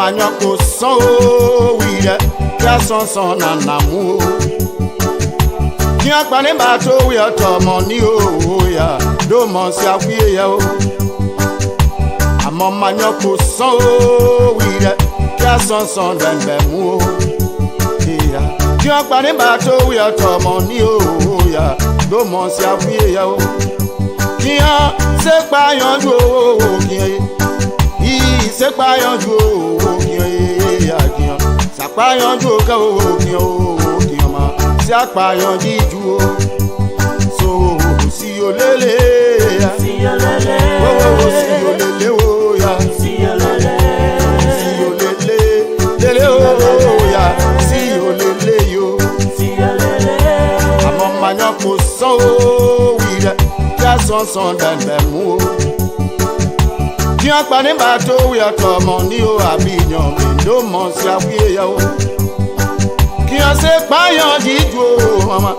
Manyako so we ya son na mu Nya gbani ba to we to money o ya do mo si afie ya o Amo manyako so we ya son den be mu ya Nya gbani ba to we to money o ya do mo si afie ya o Nya se pa yanju o se pa yanju o Sapa yanju ka o kiyan ma si apa yanju o so si olele ya si olele o ya si olele lele o ya si olele yo si olele amon manyo ko so wi ya son dan be mu Kian pa ni ba to we to money o abi yan mi do mo si afie ya o Kian se pa yan jiju o mama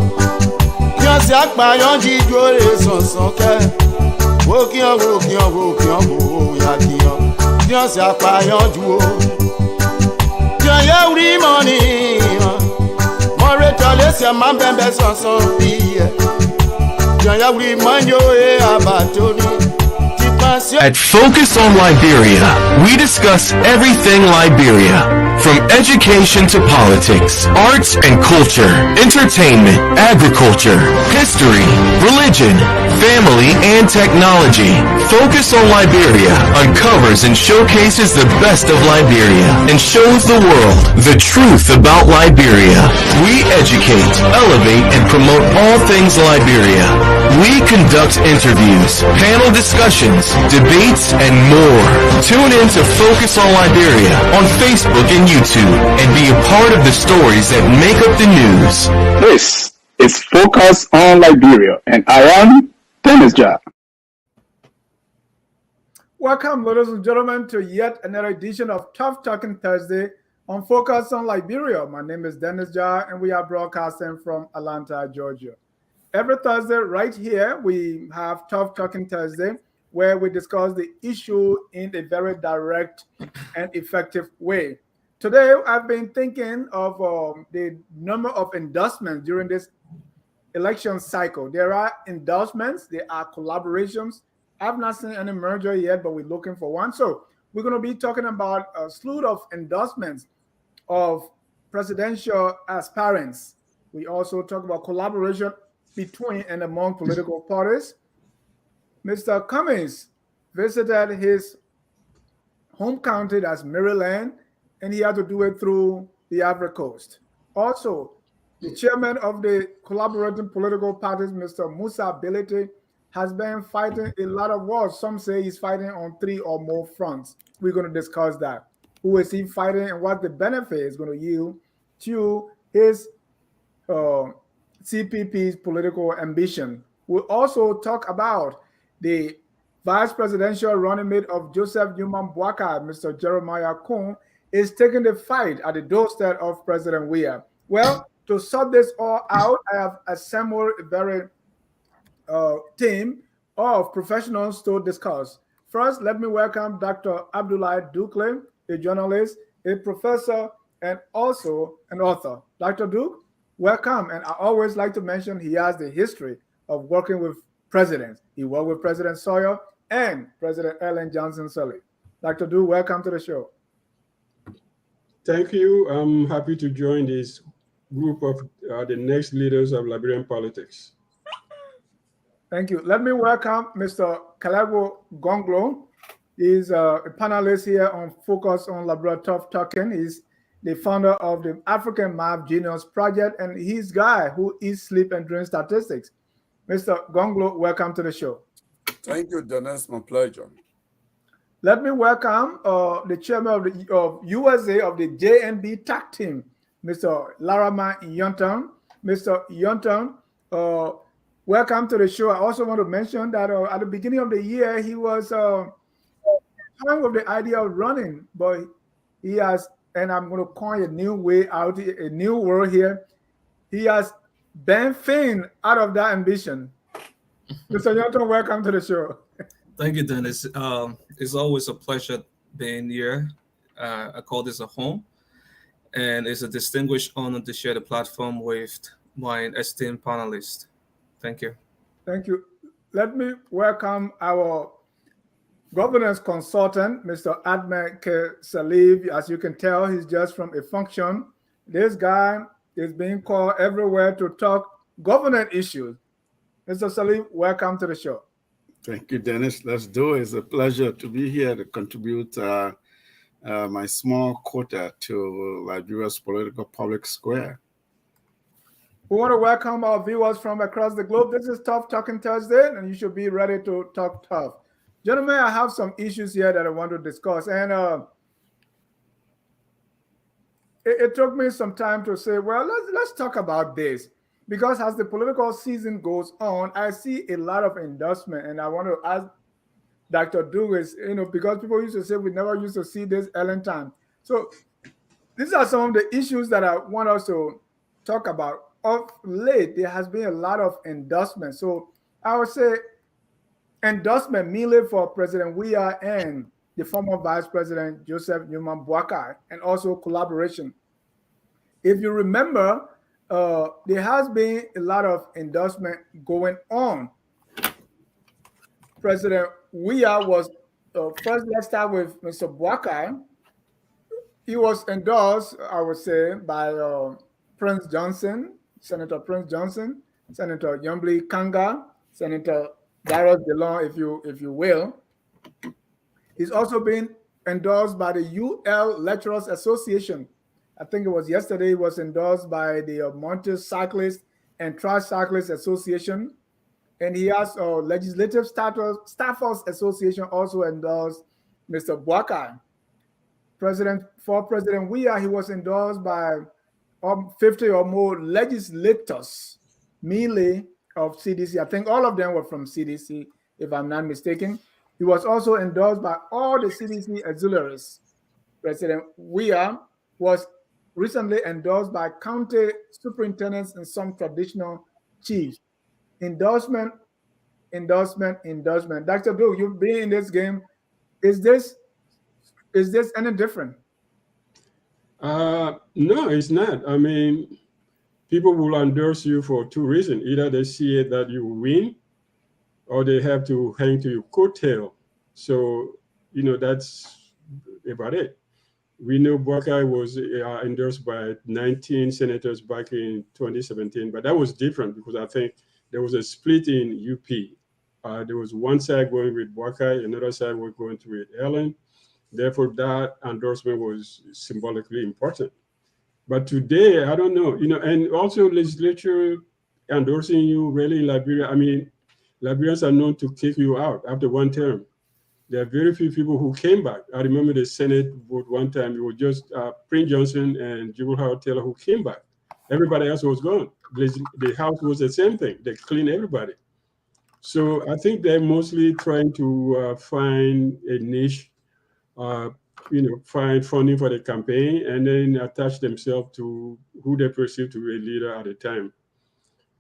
Kian se pa yan jiju re son ke wo kian ya kian se pa yan ju o Kian ya uri money mo re to le se ma bembe son bi Kian ya uri manjo e abatoni At Focus on Liberia, we discuss everything Liberia, from education to politics, arts and culture, entertainment, agriculture, history, religion, family, and technology. Focus on Liberia uncovers and showcases the best of Liberia and shows the world the truth about Liberia. We educate, elevate, and promote all things Liberia. We conduct interviews, panel discussions, debates, and more. Tune in to Focus on Liberia on Facebook and YouTube and be a part of the stories that make up the news. This is Focus on Liberia, and I am Dennis Jah. Welcome, ladies and gentlemen, to yet another edition of Tough Talking Thursday on Focus on Liberia. My name is Dennis Jah, and we are broadcasting from Atlanta, Georgia. Every Thursday, right here, we have Tough Talking Thursday, where we discuss the issue in a very direct and effective way. Today, I've been thinking of the number of endorsements during this election cycle. There are endorsements, there are collaborations. I've not seen any merger yet, but we're looking for one. So we're going to be talking about a slew of endorsements of presidential aspirants. We also talk about collaboration between and among political parties. Mr. Cummings visited his home county, that's Maryland, and he had to do it through the Ivory Coast. Also, the chairman of the collaborating political parties, Mr. Musa Bility, has been fighting a lot of wars. Some say he's fighting on 3 or more fronts. We're going to discuss that. Who is he fighting and what the benefit is going to yield to his CPP's political ambition. We'll also talk about the vice presidential running mate of Joseph Newman Boakai, Mr. Jeremiah Kuhn, is taking the fight at the doorstep of President Weah. Well, to sort this all out, I have assembled a very team of professionals to discuss. First, let me welcome Dr. Abdoulaye Dukule, a journalist, a professor, and also an author. Dr. Duke, welcome. And I always like to mention he has the history of working with presidents. He worked with President Sawyer and President Ellen Johnson Sirleaf. Dr. Duke, welcome to the show. Thank you. I'm happy to join this group of the next leaders of Liberian politics. Thank you. Let me welcome Mr. Kehleboe Gongloe. He's a panelist here on Focus on Liberia Tough Talking. He's the founder of the African Map Genius Project, and he's a guy who eats, sleep, and drink statistics. Mr. Gongloe, welcome to the show. Thank you, Dennis. My pleasure. Let me welcome the chairman of the USA of the JNB TAC team, Mr. Laraamand Nyonton. Mr. Nyonton, welcome to the show. I also want to mention that at the beginning of the year, he was trying with the idea of running, but he has, and I'm going to coin a new way out, a new word here. He has been faint out of that ambition. Mr. Nyonton, welcome to the show. Thank you, Dennis. It's always a pleasure being here. I call this a home, and it's a distinguished honor to share the platform with my esteemed panelists. Thank you. Thank you. Let me welcome our governance consultant, Mr. Ahmed Sirleaf. As you can tell, he's just from a function. This guy is being called everywhere to talk governance issues. Mr. Sirleaf, welcome to the show. Thank you, Dennis. Let's do it. It's a pleasure to be here to contribute my small quota to Liberia's political public square. We want to welcome our viewers from across the globe. This is Tough Talking Thursday, and you should be ready to talk tough. Gentlemen, I have some issues here that I want to discuss. And it took me some time to say, well, let's talk about this. Because as the political season goes on, I see a lot of endorsement. And I want to ask Dr. Dukule, because people used to say we never used to see this Ellen time. So these are some of the issues that I want us to talk about. Of late, there has been a lot of endorsement. So I would say endorsement mainly for President Weah and the former Vice President Joseph Newman Boakai, and also collaboration. If you remember, there has been a lot of endorsement going on. President Weah was, first let's start with Mr. Boakai. He was endorsed, I would say, by Prince Johnson, Senator Prince Johnson, Senator Yombli Kanga, Senator Darius DeLong, if you will. He's also been endorsed by the UL Lecturers Association. I think it was yesterday. He was endorsed by the Monte Cyclists and Tricyclists Association. And he has a Legislative Staffers Association also endorsed Mr. Boakai. For President Weah, he was endorsed by 50 or more legislators, mainly of CDC. I think all of them were from CDC, if I'm not mistaken. He was also endorsed by all the CDC auxiliaries. President Weah was recently endorsed by county superintendents and some traditional chiefs. Endorsement. Dr. Blue, you've been in this game. Is this any different? No, it's not. I mean, people will endorse you for two reasons. Either they see it that you win, or they have to hang to your coattail. So, that's about it. We know Boakai was endorsed by 19 senators back in 2017, but that was different because I think there was a split in UP. There was one side going with Boakai, another side was going with Ellen. Therefore, that endorsement was symbolically important. But today, I don't know, and also legislature endorsing you really in Liberia. I mean, Liberians are known to kick you out after one term. There are very few people who came back. I remember the Senate vote one time. It was just Prince Johnson and Jubal Howard Taylor who came back. Everybody else was gone. The House was the same thing. They cleaned everybody. So I think they're mostly trying to find a niche, find funding for the campaign, and then attach themselves to who they perceive to be a leader at the time.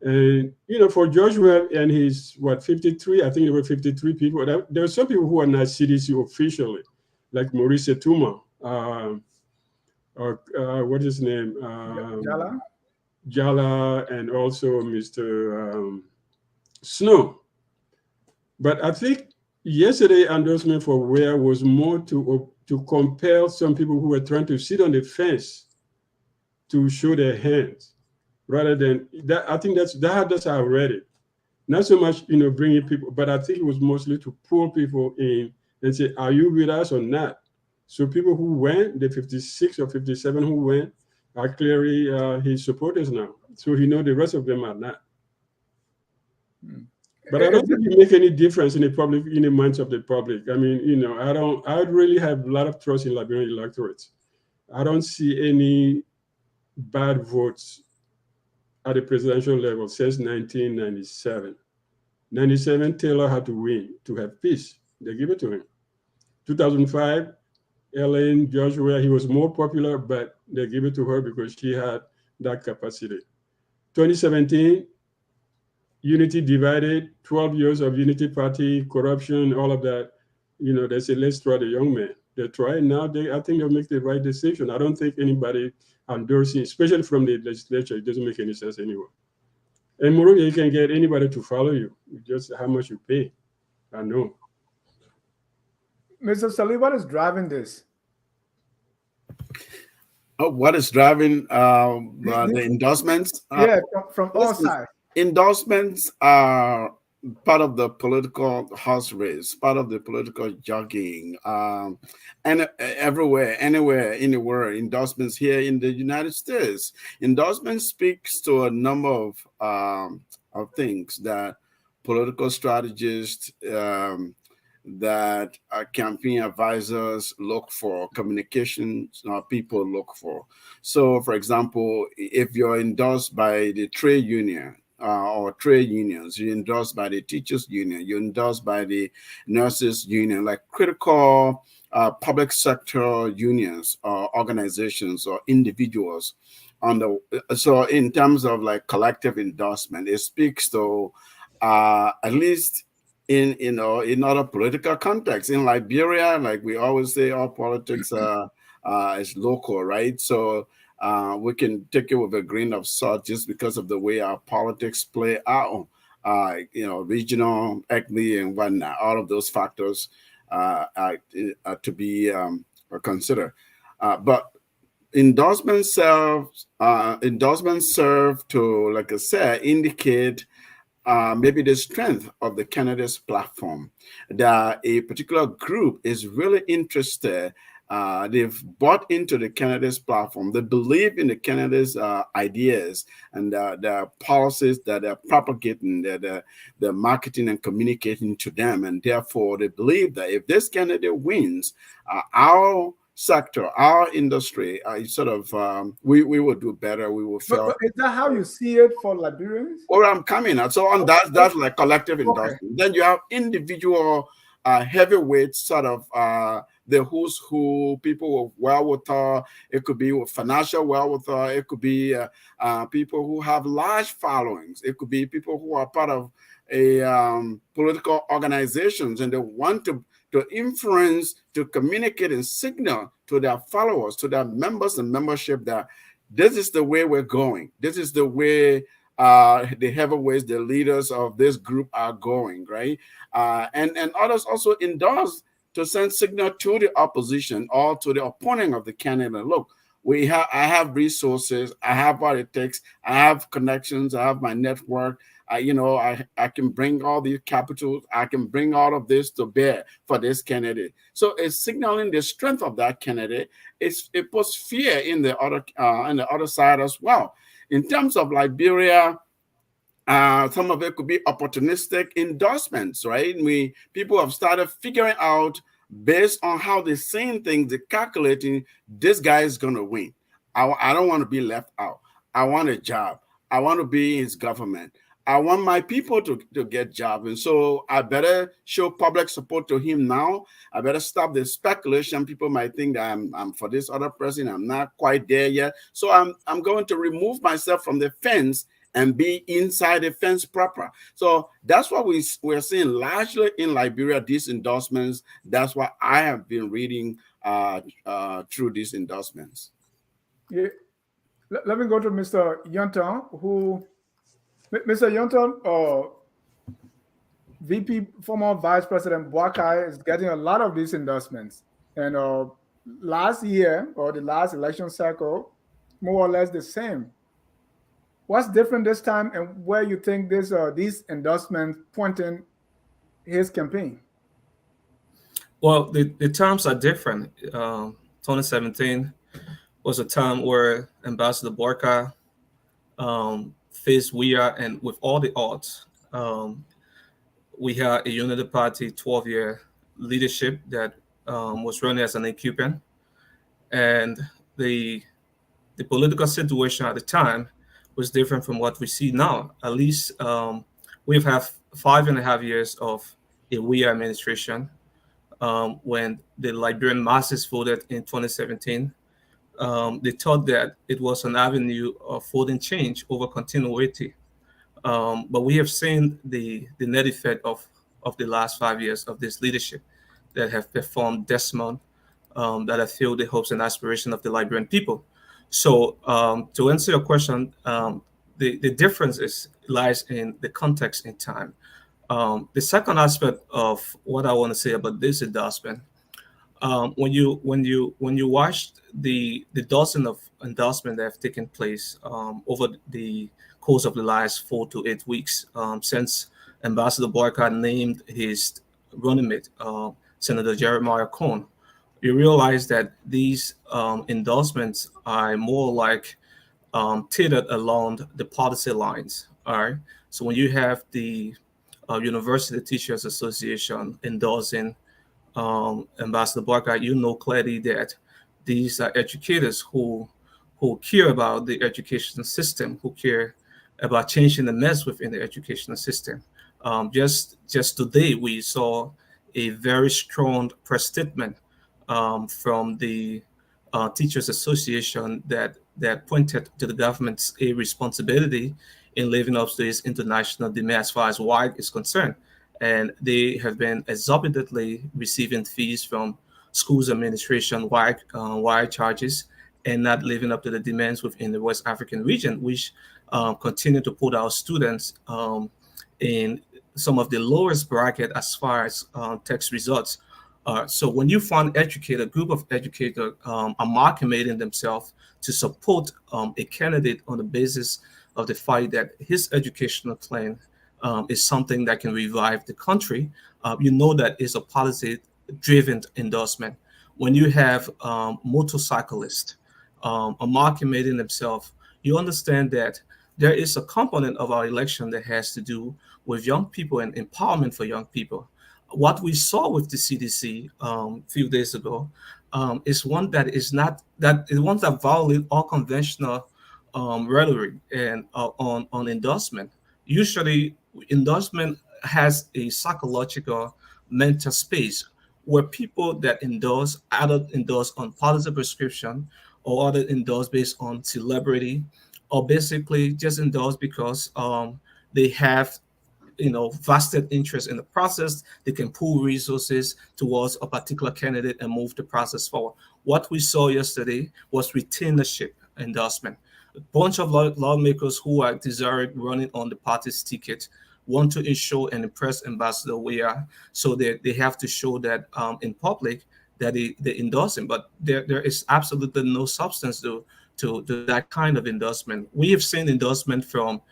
And, for Joshua and his, 53, I think there were 53 people. There are some people who are not CDC officially, like Maurice Tuma, or what is his name? Jala, and also Mr. Snow. But I think yesterday endorsement for Weah was more to compel some people who were trying to sit on the fence to show their hands, rather than that. I think that's how I read it. Not so much, bringing people, but I think it was mostly to pull people in and say, are you with us or not? So people who went, the 56 or 57 who went, are clearly his supporters now. So he knows the rest of them are not. But I don't think it make any difference in the minds of the public. I mean, I really have a lot of trust in Liberian electorates. I don't see any bad votes at the presidential level since 1997. 97, Taylor had to win to have peace. They give it to him. 2005, Ellen Joshua, he was more popular, but they give it to her because she had that capacity. 2017, Unity divided, 12 years of Unity Party, corruption, all of that. You know, they said, let's try the young man. They try it now. I think they'll make the right decision. I don't think anybody endorsing, especially from the legislature, it doesn't make any sense anymore. And moreover, you can get anybody to follow you, just how much you pay. I know. Mr. Sirleaf, what is driving this? Oh, what is driving the endorsements? Yeah, from all sides. Endorsements are part of the political horse race, part of the political jogging, and everywhere, anywhere in the world. Endorsements here in the United States. Endorsement speaks to a number of things that political strategists, that campaign advisors look for, communications people look for. So, for example, if you're endorsed by the trade union, or trade unions, you're endorsed by the teachers union, you're endorsed by the nurses union, like critical public sector unions or organizations or individuals. So in terms of like collective endorsement, it speaks to at least in other political contexts. In Liberia, like we always say, all politics is local, right? So we can take it with a grain of salt just because of the way our politics play out, regional, ethnic, and whatnot. All of those factors are to be considered. But endorsements serve to, like I said, indicate maybe the strength of the candidate's platform, that a particular group is really interested. They've bought into the candidate's platform. They believe in the candidate's ideas and the policies that they're propagating, that they're marketing and communicating to them. And therefore, they believe that if this candidate wins, our sector, our industry, we will do better. We will feel. But is that how you see it for Liberians? Or I'm coming at. So on that's like collective endorsement. Then you have individual heavyweights, sort of the who's who, people with wherewithal. It could be with financial wherewithal. It could be people who have large followings. It could be people who are part of a political organizations and they want to influence, to communicate and signal to their followers, to their members and membership that this is the way we're going. This is the way the heavyweights, the leaders of this group are going, right? And others also endorse to send signal to the opposition or to the opponent of the candidate. Look, I have resources, I have what it takes, I have connections, I have my network. I can bring all the capital, I can bring all of this to bear for this candidate. So it's signaling the strength of that candidate. It puts fear in the other side as well. In terms of Liberia, some of it could be opportunistic endorsements, right? People have started figuring out based on how they're saying things, they're calculating this guy is going to win. I don't want to be left out. I want a job. I want to be in his government. I want my people to get jobs. And so I better show public support to him now. I better stop the speculation. People might think that I'm for this other person. I'm not quite there yet. So I'm going to remove myself from the fence and be inside the fence proper. So that's what we're seeing largely in Liberia, these endorsements. That's what I have been reading through these endorsements. Yeah. Let me go to Mr. Nyonton, who... Mr. Nyonton, VP, former Vice President Bwakai is getting a lot of these endorsements. And last year, or the last election cycle, more or less the same. What's different this time, and where you think these endorsements pointing his campaign? Well, the times are different. 2017 was a time where Ambassador Bwakai faced and with all the odds, we had a unity party 12-year leadership that was running as an incumbent, and the political situation at the time was different from what we see now. At least we've had 5.5 years of a we administration. When the Liberian masses voted in 2017, they thought that it was an avenue of voting change over continuity. But we have seen the net effect of the last 5 years of this leadership that have performed Desmond, that have filled the hopes and aspirations of the Liberian people. So to answer your question, the difference lies in the context in time. The second aspect of what I want to say about this endorsement, when you watch the dozen of endorsements that have taken place over the course of the last 4 to 8 weeks, since Ambassador Boycott named his running mate, Senator Jeremiah Cohn, you realize that these endorsements are more like teetered along the policy lines. All right. So when you have the University Teachers Association endorsing Ambassador Boycott, you know clearly that these are educators who care about the educational system, who care about changing the mess within the educational system. Just today, we saw a very strong press statement from the Teachers Association that pointed to the government's irresponsibility in living up to its international demand as far as WIDE is concerned. And they have been exorbitantly receiving fees from schools administration, wide charges, and not living up to the demands within the West African region, which continue to put our students in some of the lowest bracket as far as test results. So when you find a group of educators amalgamating themselves to support a candidate on the basis of the fact that his educational plan is something that can revive the country, you know that is a policy-driven endorsement. When you have motorcyclists amalgamating themselves, you understand that there is a component of our election that has to do with young people and empowerment for young people. What we saw with the CDC a few days ago is one that violates all conventional rhetoric and on endorsement. Usually, endorsement has a psychological mental space where people that endorse either endorse on policy prescription or other endorse based on celebrity, or basically just endorse because they have vested interest in the process. They can pool resources towards a particular candidate and move the process forward. What we saw yesterday was retainership endorsement. A bunch of lawmakers who are desired running on the party's ticket want to ensure and impress Ambassador Weah, so they have to show that in public that they endorse him. But there is absolutely no substance to that kind of endorsement. We have seen endorsement from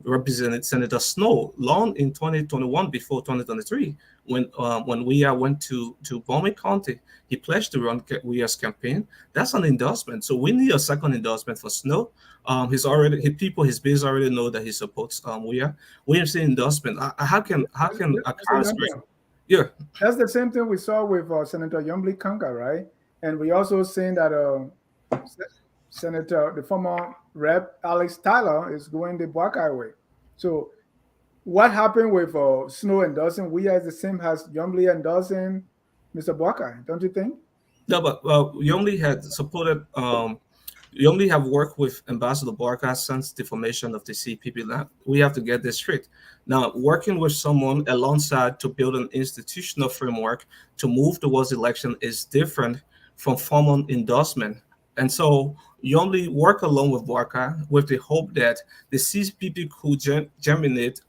Representative Senator Snow long in 2021 before 2023 when Weah went to Bowman County. He pledged to run Weah's campaign. That's an endorsement. So we need a second endorsement for Snow. His base already know that he supports Weah. We have seen endorsement. How can a charismatic? Yeah, that's the same thing we saw with Senator Yombly Kanga, right? And we also seen that Senator, the former Rep. Alex Tyler is going the Buckeye way. So what happened with Snow endorsing Weah is the same as Yombly endorsing Mr. Buckeye, don't you think? No, but Yombly had supported. Yombly have worked with Ambassador Buckeye since the formation of the CPP. We have to get this straight. Now, working with someone alongside to build an institutional framework to move towards election is different from formal endorsement. And so you only work along with Buckeye with the hope that the CPP could germinate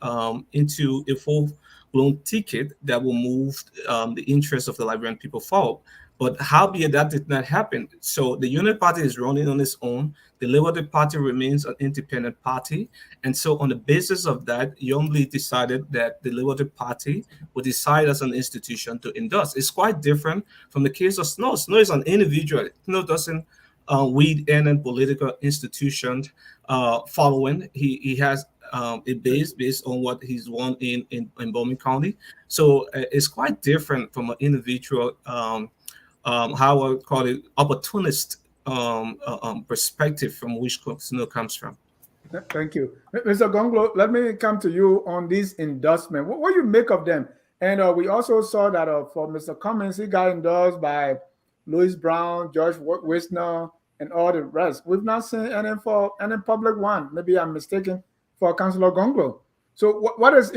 into a full-blown ticket that will move the interests of the Liberian people forward. But howbeit that did not happen. So the Unit Party is running on its own. The Liberty Party remains an independent party. And so on the basis of that, Yombly decided that the Liberty Party would decide as an institution to endorse. It's quite different from the case of Snow. Snow is an individual. Snow doesn't weed in a political institution following. He has a base based on what he's won in Bowman County. So it's quite different from an individual how I would call it, opportunist perspective from which comes from. Thank you. Mr. Gongloe, let me come to you on these endorsements. What do you make of them? And we also saw that for Mr. Cummings, he got endorsed by Louis Brown, George Wisner, and all the rest. We've not seen any for any public one. Maybe I'm mistaken for Councillor Gongloe. So what is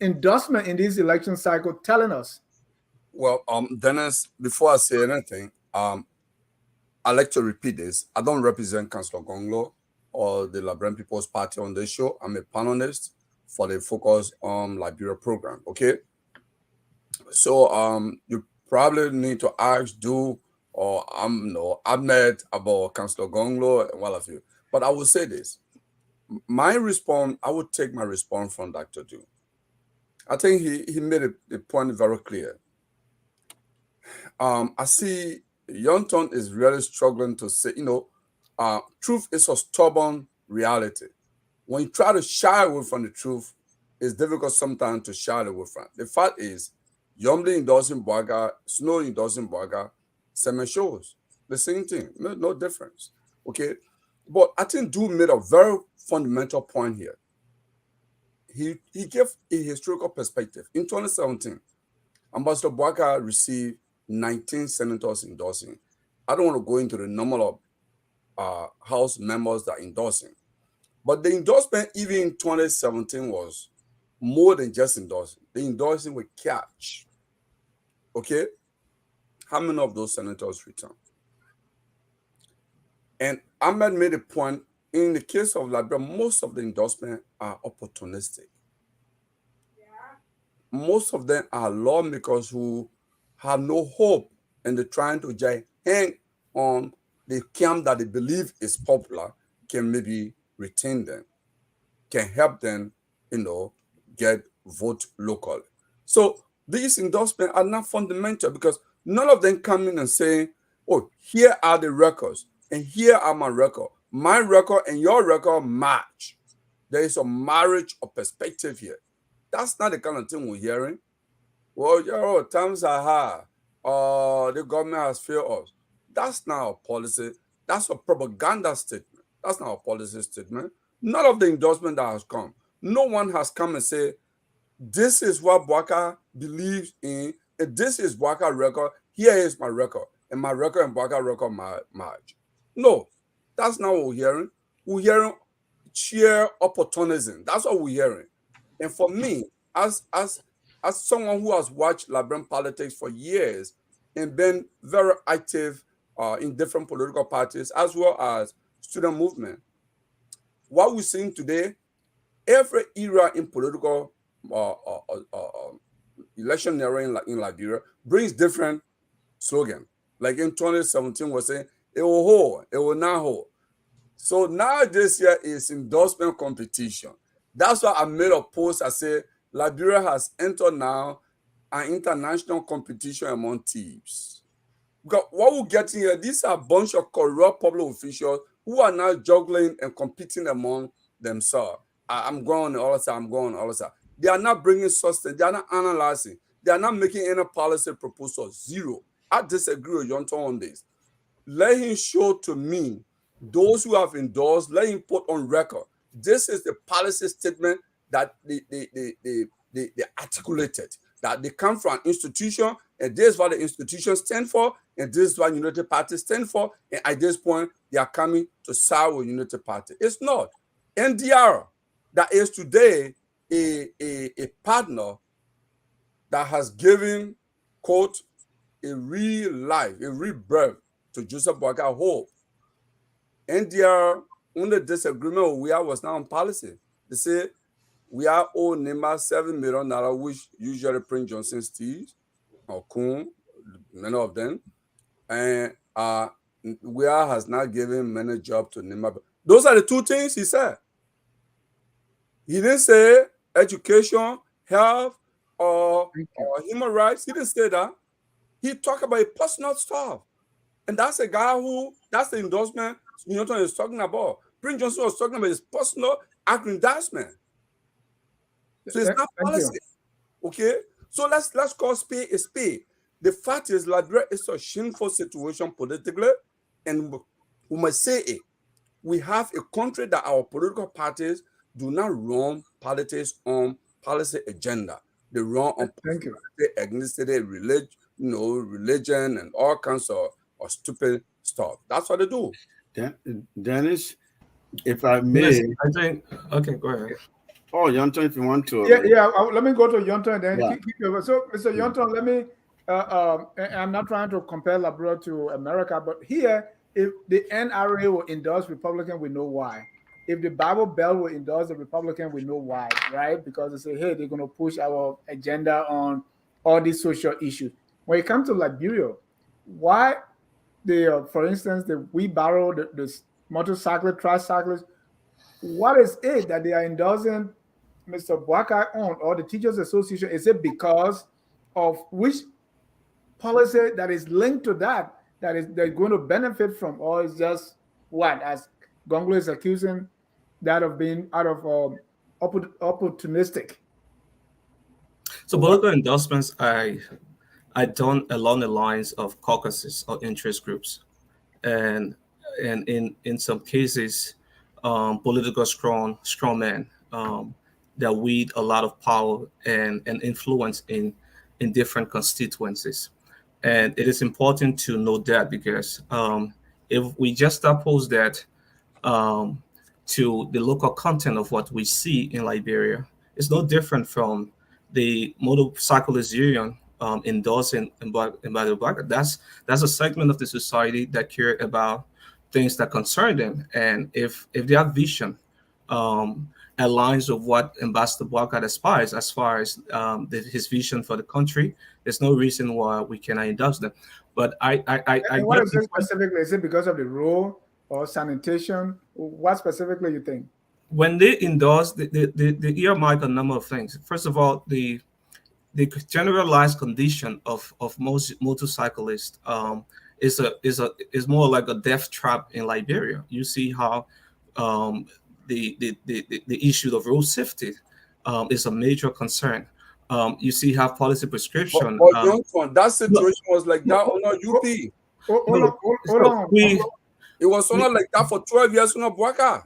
endorsement in this election cycle telling us? Well, Dennis, before I say anything, I'd like to repeat this. I don't represent Councillor Gongloe or the Liberian People's Party on this show. I'm a panelist for the Focus on Liberia program, okay? So you probably need to ask Ahmed about Councillor Gongloe and all of you. But I will say this. My response, I would take my response from Dr. Du. I think he made the point very clear. I see Nyonton is really struggling to say, truth is a stubborn reality. When you try to shy away from the truth, it's difficult sometimes to shy away from it. The fact is, Yomli endorsing Boaga, Snow endorsing Boaga, same shows. The same thing, no difference. Okay? But I think Du made a very fundamental point here. He gave a historical perspective. In 2017, Ambassador Boaga received 19 senators endorsing. I don't want to go into the number of House members that endorsing. But the endorsement, even in 2017, was more than just endorsing. The endorsing with catch. Okay? How many of those senators returned? And Ahmed made a point, in the case of Liberia, most of the endorsements are opportunistic. Most of them are lawmakers who have no hope and they're trying to just hang on the camp that they believe is popular, can maybe retain them, can help them, get vote locally. So these endorsements are not fundamental because none of them come in and say, oh, here are the records and here are my record. My record and your record match. There is a marriage of perspective here. That's not the kind of thing we're hearing. Well, times are high. The government has failed us. That's not a policy. That's a propaganda statement. That's not a policy statement. None of the endorsement that has come. No one has come and said, this is what Boaga believes in, and this is Boaga record. Here is my record. And my record and Boaga record match. No, that's not what we're hearing. We're hearing sheer opportunism. That's what we're hearing. And for me, as someone who has watched Liberian politics for years and been very active in different political parties, as well as student movement, what we're seeing today, every era in political electioneering in Liberia brings different slogan. Like in 2017, we're saying, it will hold, it will not hold. So now this year is endorsement competition. That's why I made a post. I said, Liberia has entered now an international competition among thieves. Because what we're getting here, these are a bunch of corrupt public officials who are now juggling and competing among themselves. I'm going on the other side, I'm going on the other side. They are not bringing substance. They are not analyzing. They are not making any policy proposal. Zero. I disagree with Nyonton on this. Let him show to me those who have endorsed, let him put on record. This is the policy statement that they articulated, that they come from an institution, and this is what the institution stands for, and this is what Unity Party stands for, and at this point, they are coming to side with Unity Party. It's not. NDR, that is today a partner that has given, quote, a real life, a rebirth to Joseph Boaga hope. NDR, under disagreement we was now on policy. They say we are owed NEMA $7 million, which usually Prince Johnson steals, or Kun, many of them. And we has not given many jobs to NEMA. Those are the two things he said. He didn't say education, health, or human rights. He didn't say that. He talked about a personal stuff. And that's a guy who, that's the endorsement Nyonton is talking about. Prince Johnson was talking about his personal aggrandizement. So it's not policy. Okay? So let's call spade a spade. The fact is, Liberia is a shameful situation politically, and We must say it. We have a country that our political parties do not run politics on policy agenda. They run on ethnicity, religion, and all kinds of stupid stuff. That's what they do. Dennis, if I may. Yes, I think. Okay, go ahead. Oh, Nyonton, if you want to. Let me go to Nyonton and then keep over. So, Mr. Nyonton, let me. I'm not trying to compare Labrador to America, but here, if the NRA will endorse Republican, we know why. If the Bible Belt will endorse the Republican, we know why, right? Because they say, hey, they're going to push our agenda on all these social issues. When it comes to Liberia, why for instance, the wheelbarrow, the motorcyclist, tricyclists, what is it that they are endorsing Mr. Boakai on, or the Teachers Association? Is it because of which policy that is linked to that they're going to benefit from, or is just what, as Gongloe is accusing that of being out of opportunistic? So political endorsements, I done along the lines of caucuses or interest groups, and in some cases, political strongmen that wield a lot of power and influence in different constituencies. And it is important to note that, because if we just oppose that to the local content of what we see in Liberia, it's no different from the motorcyclist union endorsing Mbadi. That's a segment of the society that care about things that concern them, and if their vision aligns with what Ambassador Boakai aspires as far as his vision for the country, there's no reason why we cannot endorse them. But what is it specifically? Is it because of the rule or sanitation? What specifically you think? When they endorse, the earmark a number of things. First of all, the generalized condition of most motorcyclists is more like a death trap in Liberia. You see how the issue of road safety is a major concern. You see how policy prescription. But that situation was like that on UP. Hold on. It was not like that for 12 years on Boakai.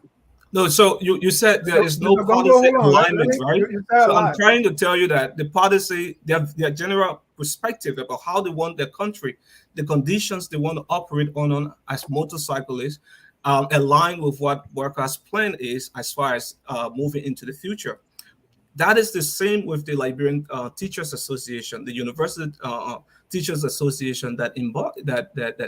No, so you said there is no policy alignment, right? So I'm trying to tell you that the policy, their general perspective about how they want their country, the conditions they want to operate on as motorcyclists, align with what Boakai's plan is as far as moving into the future. That is the same with the Liberian Teachers Association, the University Teachers Association that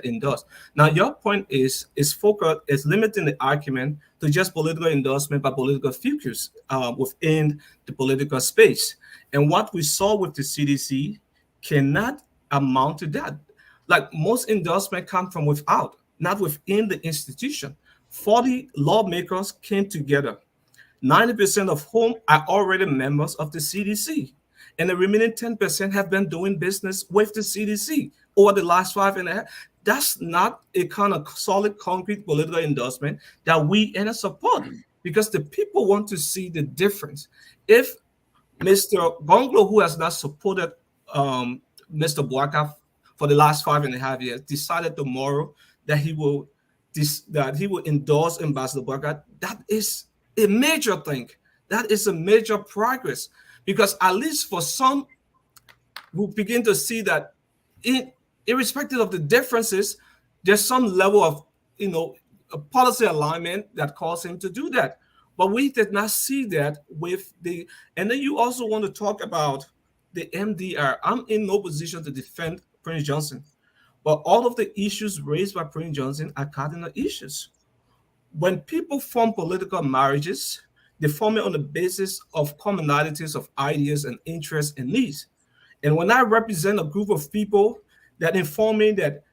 endorse. Now, your point is focused, is limiting the argument to just political endorsement by political figures within the political space. And what we saw with the CDC cannot amount to that. Like, most endorsement come from without, not within the institution. 40 lawmakers came together, 90% of whom are already members of the CDC. And the remaining 10% have been doing business with the CDC over the last 5.5. That's not a kind of solid, concrete political endorsement that we support, because the people want to see the difference. If Mr. Gongloe, who has not supported Mr. Boakai for the last 5.5 years, decided tomorrow that he will endorse Ambassador Boakai, that is a major thing. That is a major progress, because at least for some, we begin to see that irrespective of the differences, there's some level of a policy alignment that caused him to do that. But we did not see that with the. And then you also want to talk about the MDR. I'm in no position to defend Prince Johnson, but all of the issues raised by Prince Johnson are cardinal issues. When people form political marriages, they form it on the basis of commonalities of ideas and interests and needs. And when I represent a group of people that inform me that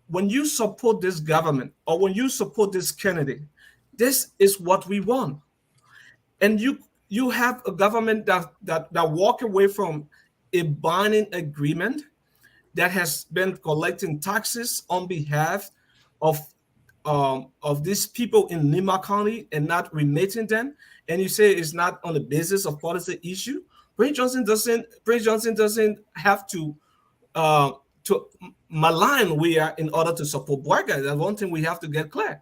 when you support this government or when you support this candidate, this is what we want. And you have a government that walk away from a binding agreement that has been collecting taxes on behalf of these people in Lima County and not remitting them, and you say it's not on the basis of policy issue. Prince Johnson doesn't have to malign we are in order to support Boakai. That's one thing we have to get clear.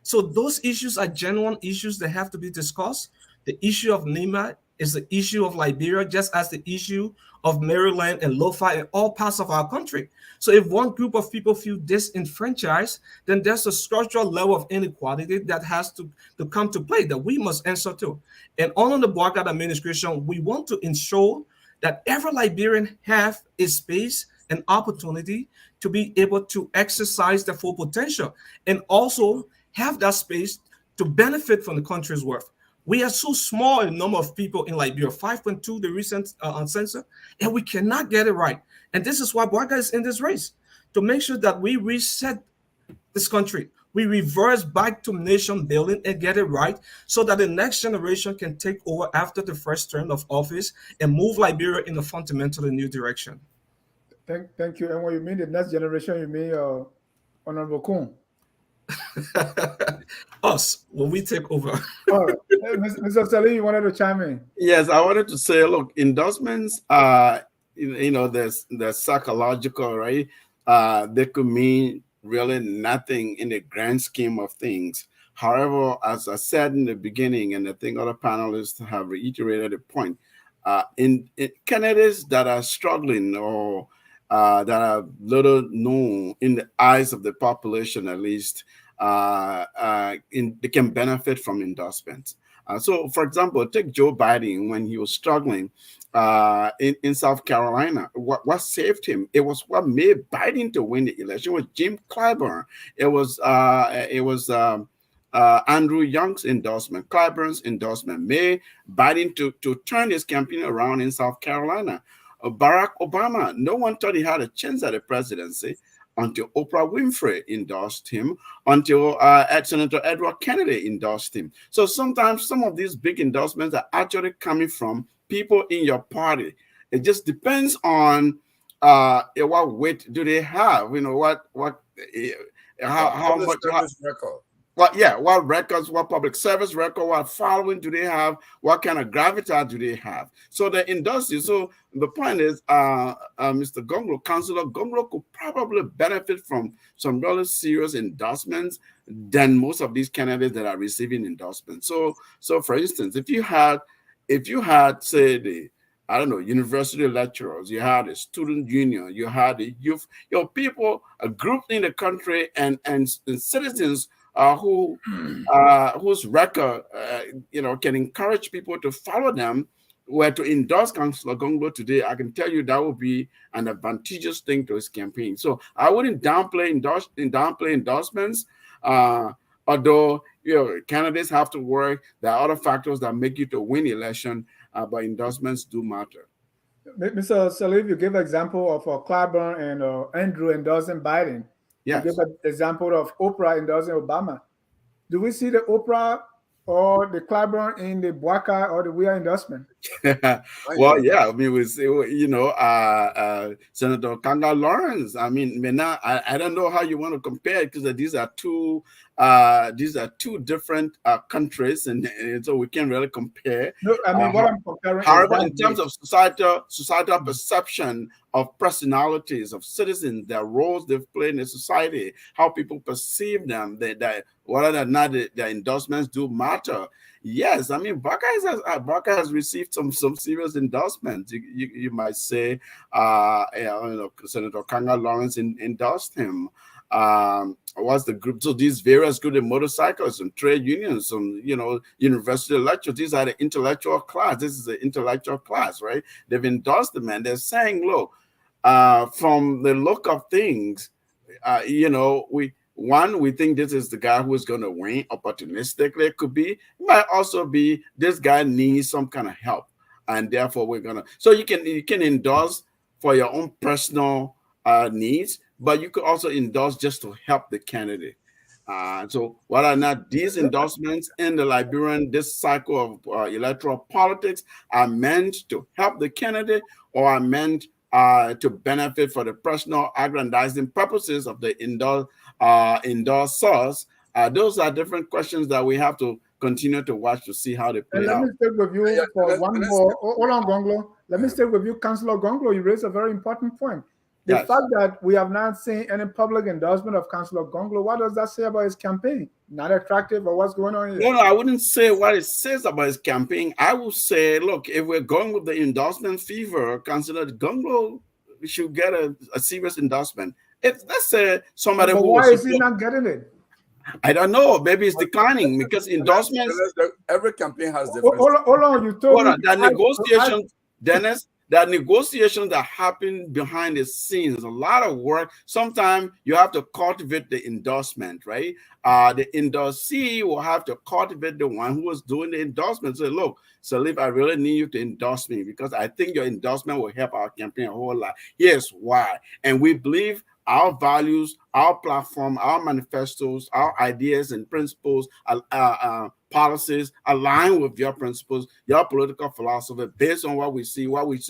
So those issues are genuine issues that have to be discussed. The issue of NEMA is the issue of Liberia, just as the issue of Maryland and Lo-Fi in all parts of our country. So if one group of people feel disenfranchised, then there's a structural level of inequality that has to come to play that we must answer to. And under the Boycott administration, we want to ensure that every Liberian have a space and opportunity to be able to exercise their full potential and also have that space to benefit from the country's worth. We are so small in number of people in Liberia, 5.2, the recent census, and we cannot get it right. And this is why Boycott is in this race, to make sure that we reset this country. We reverse back to nation building and get it right so that the next generation can take over after the first term of office and move Liberia in a fundamentally new direction. Thank you. And when you mean the next generation, you mean Honorable Kuhn? Us, when we take over. All right. Mr. Sirleaf, you wanted to chime in? Yes, I wanted to say, look, endorsements, there's psychological, right? They could mean really nothing in the grand scheme of things. However, as I said in the beginning, and I think other panelists have reiterated the point, in candidates that are struggling or that are little known in the eyes of the population, at least, they can benefit from endorsements. So, for example, take Joe Biden when he was struggling in South Carolina. What saved him? It was what made Biden to win the election. It was Jim Clyburn. It was Andrew Young's endorsement. Clyburn's endorsement made Biden to turn his campaign around in South Carolina. Barack Obama, no one thought he had a chance at the presidency until Oprah Winfrey endorsed him, until Senator Edward Kennedy endorsed him. So sometimes some of these big endorsements are actually coming from people in your party. It just depends on what weight do they have, how much record. What records, what public service record, what following do they have, what kind of gravitas do they have? So the industry, so the point is, Mr. Gongloe, Councillor Gongloe could probably benefit from some really serious endorsements than most of these candidates that are receiving endorsements. So for instance, if you had, say, the university lecturers, you had a student union, you had the youth, people, a group in the country and citizens whose record, can encourage people to follow them, were to endorse Councillor Gongloe today, I can tell you that would be an advantageous thing to his campaign. So I wouldn't downplay endorsements, although candidates have to work. There are other factors that make you to win election, but endorsements do matter. Mr. Sirleaf, you give an example of Clyburn and Andrew endorsing Biden. Yes. You give an example of Oprah endorsing Obama. Do we see the Oprah or the Clyburn in the Boycott or the We Are endorsement? Well, yeah, I mean, we see, Senator Kanga Lawrence. I mean, I don't know how you want to compare it because these are two different countries, and so we can't really compare. No, I mean, what I'm comparing. However, in terms of societal perception of personalities, of citizens, their roles they've played in the society, how people perceive them, that whether or not their endorsements do matter. Yes, I mean, Baka has received some serious endorsements. You might say, Senator Kanga Lawrence endorsed him. What's the group? So these various groups of motorcyclists and trade unions, some university lecturers. These are the intellectual class. This is the intellectual class, right? They've endorsed them, and they're saying, look, from the look of things, we think this is the guy who is going to win opportunistically. It could be. It might also be this guy needs some kind of help, and therefore we're gonna. So you can endorse for your own personal needs, but you could also endorse just to help the candidate. So whether or not these endorsements in the Liberian, this cycle of electoral politics are meant to help the candidate or are meant to benefit for the personal aggrandizing purposes of the endorsers, those are different questions that we have to continue to watch to see how they play out. Let me stay with you for one more. Hold on, Gongloe. Let me stay with you, Councillor Gongloe. You raised a very important point. The Yes. fact that we have not seen any public endorsement of Councillor Gongloe, what does that say about his campaign? Not attractive, or what's going on here? No, I wouldn't say what it says about his campaign. I would say, look, if we're going with the endorsement fever, Councillor Gongloe should get a serious endorsement. If let's say somebody But who why was is he not getting it? I don't know. Maybe it's declining because endorsements. Every campaign has different. Hold on, you told me. That negotiations, Dennis, that negotiations that happen behind the scenes, a lot of work. Sometimes you have to cultivate the endorsement, right? The endorsee will have to cultivate the one who was doing the endorsement. Say, look, Sirleaf, I really need you to endorse me because I think your endorsement will help our campaign a whole lot. Here's why. And we believe our values, our platform, our manifestos, our ideas and principles, policies align with your principles, your political philosophy, based on what we see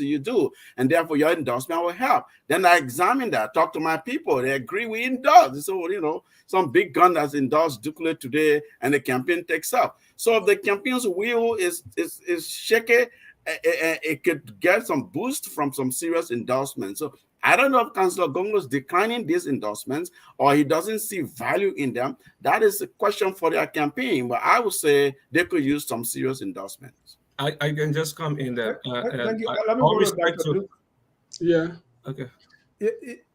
you do. And therefore, your endorsement will help. Then I examine that, talk to my people. They agree, we endorse. So, you know, some big gun that's endorsed Dukule today, and the campaign takes up. So if the campaign's wheel is shaky, it could get some boost from some serious endorsements. So I don't know if Councillor Gongloe is declining these endorsements or he doesn't see value in them. That is a question for their campaign. But I would say they could use some serious endorsements. I can just come in there. Thank you. Let me all go respect to to. Yeah. Okay.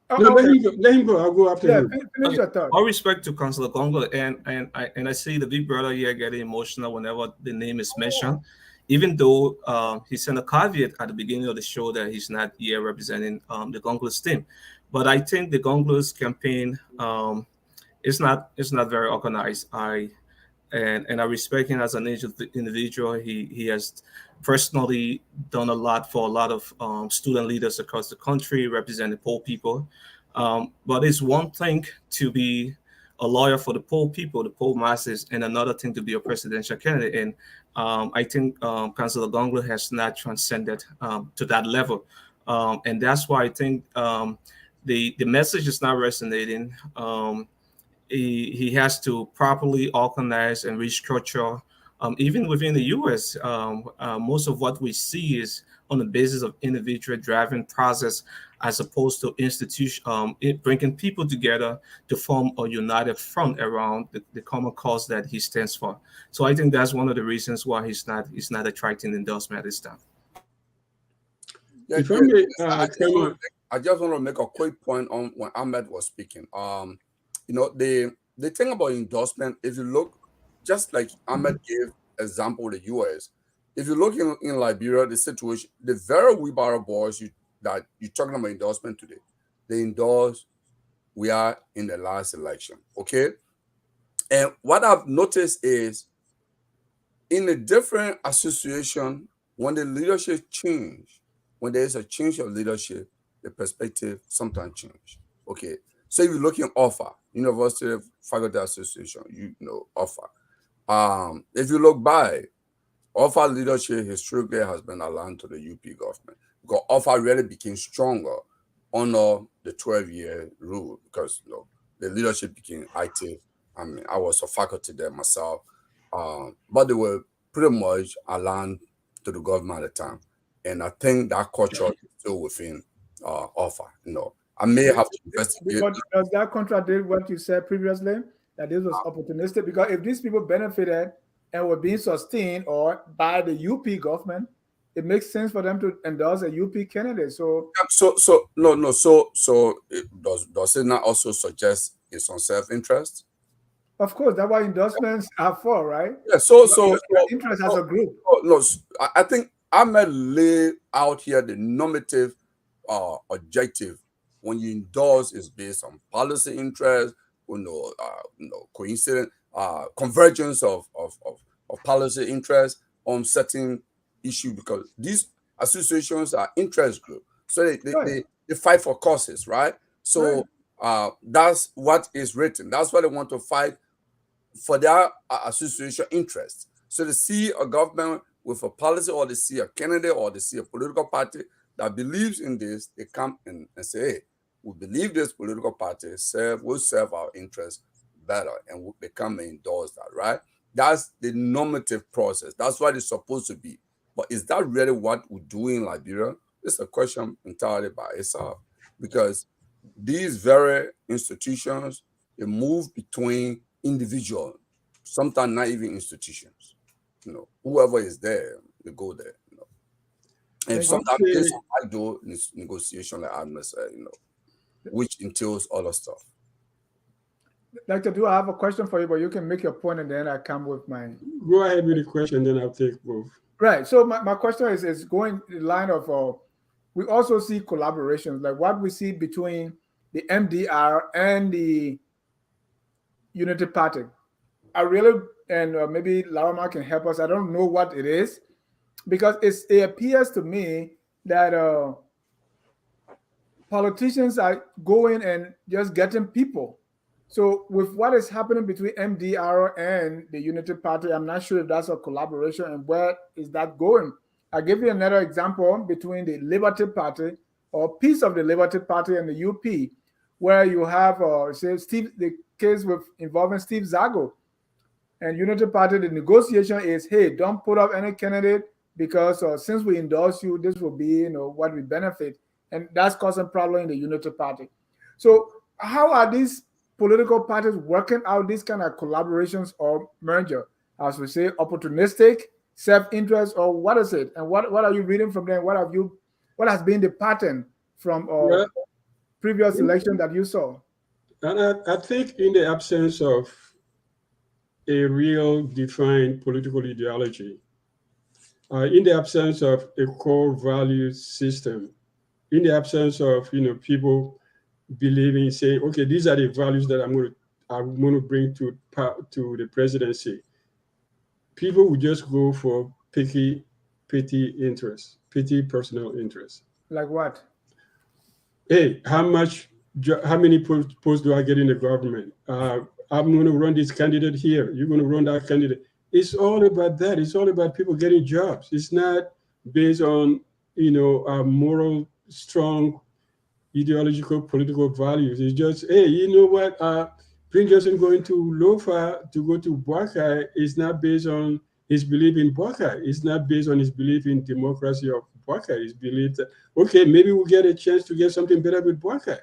No, let him go. I'll go after him. Finish your thought. All respect to Councillor Gongloe, and I see the big brother here getting emotional whenever the name is mentioned, even though he sent a caveat at the beginning of the show that he's not here representing the Gongloe's team. But I think the Gongloe's campaign is not very organized. And I respect him as an individual. He has personally done a lot for a lot of student leaders across the country, representing poor people. But it's one thing to be a lawyer for the poor people, the poor masses, and another thing to be a presidential candidate. And I think Councillor Gongloe has not transcended to that level. And that's why I think the message is not resonating. He has to properly organize and restructure. Even within the U.S., most of what we see is on the basis of individual driving process, as opposed to institution bringing people together to form a united front around the common cause that he stands for. So I think that's one of the reasons why he's not attracting endorsement at this time. Yeah, If I may, I just want to make a quick point on when Ahmed was speaking. You know, the thing about endorsement, if you look, just like Ahmed gave example of the US, if you look in Liberia, the situation, the very wheelbarrow boys that you're talking about endorsement today, they endorse, we are in the last election, okay? And what I've noticed is in a different association, when the leadership change, when there is a change of leadership, the perspective sometimes change, okay? So if you look in OFA, University Faculty Association, you know, OFA. If you look by, OFA leadership historically has been aligned to the UP government because OFA really became stronger under the 12-year rule because, you know, the leadership became active. I mean, I was a faculty there myself, but they were pretty much aligned to the government at the time. And I think that culture is still within OFA, you know. I may have to investigate. Does that contradict what you said previously, that this was opportunistic? Because if these people benefited and were being sustained or by the UP government, it makes sense for them to endorse a UP candidate. So does it not also suggest it's on self-interest? Of course, that's why endorsements are for, right? Yeah. Interest as a group. I think Ahmed laid out here the normative objective. When you endorse, is based on policy interest, coincident convergence of policy interest on certain issue, because these associations are interest group, so they fight for causes, right? So that's what is written. That's why they want to fight for their association interests. So they see a government with a policy, or they see a candidate, or they see a political party that believes in this, they come in and say, hey, we believe this political party will serve our interests better, and they come and endorse that, right? That's the normative process. That's what it's supposed to be. But is that really what we do in Liberia? It's a question entirely by itself, because these very institutions, they move between individuals, sometimes not even institutions. Whoever is there, they go there. And sometimes there's some backdoor negotiation, like Ahmed said, which entails other stuff. Dr. Do I have a question for you, but you can make your point and then I come with mine. Go ahead with the question, then I'll take both. Right. So my question is going in line of we also see collaborations, like what we see between the MDR and the Unity Party. I really, and maybe Laraamand can help us. I don't know what it is, because it appears to me that politicians are going and just getting people. So with what is happening between MDR and the Unity Party, I'm not sure if that's a collaboration and where is that going. I'll give you another example between the Liberty Party or piece of the Liberty Party and the UP, where you have the case with involving Steve Zago. And Unity Party, the negotiation is, hey, don't put up any candidate because since we endorse you, this will be what we benefit. And that's causing problem in the Unity Party. So how are these political parties working out these kind of collaborations or merger? As we say, opportunistic, self-interest, or what is it? And what are you reading from them? What has been the pattern from previous election that you saw? And I think in the absence of a real defined political ideology, in the absence of a core value system, in the absence of people believing, saying, okay, these are the values that I'm going to bring to the presidency, people would just go for petty interests, petty personal interests. Like what? Hey, how many posts do I get in the government? I'm going to run this candidate here. You're going to run that candidate. It's all about that. It's all about people getting jobs. It's not based on, moral, strong, ideological, political values. It's just, hey, you know what? Prince Johnson going to Lofa to go to Buakai is not based on his belief in Buakai. It's not based on his belief in democracy of Buakai. His belief that, okay, maybe we'll get a chance to get something better with Buakai.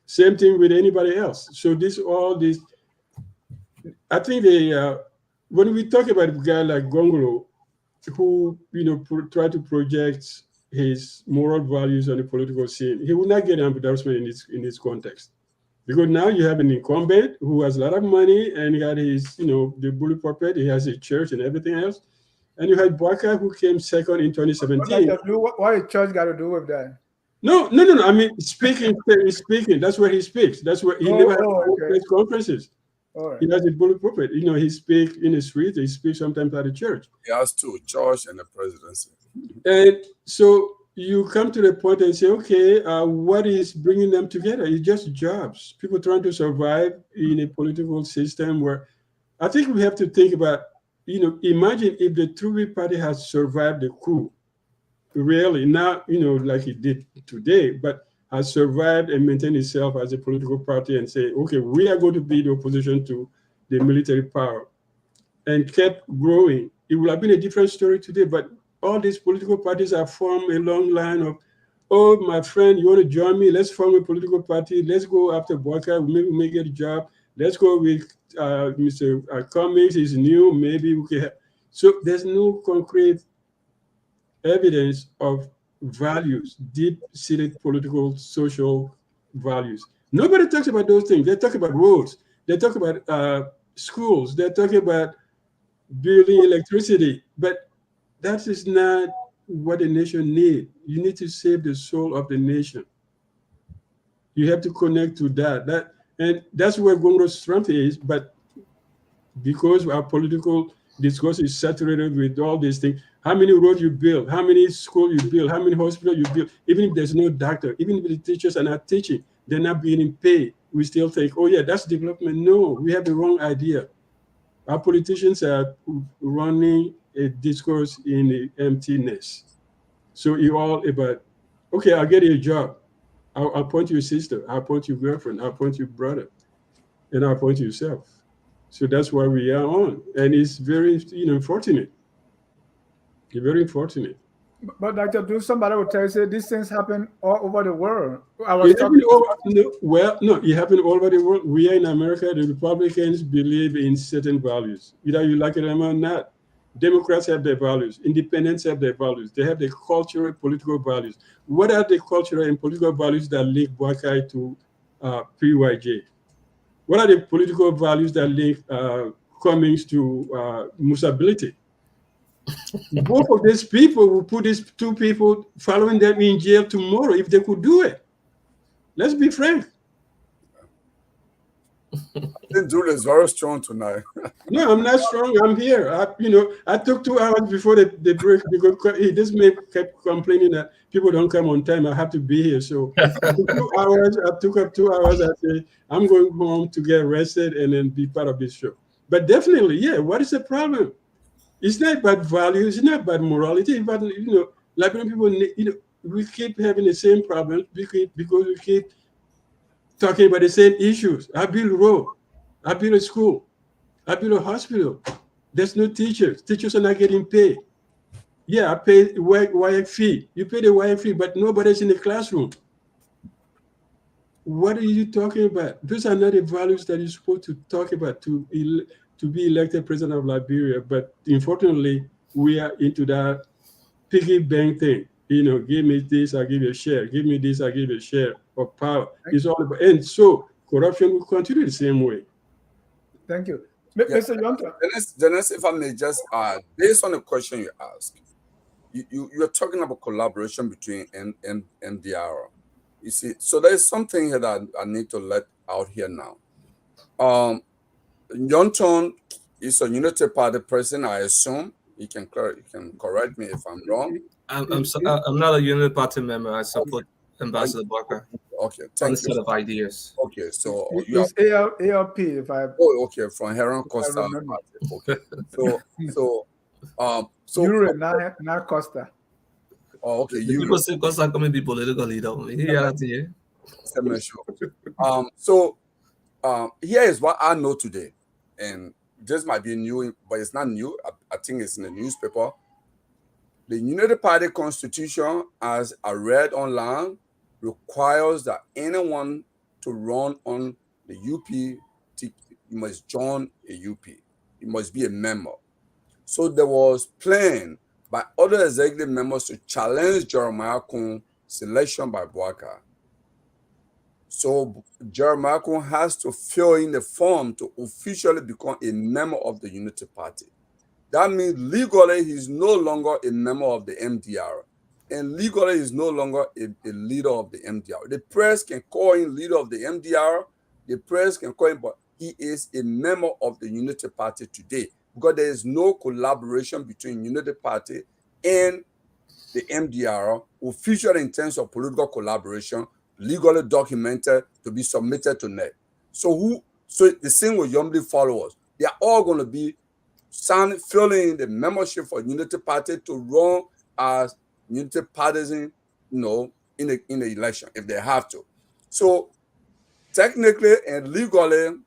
Same thing with anybody else. So I think when we talk about a guy like Gongloe, who try to project his moral values on the political scene, he will not get an endorsement in this context, because now you have an incumbent who has a lot of money and he had his the bully puppet, he has a church and everything else, and you had Buakai who came second in 2017. What a church got to do with that? No. I mean, speaking. That's where he speaks. That's where he never has press conferences. Right. He has a bully puppet. He speaks in the street. He speaks sometimes at the church. He has two, church and the presidency. And so you come to the point and say, okay, what is bringing them together? It's just jobs. People trying to survive in a political system where I think we have to think about, imagine if the True Party has survived the coup, really, not, like it did today, but has survived and maintained itself as a political party and say, okay, we are going to be the opposition to the military power, and kept growing. It would have been a different story today, but all these political parties have formed a long line of, oh, my friend, you want to join me? Let's form a political party. Let's go after Buakai. Maybe we may get a job. Let's go with Mr. Cummings. He's new. Maybe we can. So there's no concrete evidence of values, deep-seated political, social values. Nobody talks about those things. They talk about roads. They talk about schools. They're talking about building electricity. But that is not what a nation needs. You need to save the soul of the nation. You have to connect to that. And that's where Gongloe's strength is. But because our political discourse is saturated with all these things, how many roads you build, how many schools you build, how many hospitals you build, even if there's no doctor, even if the teachers are not teaching, they're not being paid, we still think, oh yeah, that's development. No, we have the wrong idea. Our politicians are running a discourse in the emptiness. So it's all about, okay, I'll get you a job. I'll appoint your sister, I'll appoint your girlfriend, I'll appoint your brother, and I'll appoint yourself. So that's why we are on. And it's very unfortunate. Very unfortunate. But Dr. Do somebody will tell you, say, these things happen all over the world. I was talking. It happened all over the world. We are in America. The Republicans believe in certain values. Either you like it or not. Democrats have their values. Independents have their values. They have their cultural, political values. What are the cultural and political values that link Bwakai to PYJ? What are the political values that link Cummings to Musability? Both of these people will put these two people following them in jail tomorrow if they could do it. Let's be frank. I think Julie is very strong tonight. No, I'm not strong. I'm here. I took 2 hours before the break because this man kept complaining that people don't come on time. I have to be here. So I took up 2 hours. I said, I'm going home to get rested and then be part of this show. But definitely, yeah, what is the problem? It's not about values. It's not about morality. But Liberian people, we keep having the same problems because we keep talking about the same issues. I build a road. I build a school. I build a hospital. There's no teachers. Teachers are not getting paid. Yeah, I pay WIAC fee. You pay the WIAC fee, but nobody's in the classroom. What are you talking about? Those are not the values that you're supposed to talk about to be elected president of Liberia. But unfortunately, we are into that piggy bank thing. Give me this, I'll give you a share. Give me this, I'll give you a share of power. It's all about, and so corruption will continue the same way. Thank you. Mr. Nyonton. Dennis, if I may just add, based on the question you asked, you're talking about collaboration between MDR. You see, so there's something here that I need to let out here now. Nyonton is a Unity Party person, I assume. You can correct me if I'm wrong. I'm not a Unity Party member. I support Ambassador Barker. Okay, thank you. Set of ideas. Okay, so it's ALP if I. Oh, okay, from Heron Costa. Okay, so you're not Costa. Oh, okay. People say Costa can be political leader. Yeah, so here is what I know today, and this might be new, but it's not new. I think it's in the newspaper. The Unity Party Constitution, as I read online, requires that anyone to run on the UP, you must join a UP. You must be a member. So there was plan by other executive members to challenge Jeremiah Kuhn's selection by Bwaka. So Jeremiah Kuhn has to fill in the form to officially become a member of the Unity Party. That means legally he's no longer a member of the MDR. And legally he's no longer a leader of the MDR. The press can call him leader of the MDR. The press can call him, but he is a member of the Unity Party today because there is no collaboration between Unity Party and the MDR officially in terms of political collaboration, legally documented to be submitted to NEC. So the same with Yombly followers. They are all going to be filling in the membership for Unity Party to run as Unity partisan, in the election if they have to. So technically and legally,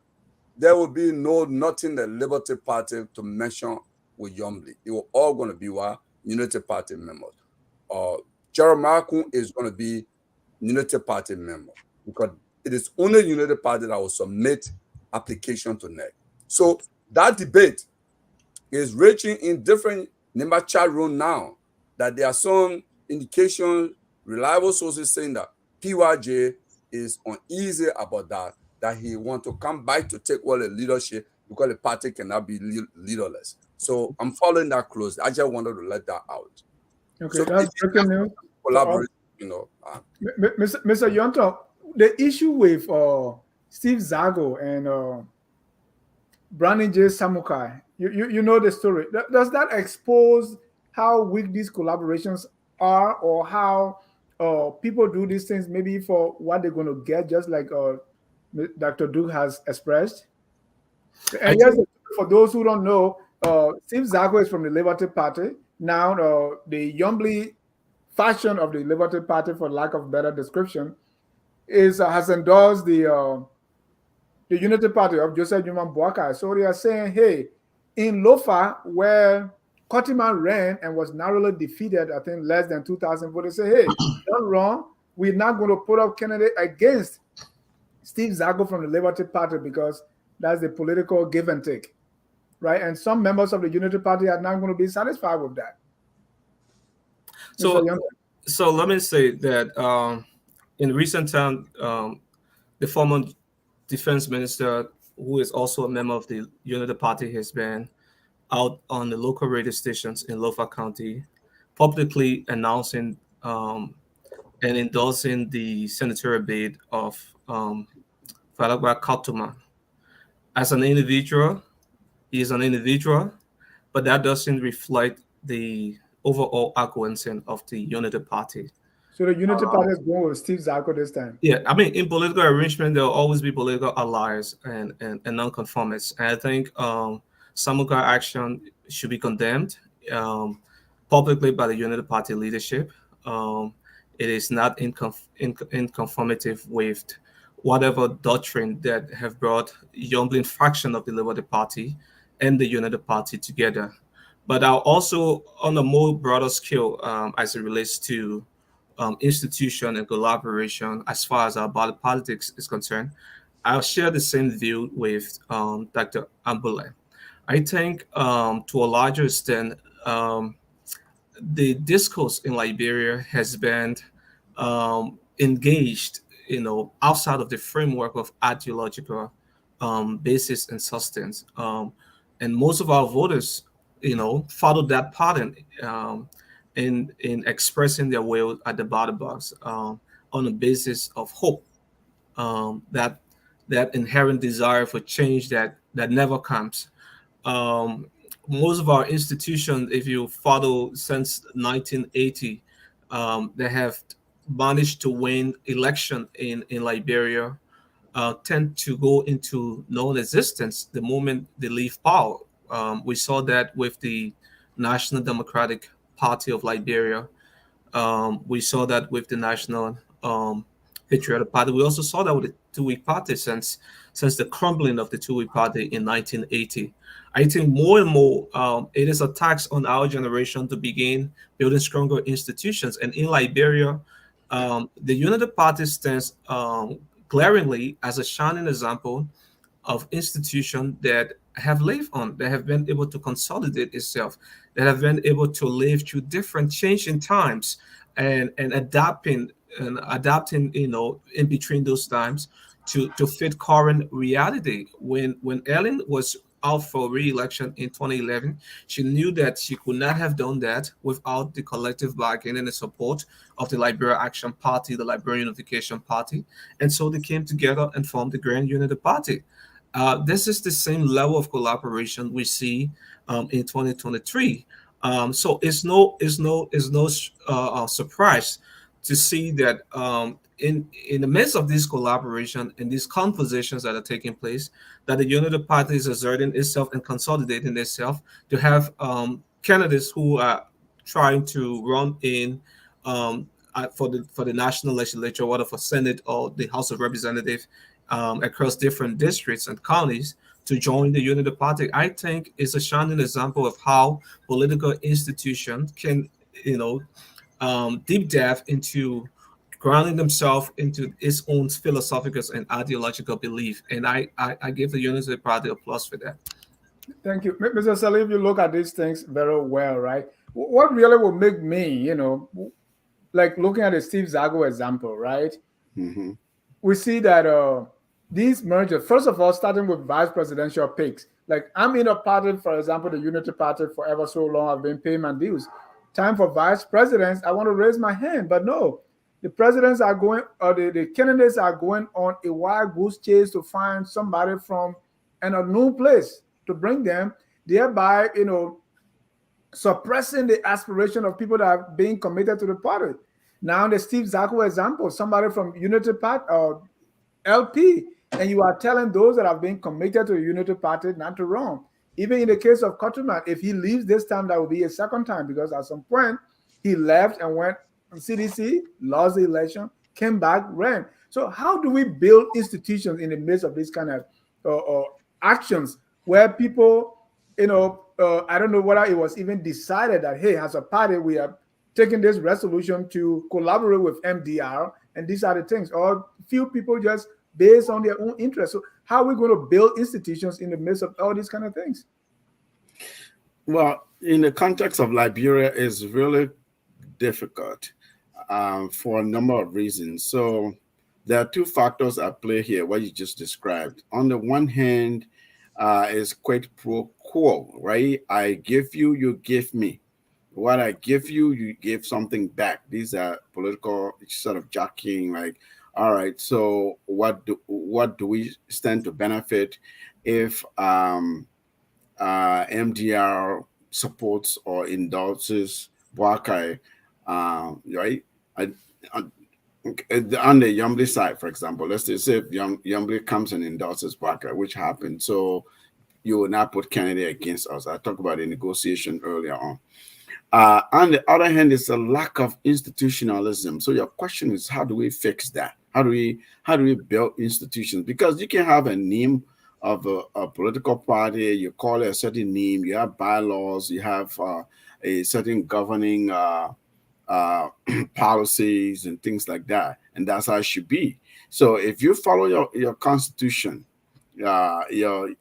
there will be nothing the Liberty Party to mention with Yombly. They were all going to be Unity Party members. Jeremiah Kuhn is going to be Unity Party member because it is only Unity Party that will submit application to NEC. So that debate is reaching in different Nimba chat room now that there are some indications, reliable sources saying that PYJ is uneasy about that he wants to come back to take all the leadership because the party cannot be leaderless. So I'm following that closely. I just wanted to let that out. Okay, so that's breaking news. Collaboration, Mr. Nyonton, the issue with Steve Zago and Brandon J. Samukai, you know the story. Does that expose how weak these collaborations are, or how people do these things maybe for what they're going to get, just like Dr. Duke has expressed? And yes, for those who don't know, Steve Zago is from the Liberty Party. Now, the Yombly faction of the Liberty Party, for lack of better description, has endorsed the Unity Party of Joseph Newman Boakai. So they are saying, hey, in Lofa, where Kotiman ran and was narrowly defeated, I think less than 2,000 voters, say, hey, done wrong. We're not going to put up candidate against Steve Zago from the Liberty Party because that's the political give and take, right? And some members of the Unity Party are not going to be satisfied with that. So let me say that in recent time, the former defense minister, who is also a member of the Unity Party, has been out on the local radio stations in Lofa County, publicly announcing and endorsing the senatorial bid of Falagba Kaltuma. As an individual, he is an individual, but that doesn't reflect the overall acquiescence of the Unity Party. So the Unity Party is going with Steve Zago this time? Yeah, I mean, in political arrangement, there will always be political allies and nonconformists. And I think some of our action should be condemned publicly by the Unity Party leadership. It is not in conformity with whatever doctrine that have brought Youngblin faction of the Liberty Party and the Unity Party together. But I'll also, on a more broader scale, as it relates to institution and collaboration, as far as our body politics is concerned, I'll share the same view with Dr. Abdoulaye. I think to a larger extent, the discourse in Liberia has been engaged, outside of the framework of ideological basis and substance. And most of our voters, followed that pattern in expressing their will at the ballot box on the basis of hope, that inherent desire for change that never comes. Most of our institutions, if you follow since 1980, they have managed to win election in Liberia, tend to go into non-existence the moment they leave power. We saw that with the National Democratic Party of Liberia. We saw that with the National Patriotic Party. We also saw that with the two-week party since the crumbling of the two-week party in 1980. I think more and more it is a tax on our generation to begin building stronger institutions. And in Liberia, the Unity Party stands glaringly as a shining example of institutions that have lived on, that have been able to consolidate itself, that have been able to live through different changing times and adapting, in between those times to fit current reality. When Ellen was out for re-election in 2011, she knew that she could not have done that without the collective bargaining and the support of the Liberia Action Party, the Liberian Unification Party. And so they came together and formed the Grand Unity Party. This is the same level of collaboration we see in 2023. So it's no surprise to see that in the midst of this collaboration and these conversations that are taking place, that the Unity Party is asserting itself and consolidating itself to have candidates who are trying to run in for the national legislature, whether for Senate or the House of Representatives, across different districts and counties to join the Unity Party. I think is a shining example of how political institutions can, deep dive into grounding themselves into its own philosophical and ideological belief. And I give the Unity Party applause for that. Thank you. Mr. Sirleaf, you look at these things very well, right? What really will make me, like looking at the Steve Zago example, right? Mm-hmm. We see that these mergers, first of all, starting with vice presidential picks. Like I'm in a party, for example, the Unity Party, for ever so long, I've been paying my dues. Time for vice presidents, I want to raise my hand, but no. The presidents are going, or the candidates are going on a wild goose chase to find somebody from a new place to bring them, thereby, suppressing the aspiration of people that are being committed to the party. Now, the Steve Zago example, somebody from Unity Party or LP, and you are telling those that have been committed to the Unity Party not to run. Even in the case of Kotuman, if he leaves this time, that will be a second time, because at some point he left and went CDC, lost the election, came back, ran. So how do we build institutions in the midst of this kind of actions where people, I don't know whether it was even decided that, hey, as a party, we are taking this resolution to collaborate with MDR, and these are the things, or few people just based on their own interests. So how are we going to build institutions in the midst of all these kind of things? Well, in the context of Liberia, is really difficult for a number of reasons. So there are two factors at play here, what you just described. On the one hand, is quid pro quo, right? I give you, you give me. What I give you, you give something back. These are political sort of jockeying, like, all right, so what do we stand to benefit if MDR supports or endorses Boakai, right? On the Yumble side, for example, let's just say if Yumble comes and endorses Boakai, which happened, so you will not put Kennedy against us. I talked about the negotiation earlier on. On the other hand, it's a lack of institutionalism. So your question is, how do we fix that? How do we build institutions? Because you can have a name of a political party, you call it a certain name, you have bylaws, you have a certain governing policies and things like that, and that's how it should be. So if you follow your constitution, the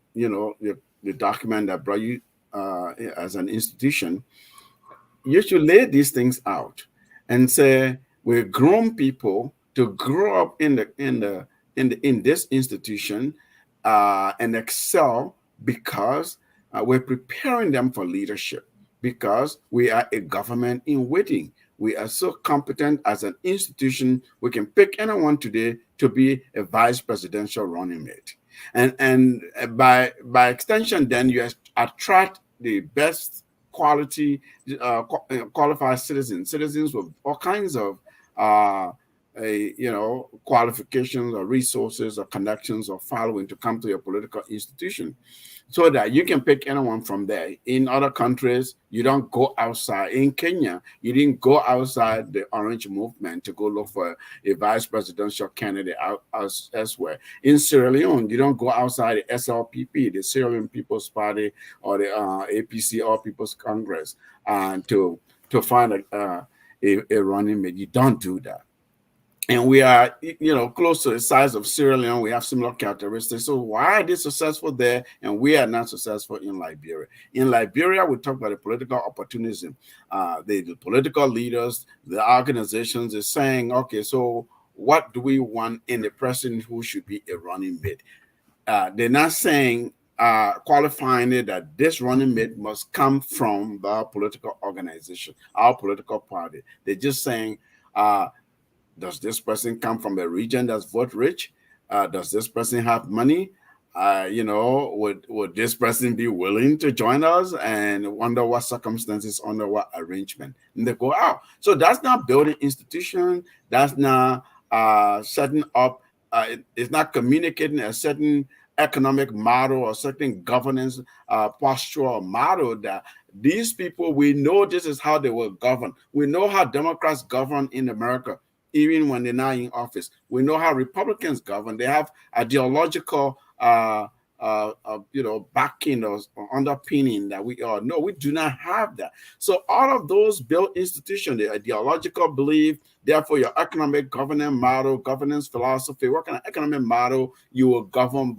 document that brought you as an institution, you should lay these things out and say we're grown people to grow up in this institution and excel because we're preparing them for leadership, because we are a government in waiting. We are so competent as an institution, we can pick anyone today to be a vice presidential running mate. And by extension, then you attract the best quality, qualified citizens with all kinds of qualifications or resources or connections or following to come to your political institution, so that you can pick anyone from there. In other countries, you don't go outside. In Kenya, you didn't go outside the Orange movement to go look for a vice presidential candidate elsewhere. In Sierra Leone, you don't go outside the SLPP, the Sierra Leone People's Party, or the APC, All People's Congress, to find a running mate. You don't do that. And we are, close to the size of Sierra Leone. We have similar characteristics. So why are they successful there and we are not successful in Liberia? In Liberia, we talk about the political opportunism. The political leaders, the organizations are saying, okay, so what do we want in the president who should be a running mate? They're not saying, qualifying it that this running mate must come from the political organization, our political party. They're just saying, does this person come from a region that's vote rich? Does this person have money? Would this person be willing to join us, and under what circumstances, under what arrangement? And they go out. So that's not building institution. That's not setting up. It's not communicating a certain economic model or certain governance posture or model that these people, we know this is how they will govern. We know how Democrats govern in America, even when they're not in office. We know how Republicans govern. They have ideological backing or underpinning that we all know. We do not have that. So all of those built institutions, the ideological belief, therefore your economic governance model, governance philosophy, what kind of economic model you will govern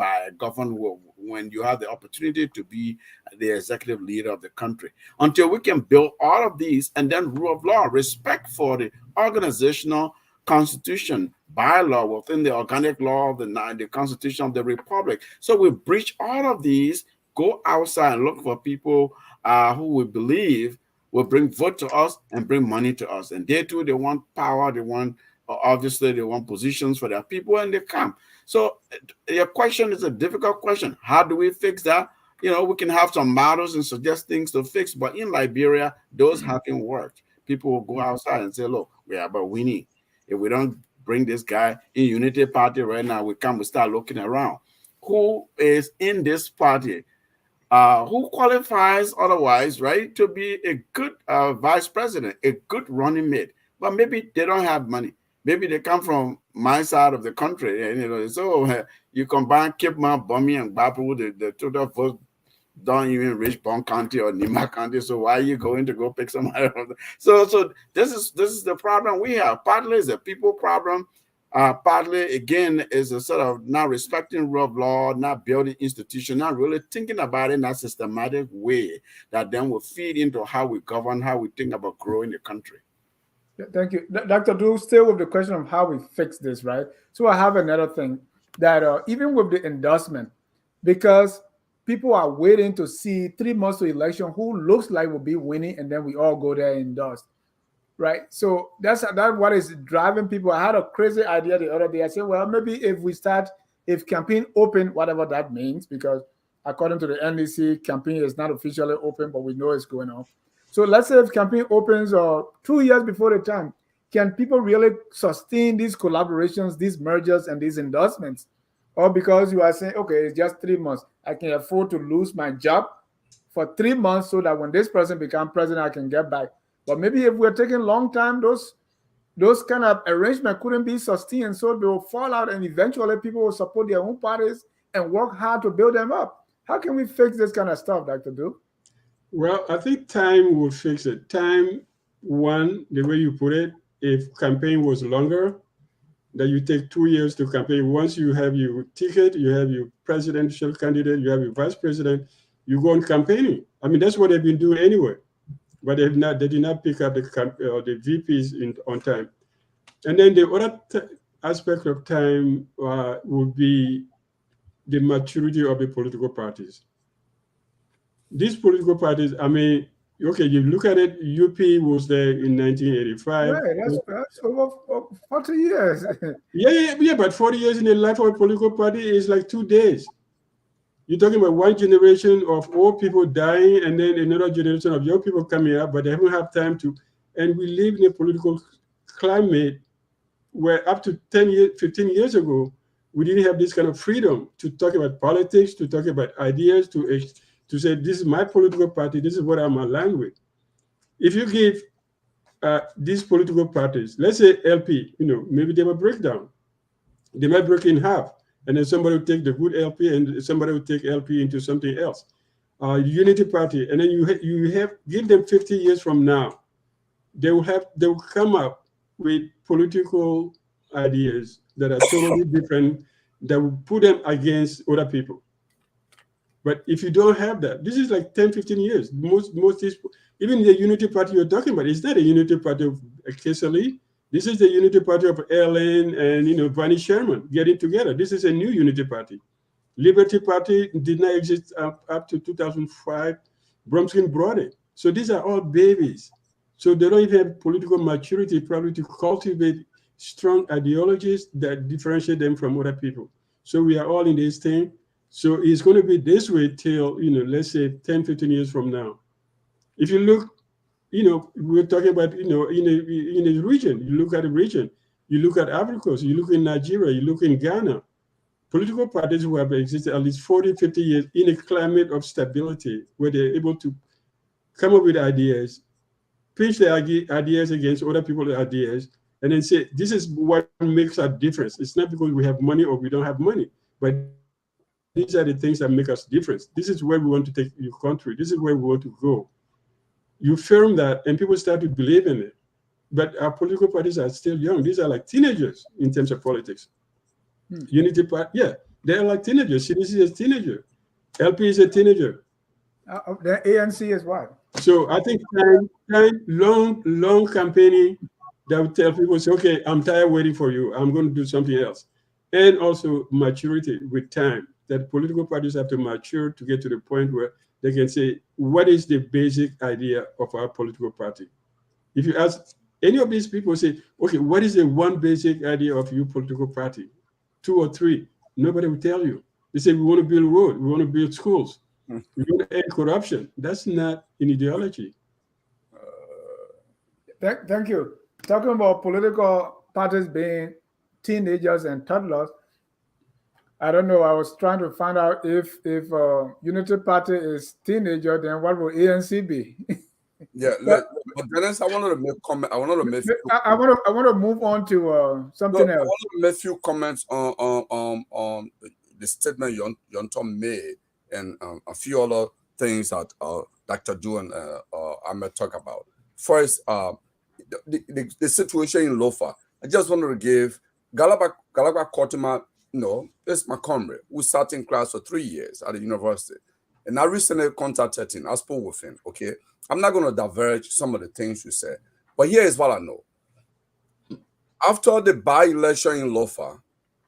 when you have the opportunity to be the executive leader of the country. Until we can build all of these, and then rule of law, respect for the organizational constitution, bylaw within the organic law of the Constitution of the Republic. So we breach all of these, go outside and look for people who we believe will bring vote to us and bring money to us. And they too, they want power, they want positions for their people, and they come. So your question is a difficult question. How do we fix that? We can have some models and suggest things to fix, but in Liberia, those haven't worked. People will go outside and say, look, we are about winning. If we don't bring this guy in Unity Party right now, we start looking around. Who is in this party? Who qualifies otherwise, right, to be a good vice president, a good running mate? But maybe they don't have money. Maybe they come from my side of the country. And, so you combine Kipman, Bummy, and Bapu, the total vote don't even reach Bond County or Nima County. So why are you going to go pick somebody else? So this is the problem we have. Partly is a people problem. Partly again is a sort of not respecting rule of law, not building institutions, not really thinking about it in a systematic way that then will feed into how we govern, how we think about growing the country. Thank you. Dr. Du, still with the question of how we fix this, right? So I have another thing that even with the endorsement, because people are waiting to see 3 months to election who looks like will be winning, and then we all go there and endorse, right? So that's what is driving people. I had a crazy idea the other day. I said, well, maybe if campaign open, whatever that means, because according to the NDC, campaign is not officially open, but we know it's going on. So let's say if campaign opens 2 years before the time, can people really sustain these collaborations, these mergers, and these endorsements? Or because you are saying, okay, it's just 3 months, I can afford to lose my job for 3 months so that when this person becomes president, I can get back. But maybe if we're taking long time, those kind of arrangement couldn't be sustained, so they will fall out, and eventually people will support their own parties and work hard to build them up. How can we fix this kind of stuff, Dr. Du? Well, I think time will fix it. Time, one, the way you put it, if campaign was longer, that you take 2 years to campaign. Once you have your ticket, you have your presidential candidate, you have your vice president, you go on campaigning. I mean, that's what they've been doing anyway. But they did not pick up the VPs on time. And then the other aspect of time would be the maturity of the political parties. These political parties, I mean, okay, you look at it, UP was there in 1985. Right, that's over 40 years. Yeah, but 40 years in the life of a political party is like 2 days. You're talking about one generation of old people dying and then another generation of young people coming up, but they haven't had time to. And we live in a political climate where up to 10 years, 15 years ago, we didn't have this kind of freedom to talk about politics, to talk about ideas, to say, this is my political party, this is what I'm aligned with. If you give these political parties, let's say LP, maybe they will break down. They might break in half. And then somebody will take the good LP and somebody will take LP into something else. Unity Party, and then you have give them 50 years from now, they will come up with political ideas that are totally different, that will put them against other people. But if you don't have that, this is like 10, 15 years. Most even the Unity Party you're talking about, is not a Unity Party of Kehleboe. This is the Unity Party of Ellen and Barney Sherman getting together. This is a new Unity Party. Liberty Party did not exist up to 2005. Bromskin brought it. So these are all babies. So they don't even have political maturity probably to cultivate strong ideologies that differentiate them from other people. So we are all in this thing. So it's going to be this way till, let's say 10, 15 years from now. If you look, we're talking about, in a region, you look at a region, you look at Africa, you look in Nigeria, you look in Ghana, political parties who have existed at least 40, 50 years in a climate of stability where they're able to come up with ideas, pitch their ideas against other people's ideas, and then say, this is what makes a difference. It's not because we have money or we don't have money, but these are the things that make us different. This is where we want to take your country. This is where we want to go. You firm that and people start to believe in it. But our political parties are still young. These are like teenagers in terms of politics. Unity Party, yeah, they're like teenagers. CDC is a teenager. LP is a teenager. The ANC is what? So I think long campaigning that would tell people, say, okay, I'm tired waiting for you. I'm going to do something else. And also maturity with time, that political parties have to mature to get to the point where they can say, what is the basic idea of our political party? If you ask any of these people, say, okay, what is the one basic idea of your political party? 2 or 3, nobody will tell you. They say, we want to build roads, we want to build schools, we want to end corruption. That's not an ideology. Thank you. Talking about political parties being teenagers and toddlers, I don't know. I was trying to find out if Unity Party is teenager, then what will ANC be? Yeah, but Dennis, I wanted to make comment. I want to move on to something else. I want to make a few comments on the statement Nyonton made and a few other things that Dr. Du and Ahmed talk about. First, the situation in Lofa. I just wanted to give Galaba Kotima, it's my comrade. We sat in class for 3 years at the university. And I recently contacted him. I spoke with him, okay? I'm not going to diverge some of the things you said. But here is what I know. After the by-election in Lofa,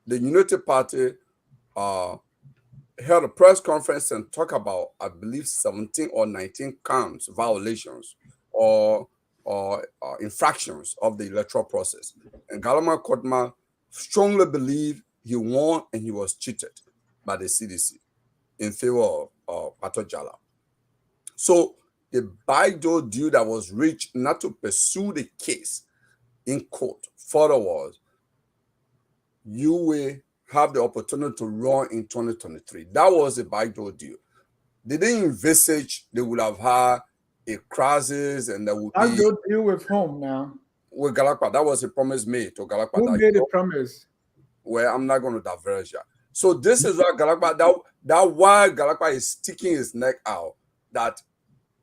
the Unity Party held a press conference and talked about, I believe, 17 or 19 counts, violations, or infractions of the electoral process. And Galama Kotma strongly believed he won and he was cheated by the CDC in favor of Pato Jala. So the by-door deal that was reached not to pursue the case in court further was, you will have the opportunity to run in 2023. That was a by-door deal. They didn't envisage they would have had a crisis and there would be... By-door deal with whom now? With Galakpa. That was a promise made to Galakpa. Who made a promise? Well, I'm not going to diverge that. So this is what Galakpa, that why Galakpa is sticking his neck out, that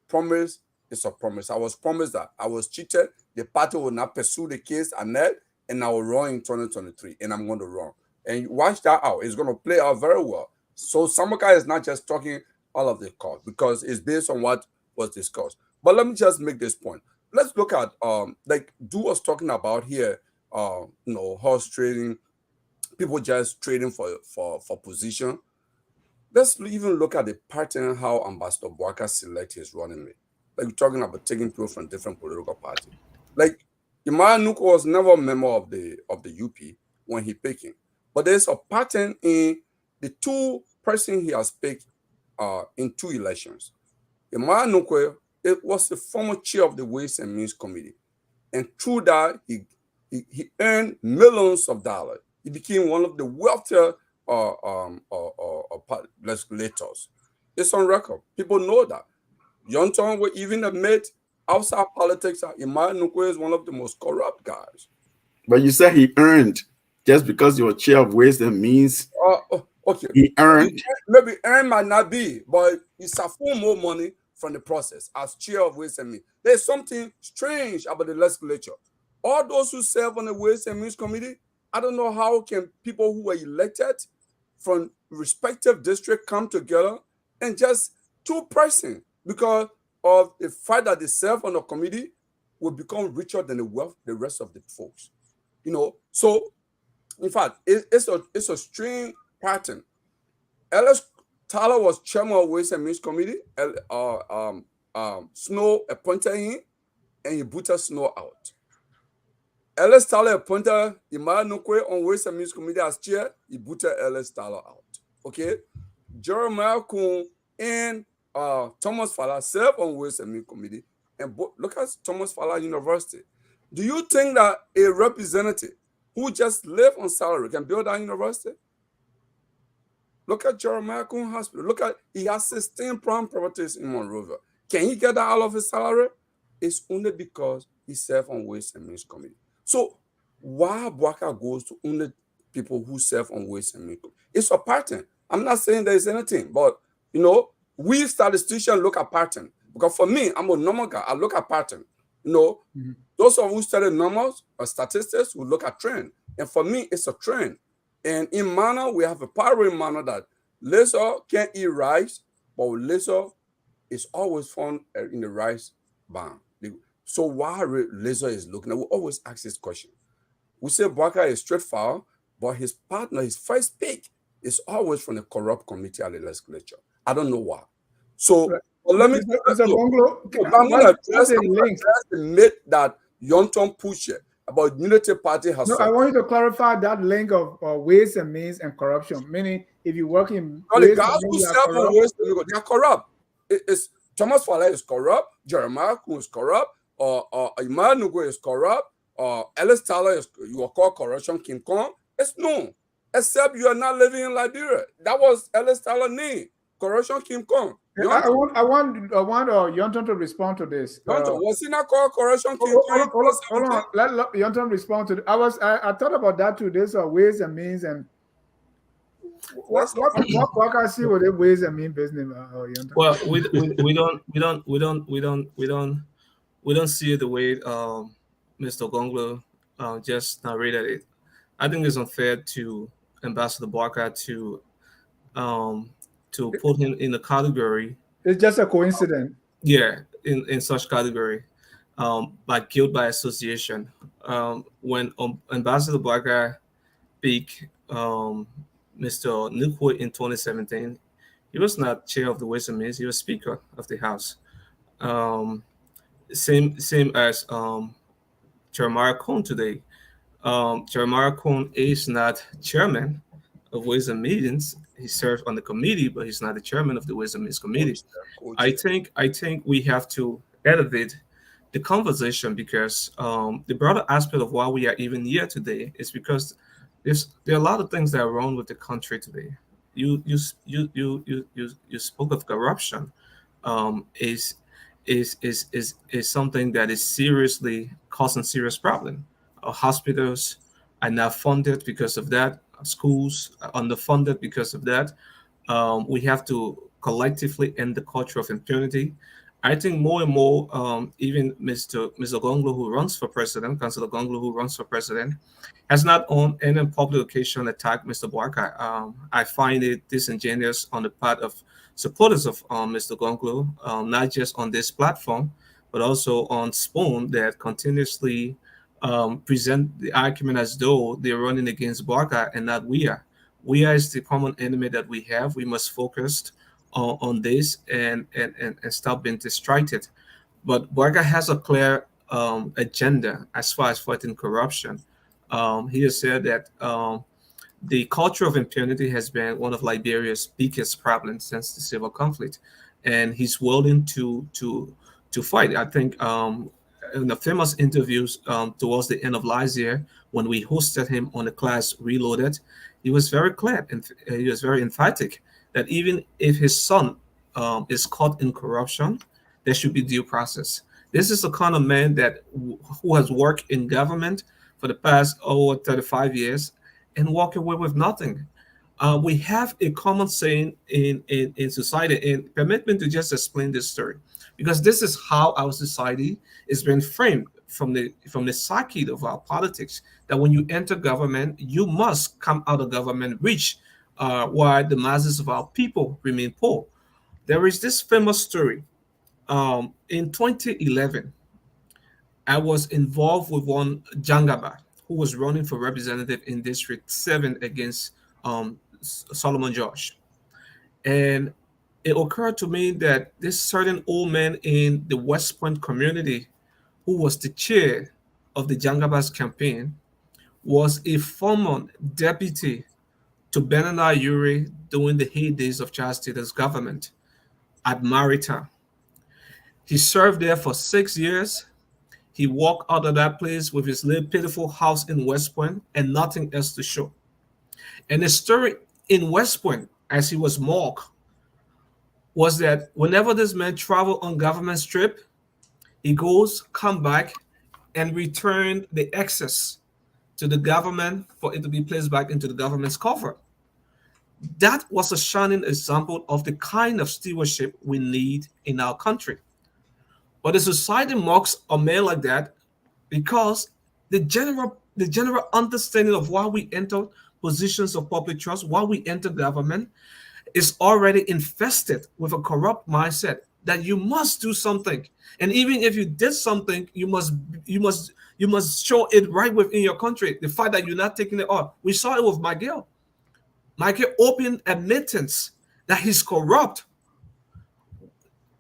promise is a promise. I was promised that I was cheated, the party will not pursue the case, and I will run in 2023, and I'm going to run. And watch that out. It's going to play out very well. So Samaka is not just talking all of the cause, because it's based on what was discussed. But let me just make this point. Let's look at, like Du was talking about here, horse trading, people just trading for position. Let's even look at the pattern how Ambassador Bouaka select his running mate. Like we're talking about taking people from different political parties. Like Imara Nuko was never a member of the UP when he picked him. But there's a pattern in the two person he has picked in 2 elections. Imara Nuko, it was the former chair of the Ways and Means Committee. And through that, he earned millions of dollars. He became one of the wealthier legislators. It's on record. People know that. Nyonton will even admit outside politics that Imara Nuko is one of the most corrupt guys. But you said he earned just because you were chair of Ways and Means. Okay. He earned. Maybe earn might not be, but it's a full more money from the process as chair of Ways and Means. There's something strange about the legislature. All those who serve on the Ways and Means Committee, I don't know how can people who were elected from respective districts come together and just 2 persons, because of the fact that they serve on the committee, will become richer than the rest of the folks. So in fact, it's a strange pattern. Ellis Tyler was chairman of Ways and Means Committee. Snow appointed him, and he booted Snow out. Ellis Tyler appointed Imara Nuko on Ways and Means Committee as chair. He booted Ellis Tyler out. Okay, Jeremiah Kuhn and Thomas Fala served on Ways and Means Committee. And look at Thomas Fala University. Do you think that a representative who just live on salary can build that university? Look at Jeremiah Kuhn Hospital. Look at, he has 16 prime properties in Monrovia. Can he get that out of his salary? It's only because he served on Ways and Means Committee. So why Bouaka goes to only people who serve on Ways and Means Committee? It's a pattern. I'm not saying there is anything, but we statisticians look at pattern. Because for me, I'm a number guy. I look at pattern. Those of who study numbers or statistics will look at trend. And for me, it's a trend. And in manner, we have a pattern manner that laser can't eat rice, but laser is always found in the rice barn. So why laser is looking at, we always ask this question. We say Bouaka is straightforward, but his partner, his first pick, is always from the corrupt committee at the legislature. I don't know why. So let me. I'm going to address the myth that Nyonton pushed about Unity Party has. No, I want you to clarify that link of Ways and Means and corruption. Meaning, if you work in the guys who serve on Ways and Means, they are corrupt. It's Thomas Fala is corrupt. Jeremiah Kuhn is corrupt. Imara Nuko is corrupt. Ellis Tyler is, you are called corruption King Kong. It's no. Except you are not living in Liberia. That was Ellis Tyler's name. Corruption King Kong. I want Nyonton to respond to this. Nyonton, was he not called Corruption King Kong? Hold on. Let Nyonton respond to it. I thought about that too. There's Ways and Means, and What podcast see what the ways and mean business? Well, we don't see it the way Mr. Gongloe just narrated it. I think it's unfair to Ambassador Barker to put him in the category. It's just a coincidence. Yeah, in such category, by guilt by association. When Ambassador Barker picked Mr. Dukule in 2017, he was not chair of the Ways and Means. He was Speaker of the House. Same as Jeremiah Cohn today. Jeremiah Cohn is not chairman of Ways and Means. He serves on the committee, but he's not the chairman of the Ways and Means committee. I think we have to elevate the conversation, because the broader aspect of why we are even here today is because there are a lot of things that are wrong with the country today. You spoke of corruption. Is something that is seriously causing serious problem. Hospitals are not funded because of that. Schools are underfunded because of that. We have to collectively end the culture of impunity. I think more and more, even Mr. Gongloe, who runs for president, Councillor Gongloe, who runs for president, has not on any public occasion attacked Mr. Barker. I find it disingenuous on the part of supporters of Mr. Gongloe, not just on this platform, but also on Spoon, that continuously present the argument as though they're running against Barker and not we are. We are is the common enemy that we have. We must focus on this and stop being distracted. But Barker has a clear agenda as far as fighting corruption. He has said that the culture of impunity has been one of Liberia's biggest problems since the civil conflict, and he's willing to fight. I think in the famous interviews towards the end of last year, when we hosted him on the class Reloaded, he was very clear and he was very emphatic that even if his son is caught in corruption, there should be due process. This is the kind of man that who has worked in government for the past 35 years and walk away with nothing. We have a common saying in society, and permit me to just explain this story, because this is how our society is being framed from the psyche of our politics, that when you enter government, you must come out of government rich, while the masses of our people remain poor. There is this famous story. In 2011, I was involved with one Jangaba who was running for representative in District 7 against Solomon Josh. And it occurred to me that this certain old man in the West Point community, who was the chair of the Jangaba's campaign, was a former deputy to Bernard Ivory during the heydays of Charles Taylor's government at Marietta. He served there for 6 years. He walked out of that place with his little pitiful house in West Point and nothing else to show. And the story in West Point, as he was mocked, was that whenever this man traveled on government trip, he goes, come back, and return the excess to the government for it to be placed back into the government's cover. That was a shining example of the kind of stewardship we need in our country. But the society mocks a man like that because the general understanding of why we enter positions of public trust, why we enter government, is already infested with a corrupt mindset that you must do something, and even if you did something, you must show it right within your country. The fact that you're not taking it off. We saw it with Miguel. Miguel open admittance that he's corrupt.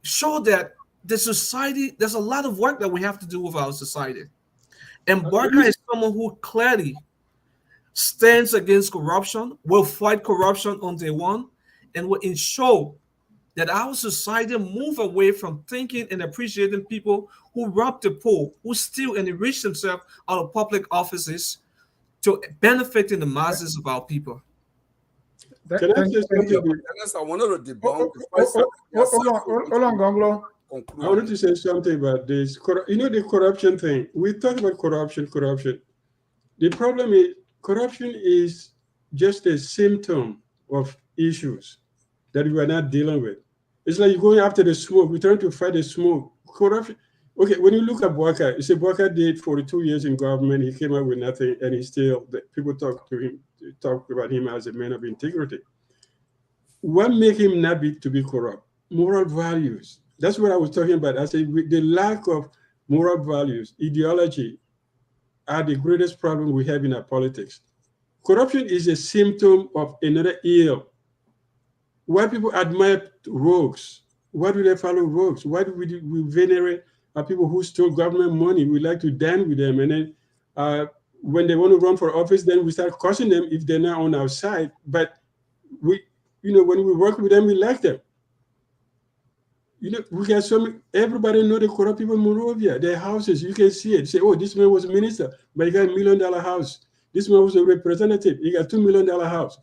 Show that the society, there's a lot of work that we have to do with our society. And Barker is someone who clearly stands against corruption, will fight corruption on day one, and will ensure that our society move away from thinking and appreciating people who rob the poor, who steal and enrich themselves out of public offices, to benefiting the masses of our people. Can I just I wanted to debunk. Hold on, Gongloe. I wanted to say something about this. You know, the corruption thing. We talk about corruption. The problem is corruption is just a symptom of issues that we are not dealing with. It's like you're going after the smoke. We're trying to fight the smoke. Corruption. Okay, when you look at Bouaka, you say Bouaka did 42 years in government. He came out with nothing, and he still, people talk about him as a man of integrity. What made him not to be corrupt? Moral values. That's what I was talking about. I said the lack of moral values, ideology, are the greatest problem we have in our politics. Corruption is a symptom of another ill. Why people admire rogues? Why do they follow rogues? Why do we venerate people who stole government money? We like to dance with them, and then when they want to run for office, then we start cursing them if they're not on our side. But when we work with them, we like them. We got everybody know the corrupt people in Monrovia. Their houses, you can see it. Say, oh, this man was a minister, but he got $1 million house. This man was a representative. He got $2 million house.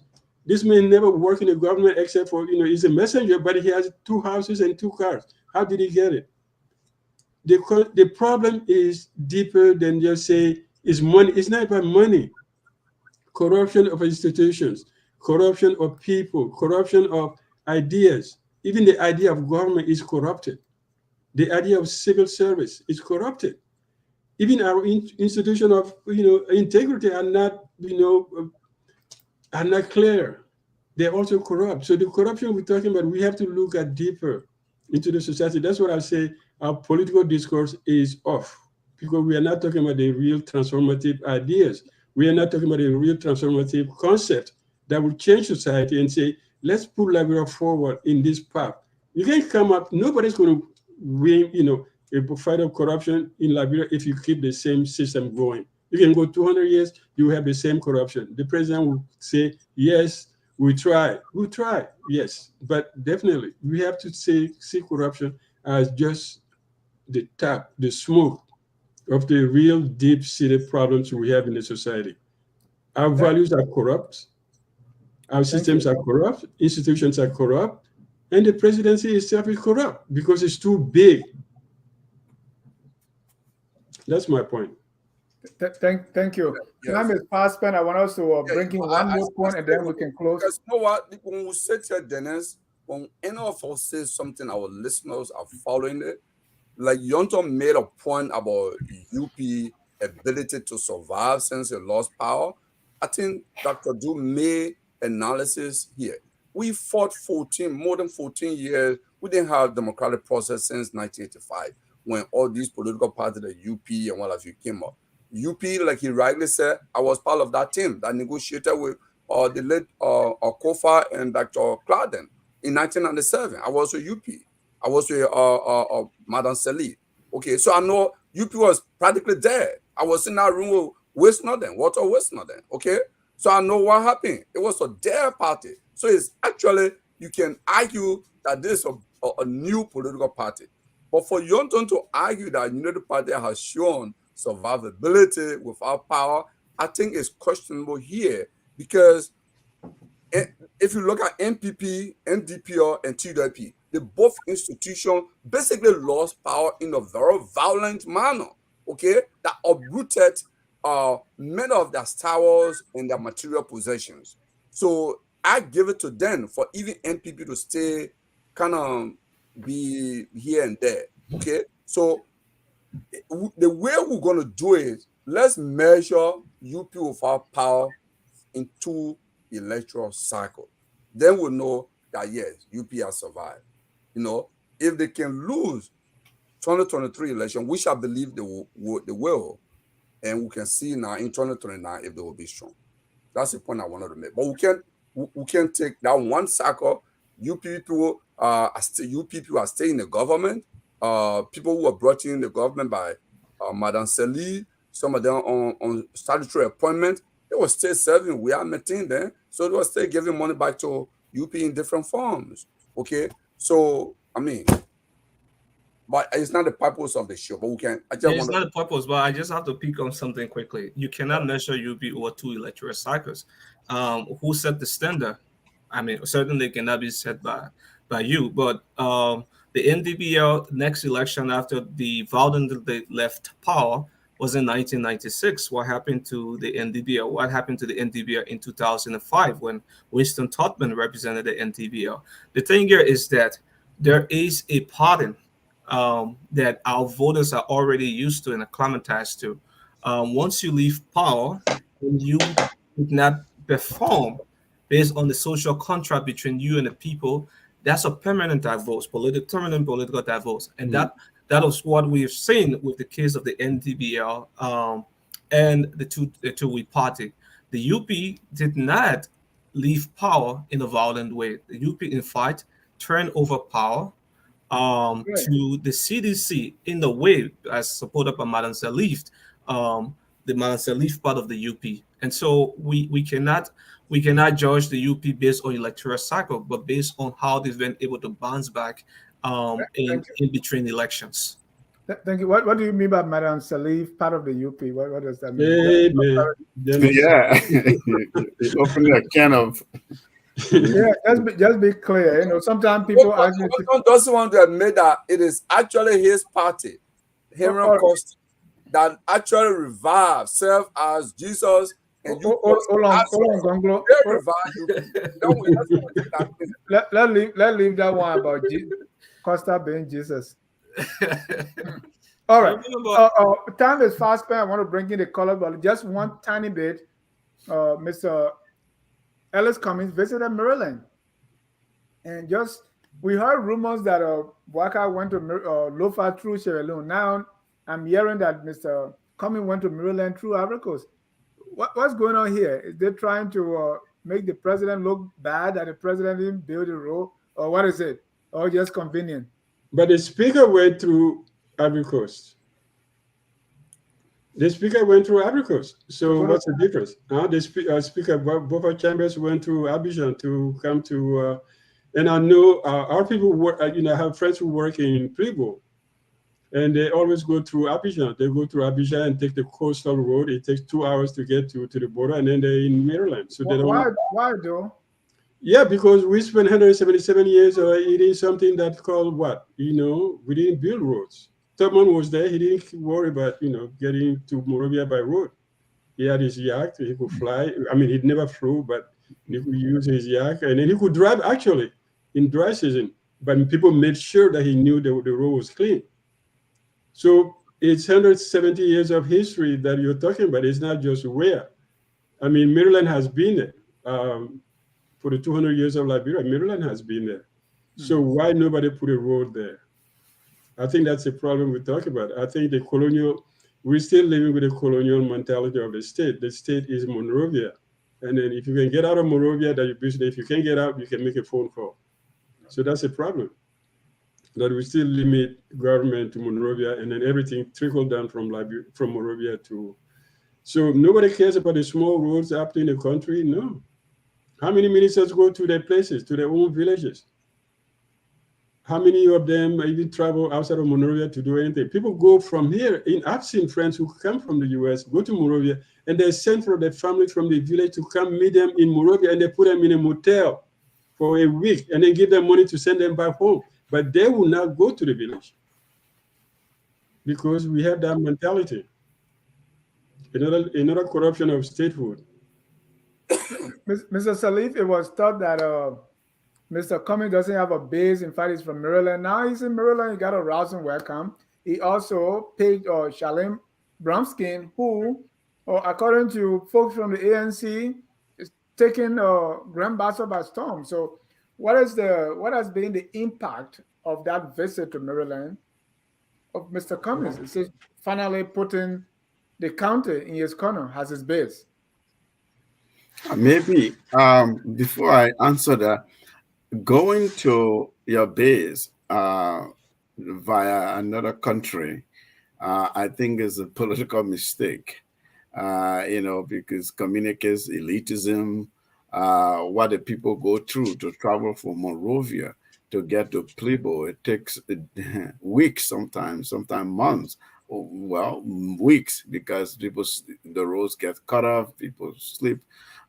This man never worked in the government except for, he's a messenger, but he has 2 houses and 2 cars. How did he get it? The problem is deeper than just say it's money. It's not about money. Corruption of institutions, corruption of people, corruption of ideas. Even the idea of government is corrupted. The idea of civil service is corrupted. Even our institution of integrity are not clear. They're also corrupt. So the corruption we're talking about, we have to look at deeper into the society. That's what I say. Our political discourse is off because we are not talking about the real transformative ideas. We are not talking about a real transformative concept that will change society and say, let's put Liberia forward in this path. You can't come up, nobody's going to win, a fight of corruption in Liberia if you keep the same system going. You can go 200 years, you have the same corruption. The president will say, yes, we try, yes. But definitely, we have to see corruption as just the tap, the smoke of the real deep-seated problems we have in the society. Our values are corrupt. Our systems are corrupt, institutions are corrupt, and the presidency itself is corrupt because it's too big. That's my point. Thank you. Yes. Time is fast spent. I want us to bring in one more point and then we can close. Because you know what? When we sit here, Dennis, when any of us say something, our listeners are following it. Like Nyonton made a point about UP ability to survive since it lost power. I think Dr. Du made analysis here. We fought more than 14 years. We didn't have democratic process since 1985 when all these political parties, the UP and what have you, came up. UP, like he rightly said, I was part of that team that negotiated with the late Kofa and Dr. Clarden in 1997. I was with UP. I was with Madam Sirleaf. Okay, so I know UP was practically dead. I was in that room with West Northern, Walter West Northern. Okay, so I know what happened. It was a dead party. So it's actually, you can argue that this is a new political party. But for Nyonton to argue that United Party has shown survivability without power, I think it's questionable here because if you look at NPP, NDPR, and TWP, they both institutions basically lost power in a very violent manner, okay, that uprooted many of their towers and their material possessions. So I give it to them for even NPP to stay kind of be here and there, okay? So the way we're going to do it, let's measure UP without power in 2 electoral cycles. Then we'll know that, yes, UP has survived. If they can lose 2023 election, which I believe they will, and we can see now in 2029 if they will be strong. That's the point I wanted to make. But we can't take that one cycle. UP people are staying in the government. People who were brought in the government by Madam Sirleaf, some of them on statutory appointment, they were still serving. We are maintaining them. So they were still giving money back to UP in different forms. Okay? So, I mean, but it's not the purpose of the show. But we can. It's not the purpose, but I just have to pick on something quickly. You cannot measure UP over 2 electoral cycles. Who set the standard? I mean, certainly cannot be set by you. But the NDPL next election after the Valden left power, was in 1996. What happened to the NDBL? What happened to the NDBL in 2005 when Winston Todman represented the NDBL? The thing here is that there is a pattern that our voters are already used to and acclimatized to. Once you leave power and you did not perform based on the social contract between you and the people, that's a permanent divorce, permanent political divorce. And that is what we've seen with the case of the NDBL and the two-way party. The UP did not leave power in a violent way. The UP, in fact, turned over power to the CDC in the way as supported by Madam Sirleaf, the Madam Sirleaf part of the UP. And so we cannot judge the UP based on electoral cycle, but based on how they've been able to bounce back in between elections. Thank you. What do you mean by Madam Sirleaf, part of the UP? What does that mean? Hey, man. Yeah, opening a can of. Yeah, just be clear. You know, sometimes people Johnson doesn't want to admit that it is actually his party, Henry Costa, that actually revived, served as Jesus. And hold on, Gongloe. Let's leave that one about Costa being Jesus. All right. Time is fast spent. I want to bring in the color, but just one tiny bit. Mr. Ellis Cummings visited Maryland, and we heard rumors that Waka went to Lofa through Sierra Leone. Now I'm hearing that Mr. Cummings went to Maryland through Ivory Coast. What's going on here? Is they trying to make the president look bad that the president didn't build a road, or what is it? Or just convenient? But the speaker went through Ivory Coast. The speaker went through Ivory Coast. So what's the difference? The speaker, both chambers went through Abidjan to come to, and I know our people work. I have friends who work in Kehleboe, and they always go through Abidjan. They go through Abidjan and take the coastal road. It takes 2 hours to get to the border, and then they're in Maryland. So they don't. Why though? Yeah, because we spent 177 years eating something that's called what? We didn't build roads. Tubman was there. He didn't worry about, getting to Monrovia by road. He had his yacht. He could fly. I mean, he never flew, but he could use his yacht. And then he could drive, actually, in dry season. But people made sure that he knew the road was clean. So it's 170 years of history that you're talking about. It's not just where. I mean, Maryland has been there. For the 200 years of Liberia, Maryland has been there. So why nobody put a road there? I think that's the problem we talk about. I think we're still living with the colonial mentality of the state. The state is Monrovia. And then if you can get out of Monrovia, that you business. If you can't get out, you can make a phone call. So that's a problem. That we still limit government to Monrovia, and then everything trickle down from Monrovia to. So nobody cares about the small roads up in the country. No. How many ministers go to their places, to their own villages? How many of them even travel outside of Monrovia to do anything? People go from here. I've seen friends who come from the US, go to Monrovia, and they send for their family from the village to come meet them in Monrovia, and they put them in a motel for a week, and then give them money to send them back home. But they will not go to the village because we have that mentality. Another corruption of statehood. Mr. Sirleaf, it was thought that Mr. Cummings doesn't have a base. In fact, he's from Maryland. Now he's in Maryland. He got a rousing welcome. He also picked Shalem Bromskin, who, according to folks from the ANC, is taking Grand Bassa by storm. So what has been the impact of that visit to Maryland of Mr. Cummings? Is he finally putting the county in his corner as his base? Maybe before I answer that, going to your base via another country, I think is a political mistake. Because communicates elitism, what the people go through to travel from Monrovia to get to Kehleboe. It takes weeks, sometimes months. Well, weeks, because the roads get cut off, people sleep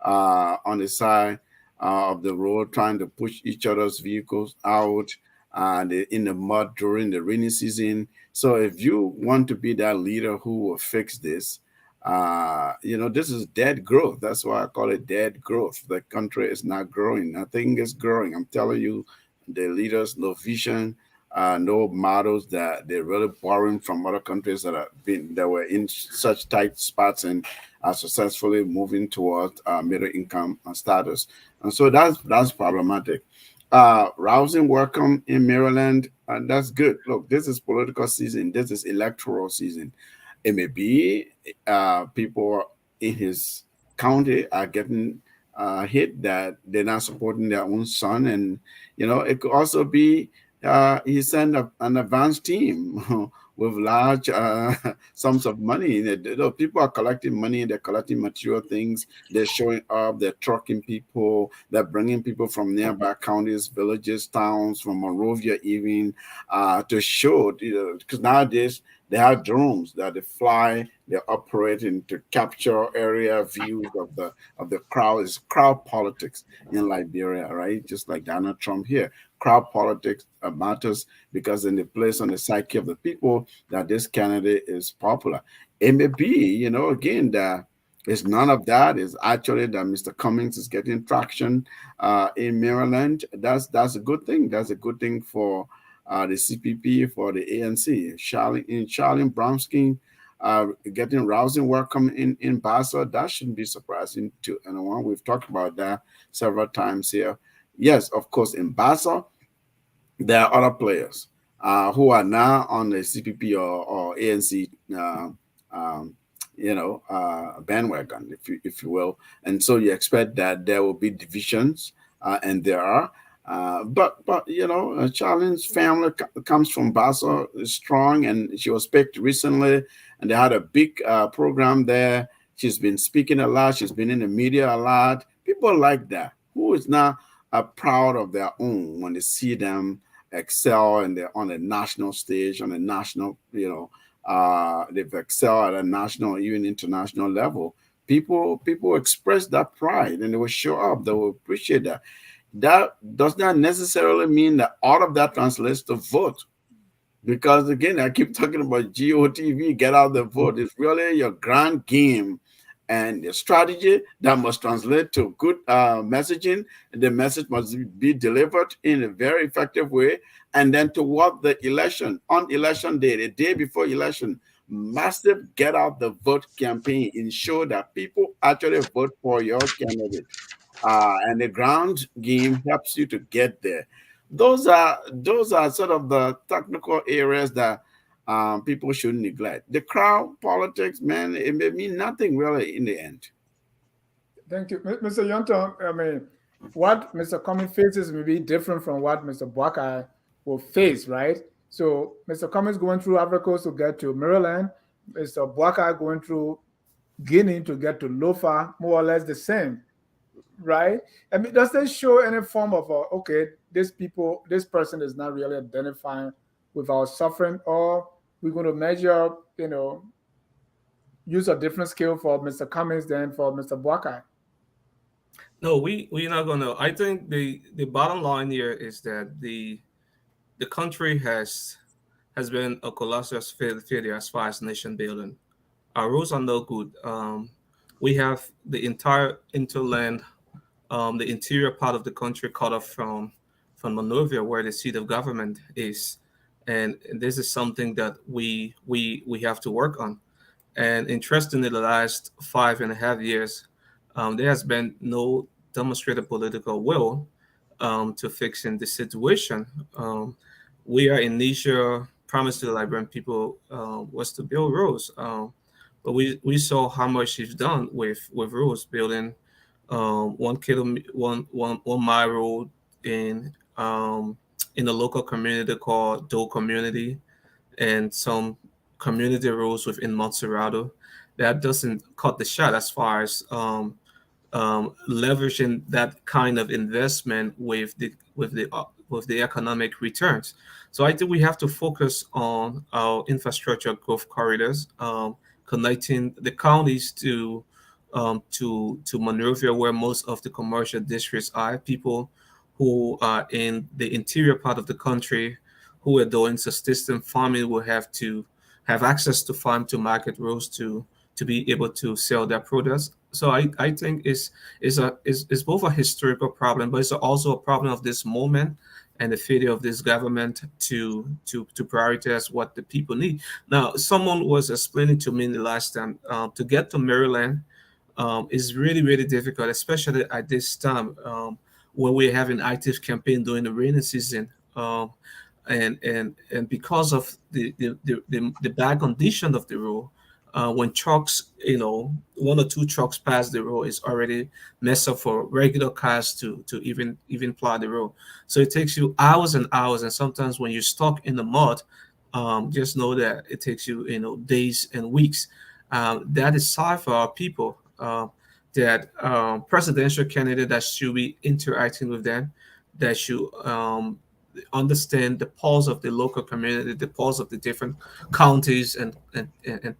on the side of the road trying to push each other's vehicles out. in the mud during the rainy season. So if you want to be that leader who will fix this, this is dead growth. That's why I call it dead growth. The country is not growing. Nothing is growing. I'm telling you, the leaders, no vision, no models, that they're really borrowing from other countries that were in such tight spots and are successfully moving towards middle income status. And so that's problematic. Rousing welcome in Maryland, that's good. Look, this is political season. This is electoral season. It may be people in his county are getting hit that they're not supporting their own son, and it could also be he sent an advanced team with large sums of money. People are collecting money, they're collecting material things, they're showing up, they're trucking people, they're bringing people from nearby counties, villages, towns, from Monrovia even, to show, because nowadays they have drones that they fly, they're operating to capture area views of the crowd. It's crowd politics in Liberia, right? Just like Donald Trump here. Crowd politics matters because then they place on the psyche of the people that this candidate is popular. It may be, again, that it's none of that. It's actually that Mr. Cummings is getting traction in Maryland. That's a good thing. That's a good thing for the CPP, for the ANC. Charlene Brownstein getting rousing welcome in Basel. That shouldn't be surprising to anyone. We've talked about that several times here. Yes, of course, in Basel, there are other players who are now on the CPP or ANC, bandwagon, if you will. And so you expect that there will be divisions, and there are. But Charlene's family comes from Basel, is strong, and she was picked recently, and they had a big program there. She's been speaking a lot. She's been in the media a lot. People like that, who is now proud of their own when they see them excel and they're on a national stage, on a national, they've excelled at a national, even international level. People express that pride and they will show up. They will appreciate that. That does not necessarily mean that all of that translates to vote. Because again, I keep talking about GOTV, get out the vote. It's really your grand game and the strategy that must translate to good messaging. The message must be delivered in a very effective way. And then toward the election, on election day, the day before election, massive get out the vote campaign. Ensure that people actually vote for your candidate. And the ground game helps you to get there. Those are sort of the technical areas that people shouldn't neglect. The crowd politics, man, it may mean nothing really in the end. Thank you, Mr. Nyonton. I mean, what Mr. Cummings faces may be different from what Mr. Buckeye will face, right? So Mr. Cummings going through Ivory Coast to get to Maryland, Mr. Buckeye going through Guinea to get to Lofa, more or less the same, right? I mean, does that show any form of this person is not really identifying with our suffering, or we're going to measure, use a different scale for Mr. Cummings than for Mr. Buckeye? No, we're not gonna. I think the bottom line here is that the country has been a colossal failure as far as nation building. Our roads are no good. We have the entire interland, the interior part of the country cut off from Monrovia, where the seat of government is, and this is something that we have to work on. And interestingly, the last 5.5 years, there has been no demonstrated political will to fixing the situation. We are in Niger, promised to the Liberian people was to build roads, but we saw how much he's done with roads, building 1 mile road in a local community called Doe Community, and some community roads within Montserrado. That doesn't cut the shot as far as leveraging that kind of investment with the economic returns. So I think we have to focus on our infrastructure growth corridors, connecting the counties to Monrovia, where most of the commercial districts are. People who are in the interior part of the country who are doing subsistence farming will have to have access to farm to market roads to be able to sell their products. So I think it's both a historical problem, but it's also a problem of this moment and the failure of this government to prioritize what the people need. Now, someone was explaining to me the last time to get to Maryland is really, really difficult, especially at this time when we're having active campaign during the rainy season. And because of the bad condition of the road, when trucks, one or two trucks pass the road, it's already messed up for regular cars to even plow the road. So it takes you hours and hours, and sometimes when you're stuck in the mud, just know that it takes you, days and weeks. That is sad for our people. That presidential candidate that should be interacting with them, that should understand the pulse of the local community, the pulse of the different counties and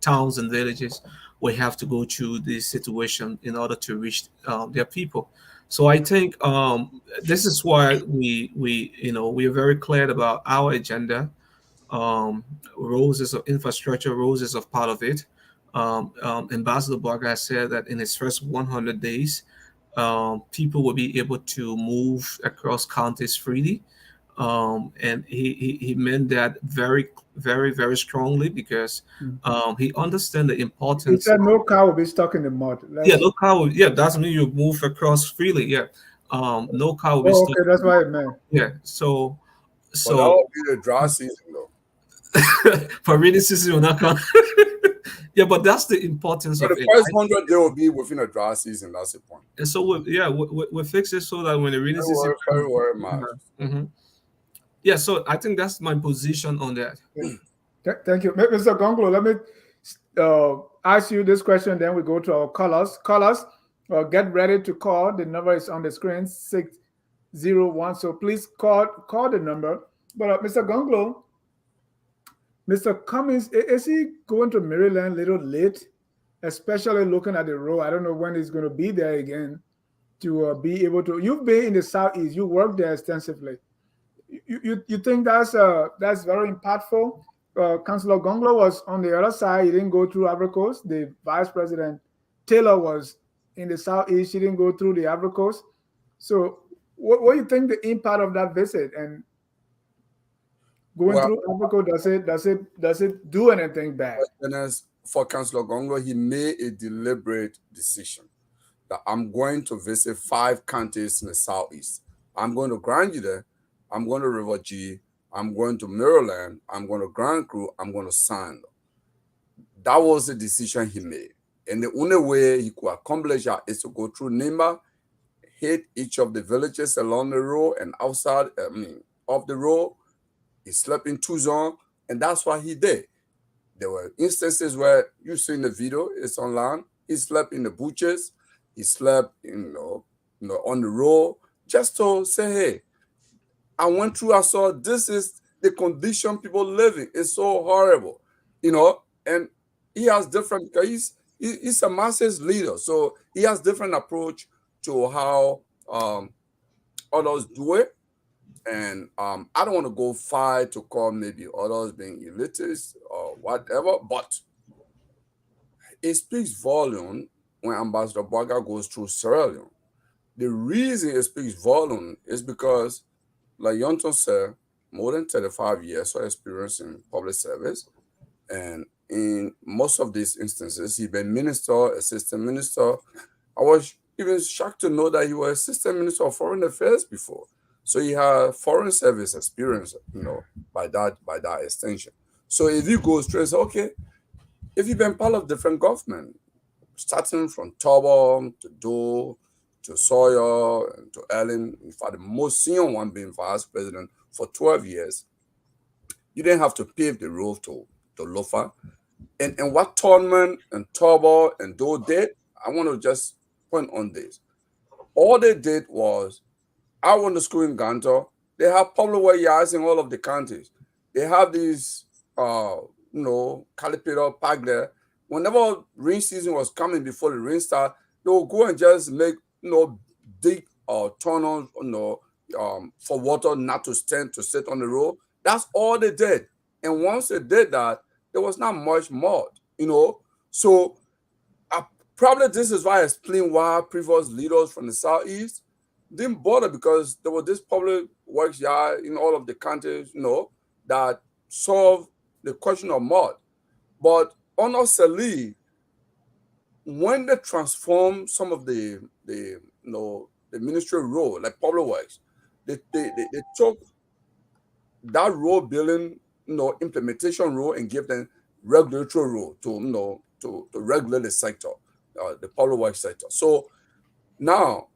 towns and villages. We have to go through this situation in order to reach their people. So I think this is why we are very clear about our agenda. Roads is of infrastructure, roads is of part of it. Ambassador Barker has said that in his first 100 days, people will be able to move across counties freely. And he meant that very, very, very strongly because he understands the He importance. said no car will be stuck in the mud. No car will, doesn't mean you move across freely. No car will be Oh, stuck. okay, that's what it meant. So But that will be the dry season, though. for rainy season will not come. But that's the importance So of the it. first 100 days will be within a dry season. That's the point. And so we fix it so that when the rainy season Very, very much. So I think that's my position on that. Thank you. Mr. Gongloe, let me ask you this question, then we go to our callers. Callers, get ready to call. The number is on the screen, 601. So please call the number. But Mr. Gongloe, Mr. Cummings, is he going to Maryland a little late, especially looking at the road? I don't know when he's going to be there again to be able to. You've been in the Southeast. You worked there extensively. You think that's very impactful? Councillor Gongloe was on the other side. He didn't go through Ivory Coast. The Vice President Taylor was in the Southeast. She didn't go through the Ivory Coast. So what do you think the impact of that visit and going through Ivory Coast, does it do anything bad? For Councillor Gongloe, he made a deliberate decision that I'm going to visit 5 counties in the Southeast. I'm going to Grand Jude, I'm going to River G, I'm going to Maryland, I'm going to Grand Cru, I'm going to Sand. That was the decision he made. And the only way he could accomplish that is to go through Nimba, hit each of the villages along the road and outside, off the road. He slept in 2 zones, and that's what he did. There were instances where you see in the video, it's online. He slept in the butchers, he slept on the road, just to say, hey, I went through, I saw this is the condition people live in. It's so horrible, and he has different, because he's a masses leader. So he has different approach to how others do it. And I don't want to go far to call maybe others being elitist or whatever, but it speaks volume when Ambassador Barker goes through Sierra Leone. The reason it speaks volume is because, like Nyonton said, more than 35 years of experience in public service. And in most of these instances, he's been minister, assistant minister. I was even shocked to know that he was assistant minister of foreign affairs before. So he had foreign service experience, by that extension. So if you go straight, okay, if you've been part of different government, starting from Tabata to Do to Sawyer to Ellen, in fact, the most senior one being vice president for 12 years, you didn't have to pave the road to Lofa. And what Tolman and Tabata and Do did, I want to just point on this. All they did was, I went to school in Ganto. They have public way yards in all of the counties. They have these, calipator park there. Whenever rain season was coming before the rain start, they will go and just make, dig tunnels, for water not to sit on the road. That's all they did. And once they did that, there was not much mud, So probably this is why I explain why previous leaders from the Southeast didn't bother, because there was this public works yard in all of the counties, that solved the question of mud. But under Sirleaf, when they transformed some of the ministry role, like public works, they took that road building, implementation role, and gave them regulatory role to regulate the sector, the public works sector. So now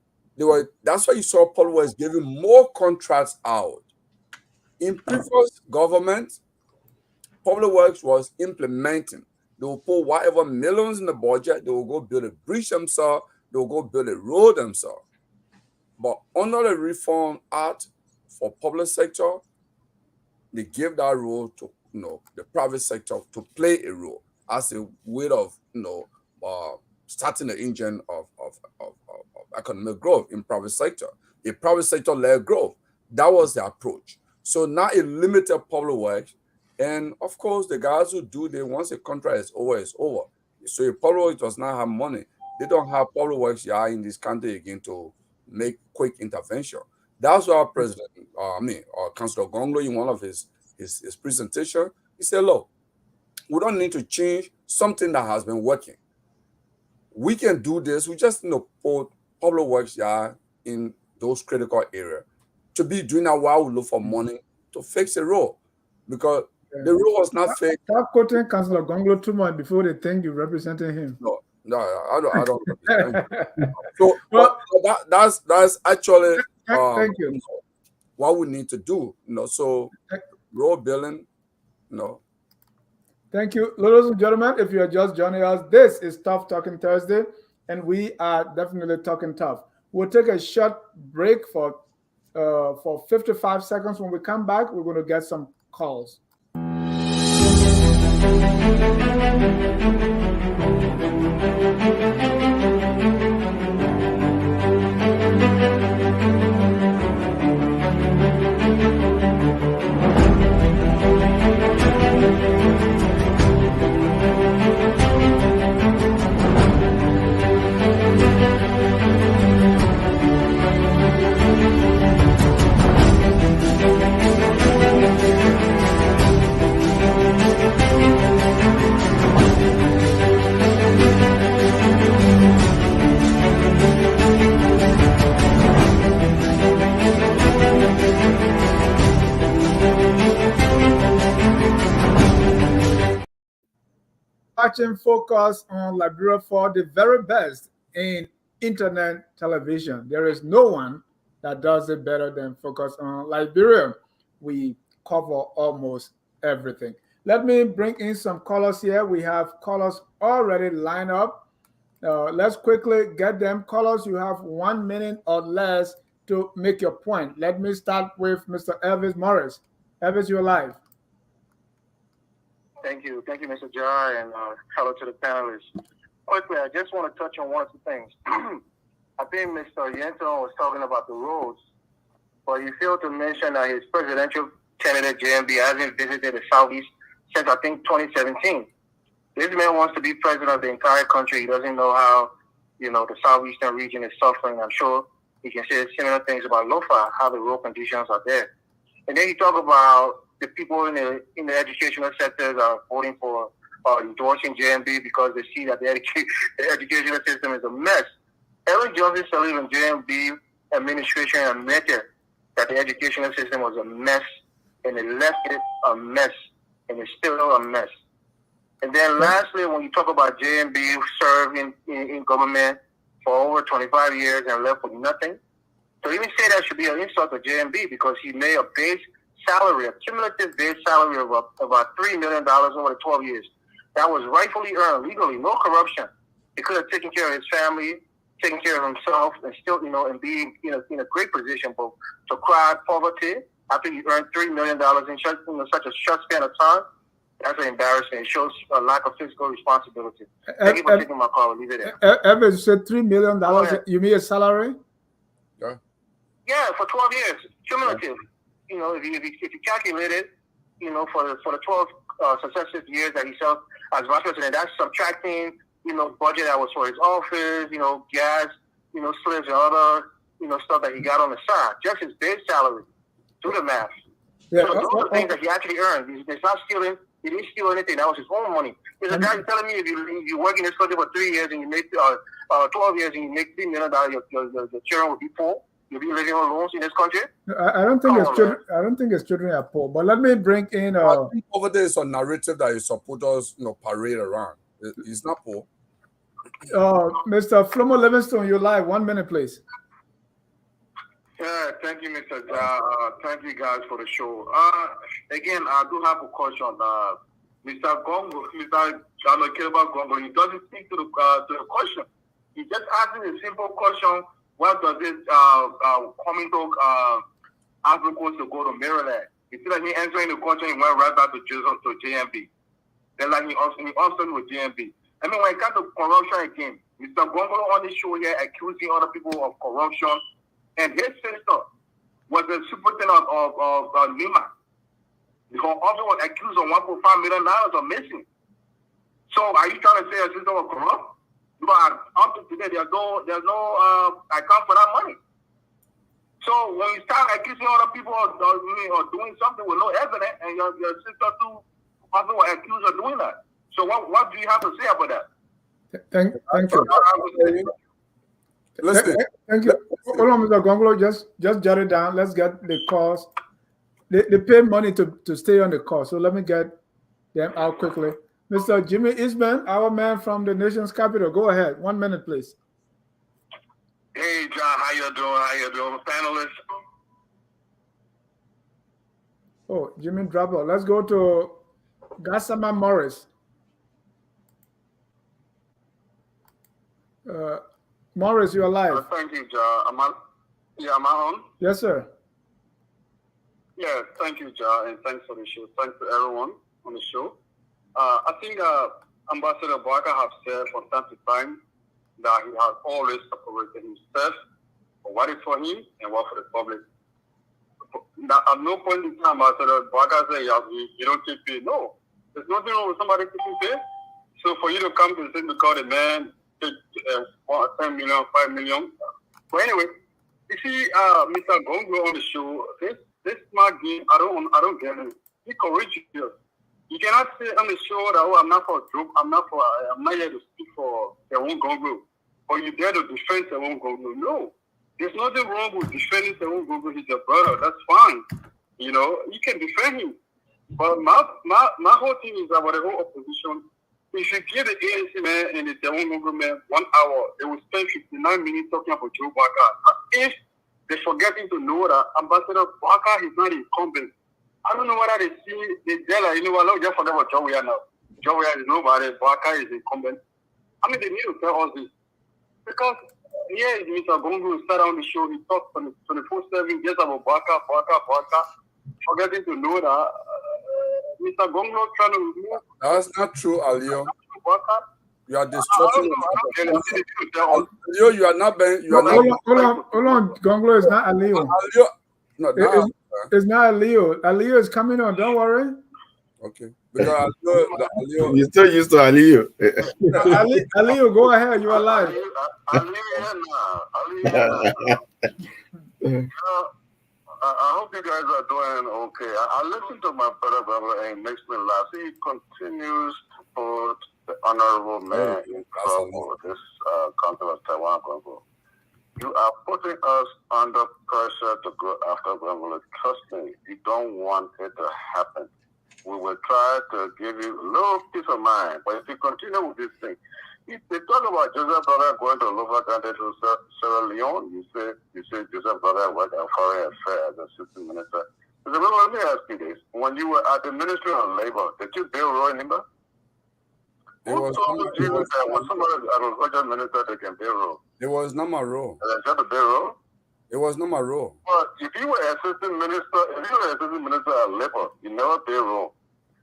that's why you saw public works giving more contracts out. In previous government, public works was implementing. They will put whatever millions in the budget, they will go build a bridge themselves, they will go build a road themselves. But under the Reform Act for public sector, they gave that role to the private sector to play a role as a way of starting the engine of economic growth in private sector, a private sector led growth. That was the approach. So now it limited public works, and of course the guys who do they once a contract is over, it's over. So if public works does not have money, they don't have public works in this country again to make quick intervention. That's why President, Councillor Gongloe, in one of his presentation, he said, look, we don't need to change something that has been working. We can do this. We just put public works in those critical areas. To be doing that while we look for money to fix the road, because the road was not fixed. Stop quoting Councillor Gongloe too much before they think you're representing him. No, I don't represent him. So that's actually thank you. What we need to do. So road building. Thank you, ladies and gentlemen. If you are just joining us, this is Tough Talking Thursday, and we are definitely talking tough. We'll take a short break for 55 seconds. When we come back, we're going to get some calls. Watching Focus on Liberia for the very best in internet television. There is no one that does it better than Focus on Liberia. We cover almost everything. Let me bring in some callers here. We have callers already lined up. Let's quickly get them. Callers, you have 1 minute or less to make your point. Let me start with Mr. Elvis Morris. Elvis, you're live. Thank you, Mr. Jar, and hello to the panelists. Quickly, I just want to touch on one or two things. I think Mr. Nyonton was talking about the roads, but you failed to mention that his presidential candidate, JMB, hasn't visited the Southeast since, I think, 2017. This man wants to be president of the entire country. He doesn't know how, the Southeastern region is suffering. I'm sure he can say similar things about Lofa, how the road conditions are there. And then he talked about the people in the educational sectors are voting for endorsing JMB because they see that the educational system is a mess. Ellen Johnson, Sirleaf, and JMB administration admitted that the educational system was a mess, and they left it a mess, and it's still a mess. And then lastly, when you talk about JMB serving in government for over 25 years and left with nothing, to even say that should be an insult to JMB, because he made a base salary, a cumulative base salary of about $3 million over the 12 years. That was rightfully earned legally, no corruption. He could have taken care of his family, taken care of himself, and still, and being in a great position. But to cry poverty after you earned $3 million in such a short span of time, that's an embarrassment. It shows a lack of fiscal responsibility. Thank you for taking my call. Leave it there. Evans said $3 million. You mean a salary? Yeah. Yeah, for 12 years, cumulative. You know, if you calculate it, you know, for the 12 successive years that he served as vice president, that's subtracting, you know, budget that was for his office, you know, gas, you know, slips and other, you know, stuff that he got on the side. Just his base salary. Do the math. Yeah. So those are things that he actually earned. He's not stealing. He didn't steal anything. That was his own money. There's a guy telling me if you work in this country for 3 years and you make 12 years and you make $3 million, your children will be poor. You'll be living on loans in this country. I don't think I don't think his children are poor. But let me bring in. I think over there is a narrative that his supporters, you know, parade around. He's not poor. Mr. Flomo Livingstone, you're live. 1 minute, please. Yeah, thank you, Mr. Thank you guys for the show. Again, I do have a question. Mr. Gongloe, Mr. Kehleboe, he doesn't speak to the question. He just asking a simple question. What does this coming to Ivory Coast to go to Maryland? Instead of he answering the question, he went right back to JMB. Then like he answered with JMB. I mean, when it comes to corruption again, Mr. Gongloe on the show here accusing other people of corruption, and his sister was the superintendent of Lima. Her husband was accused of $1.5 million of missing. So are you trying to say her sister was corrupt? But up to today, there's no account for that money. So when you start accusing other people of doing something with no evidence, and your sister too also was accused of doing that. So what do you have to say about that? Thank you. Listen. Thank you. Hold on, Mr. Gongloe. Just jot it down. Let's get the calls. They pay money to stay on the call. So let me get them out quickly. Mr. Jimmy Eastman, our man from the nation's capital. Go ahead. 1 minute, please. Hey, John. How you doing? How you doing? Panelists? Oh, Jimmy dropped out. Let's go to Gassama Morris. Morris, you're live. Thank you, John. Am I on? Yes, sir. Yeah, thank you, John, and thanks for the show. Thanks to everyone on the show. I think Ambassador Barker has said from time to time that he has always separated himself for what is for him and what for the public. Now, at no point in time, Ambassador Barker said you don't take pay. No, there's nothing wrong with somebody taking pay. So for you to come to say because the man take 10 million, 5 million. But anyway, you see, Mr. Gongloe on the show, this smart game, I don't get it. He courageous. You cannot say on the show that, oh, I'm not for a joke, I'm not here to speak for their own Gongloe. Or you dare to defend their own Gongloe. No. There's nothing wrong with defending their own Gongloe. He's your brother. That's fine. You know, you can defend him. But my whole thing is about the whole opposition. If you give the ANC man and the Dewan movement 1 hour, they will spend 59 minutes talking about Joe Barker. If they're forgetting to know that Ambassador Barker is not incumbent. I don't know whether they see the jailer. You know what? Let's just forget about Joe Weah now. Joe Weah is nobody. Barker is incumbent. I mean, they need to tell us this. Because here is Mr. Gongloe started on the show. He talked 24/7 just about Barker, forgetting to know that Mr. Gongloe trying to remove. That's not true, Alio. You are distorting. Alio, you are not. Hold on. Gongloe is not Alio. Alio, no, it's not Alio. Alio is coming on. Don't worry. Okay. Because Alio, you're still used to Alio. Alio, go ahead. You are live. I hope you guys are doing okay. I listened to my brother and it makes me laugh. He continues to put the honorable man in trouble with this country of Taiwan, Gongloe. You are putting us under pressure to go after Gongloe. Trust me, you don't want it to happen. We will try to give you a little peace of mind. But if you continue with this thing, if they talk about Joseph Brother going to local country to Sierra Leone, you say Joseph Brother worked at Foreign Affairs as assistant minister. So, let me ask you this. When you were at the Ministry of Labor, did you bill Roy Nimba? Who told you that when somebody at a budget minister they can bill Roy? it was not my role. Is that the bill Roy? It was not my role. But if you were assistant minister at Labor, you never bill Roy.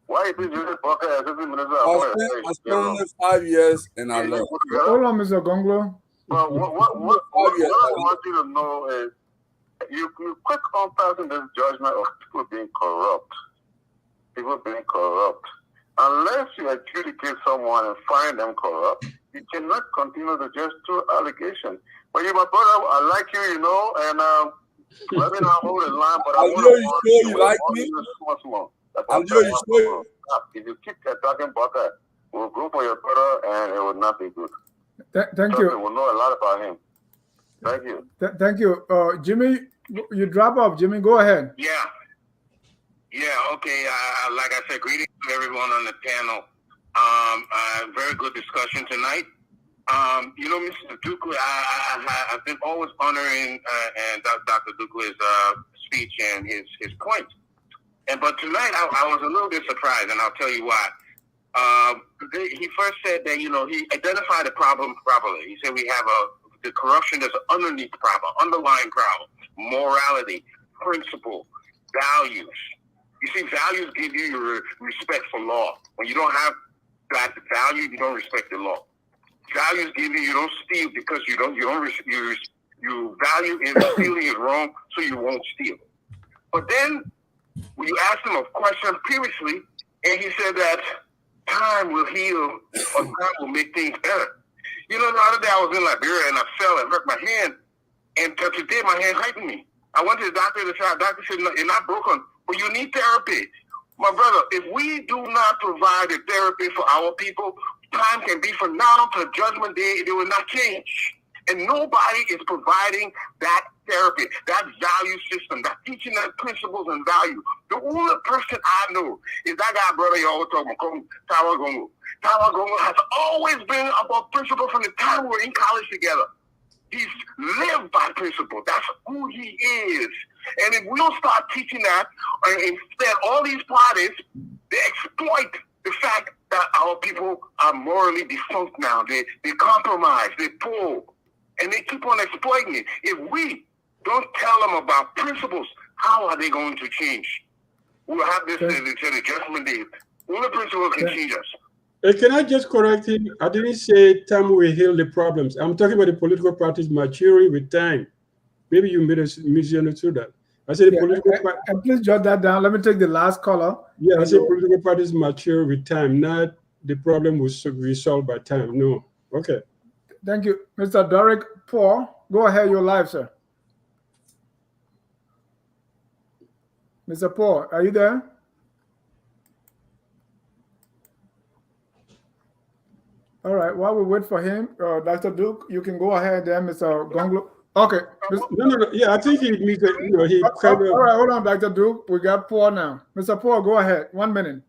Why is it Joseph Barker assistant minister? I spent only 5 years and I left. Hold on, Mr. Gongloe. But what I want you to know is you quick on passing this judgment of people being corrupt. People being corrupt. Unless you adjudicate someone and find them corrupt, you cannot continue to just throw allegations. But you, my brother, I like you, you know, and let me not hold the line, but I want to you like me. Small. If you keep talking about that, we'll go for your brother, and it will not be good. Thank you. We'll know a lot about him. Thank you. Thank you. Jimmy, you drop off. Jimmy, go ahead. Yeah, okay. Like I said, greetings to everyone on the panel. Very good discussion tonight. You know, Mr. Dukule, I've been always honoring and Dr. Dukule's speech and his points. But tonight I was a little bit surprised, and I'll tell you why. He first said that, you know, he identified the problem properly. He said we have the corruption is an underneath problem, underlying problem, morality, principle, values. You see, values give you your respect for law. When you don't have that value, you don't respect the law. Values give you don't steal because you value in stealing is wrong, so you won't steal. But then when you asked him a question previously, and he said that time will heal or time will make things better. You know, the other day I was in Liberia and I fell and hurt my hand, and today my hand hurting me. I went to the doctor. The doctor said, "No, you're not broken, but you need therapy." My brother, if we do not provide the therapy for our people, time can be from now to Judgment Day. It will not change. And nobody is providing that therapy, that value system, that teaching that principles and value. The only person I know is that guy, brother, you always talk about, Gongloe. Gongloe has always been about principle from the time we were in college together. He's lived by principle. That's who he is. And if we don't start teaching that, instead, all these parties, they exploit the fact that our people are morally defunct now. They compromise, they pull, and they keep on exploiting it. If we don't tell them about principles, how are they going to change? We'll have this the Judgment Day. Only principle can change us. Can I just correct him? I didn't say time will heal the problems. I'm talking about the political parties maturing with time. Maybe you misunderstood that. I said the political parties. And please jot that down. Let me take the last caller. Yeah, I said political parties mature with time, not the problem will be solved by time. No. Okay. Thank you. Mr. Derek Paul, go ahead. You're live, sir. Mr. Paul, are you there? All right. While we wait for him, Dr. Duke, you can go ahead there, Mr. Gongloe. Okay. No. Yeah, I think he all right, hold on, Dr. Duke. We got Paul now. Mr. Paul, go ahead. 1 minute.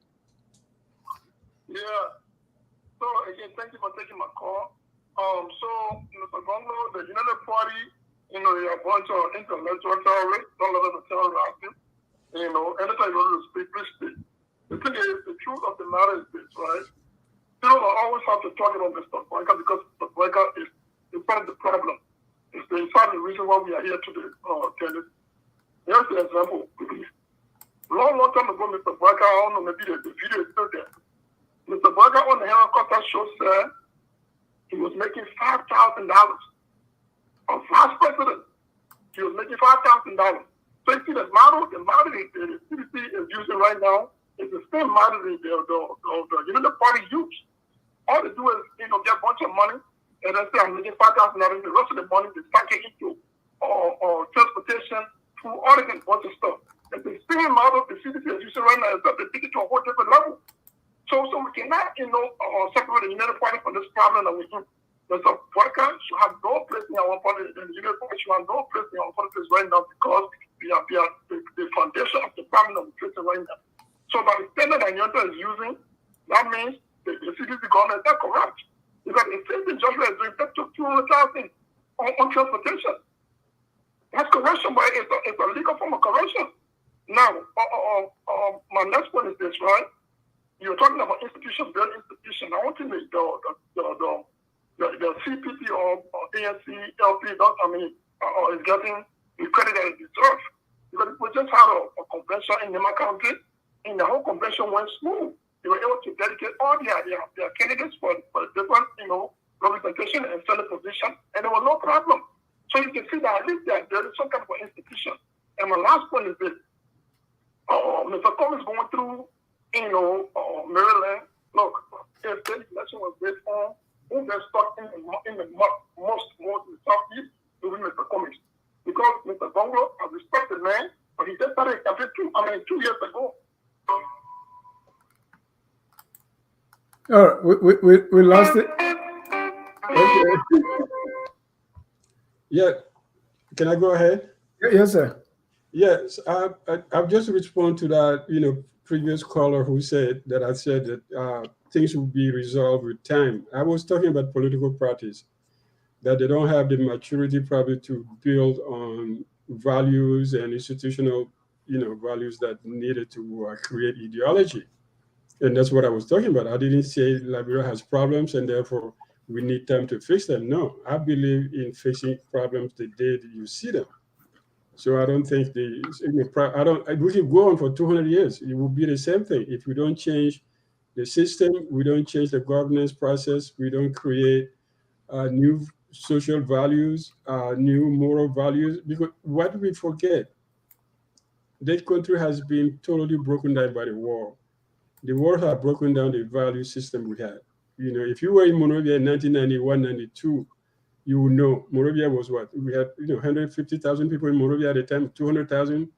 Yeah. So again, thank you for taking my call. So Mr. Gongloe, the United Party, you know, you're a bunch of intellectual terrorists. Don't let them terrorize you. You know, anytime you want to speak, please speak. The thing is, the truth of the matter is this, right? You know, I always have to talk about Mr. Boyka because Mr. Boyka is part of the problem. It's in fact the reason why we are here today, Dennis. Here's the example. Long time ago, Mr. Boyka, I don't know, maybe the video is still there. Mr. Boyka on the helicopter show said he was making $5,000 of vice president. He was making $5,000. So you see the model the CDC is using right now is the same model the party use. All they do is, you know, get a bunch of money and then say, I'm making $5,000. The rest of the money they start taking to or transportation, food, all that bunch of stuff. And the same model the CDC is using right now is that they take it to a whole different level. So we cannot, you know, separate the United Party from this problem that we do. Mr. Boyka should have no place in our politics, and the United Party should have no place in our politics right now because we are the foundation of the problem that we're facing right now. So by the standard that Nyonton is using, that means the CDC government is not corrupt. Because the same judgment is doing that took $200,000 on transportation. That's corruption, but it's a legal form of corruption. Now, my next point is this, right? You're talking about institutions, building institutions. I want to make the CPT or ANC, LP, is getting the credit that it deserves. Because we just had a convention in Nema County, and the whole convention went smooth. They were able to dedicate all their candidates for different, you know, representation and Senate position, and there was no problem. So you can see that at least there is some kind of institution. And my last point is this. Mr. Cummings going through, Maryland. Look, if this election was based on who gets stuck in the most in the southeast, it will be Mr. Cummings. Because Mr. Gongloe, a respected man, but he just started a campaign 2 years ago. All right, we lost it. Okay. Yeah. Can I go ahead? Yes, sir. Yes, I've just responded to that, previous caller who said that I said that things will be resolved with time. I was talking about political parties, that they don't have the maturity probably to build on values and institutional, values that needed to create ideology. And that's what I was talking about. I didn't say Liberia has problems and therefore we need time to fix them. No, I believe in fixing problems the day that you see them. So I don't think we could go on for 200 years. It will be the same thing. If we don't change the system, we don't change the governance process, we don't create new social values, new moral values. Because what we forget, that country has been totally broken down by the war. The war has broken down the value system we had. If you were in Monrovia in 1991, 92, you will know Monrovia was what? We had 150,000 people in Monrovia at the time, 200,000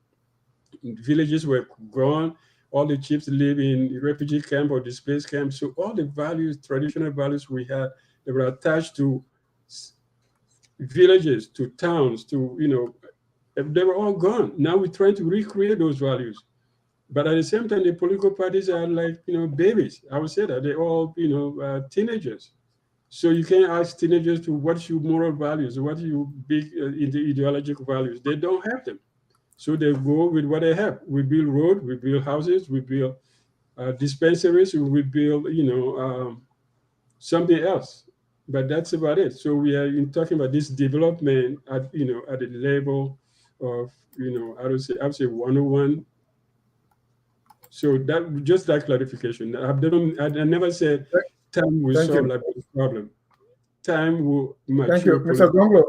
villages were gone. All the chiefs live in refugee camp or displaced camp. So all the values, traditional values we had, they were attached to villages, to towns, to, they were all gone. Now we're trying to recreate those values. But at the same time, the political parties are like, babies. I would say that they're all, teenagers. So you can ask teenagers to what's your moral values, what are your big ideological values. They don't have them. So they go with what they have. We build roads, we build houses, we build dispensaries, we build, something else. But that's about it. So we are talking about this development at, at the level of, I would say 101. So that just that clarification. I never said time will solve the problem. Time will mature. Thank you, Mr. Gongloe.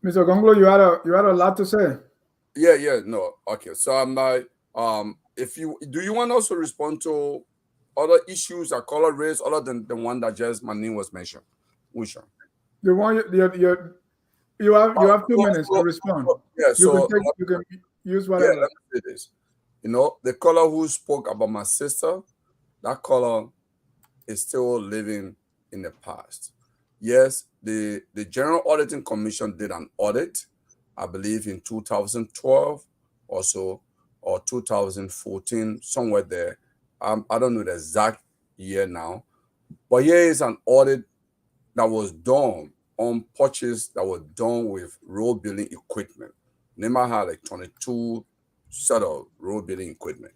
Mr. Gongloe, you had a lot to say. Yeah, no, okay. So I'm like, do you want us to respond to other issues that caller raised other than the one that just my name was mentioned? Which one? The one you have 2 minutes to respond. Yeah, you can use whatever. Yeah, let me say this. The caller who spoke about my sister, that caller is still living in the past. Yes, the General Auditing Commission did an audit, I believe in 2012 or so, or 2014, somewhere there. I don't know the exact year now. But here is an audit that was done on purchase that was done with road building equipment. Nema had like 22 set of road building equipment.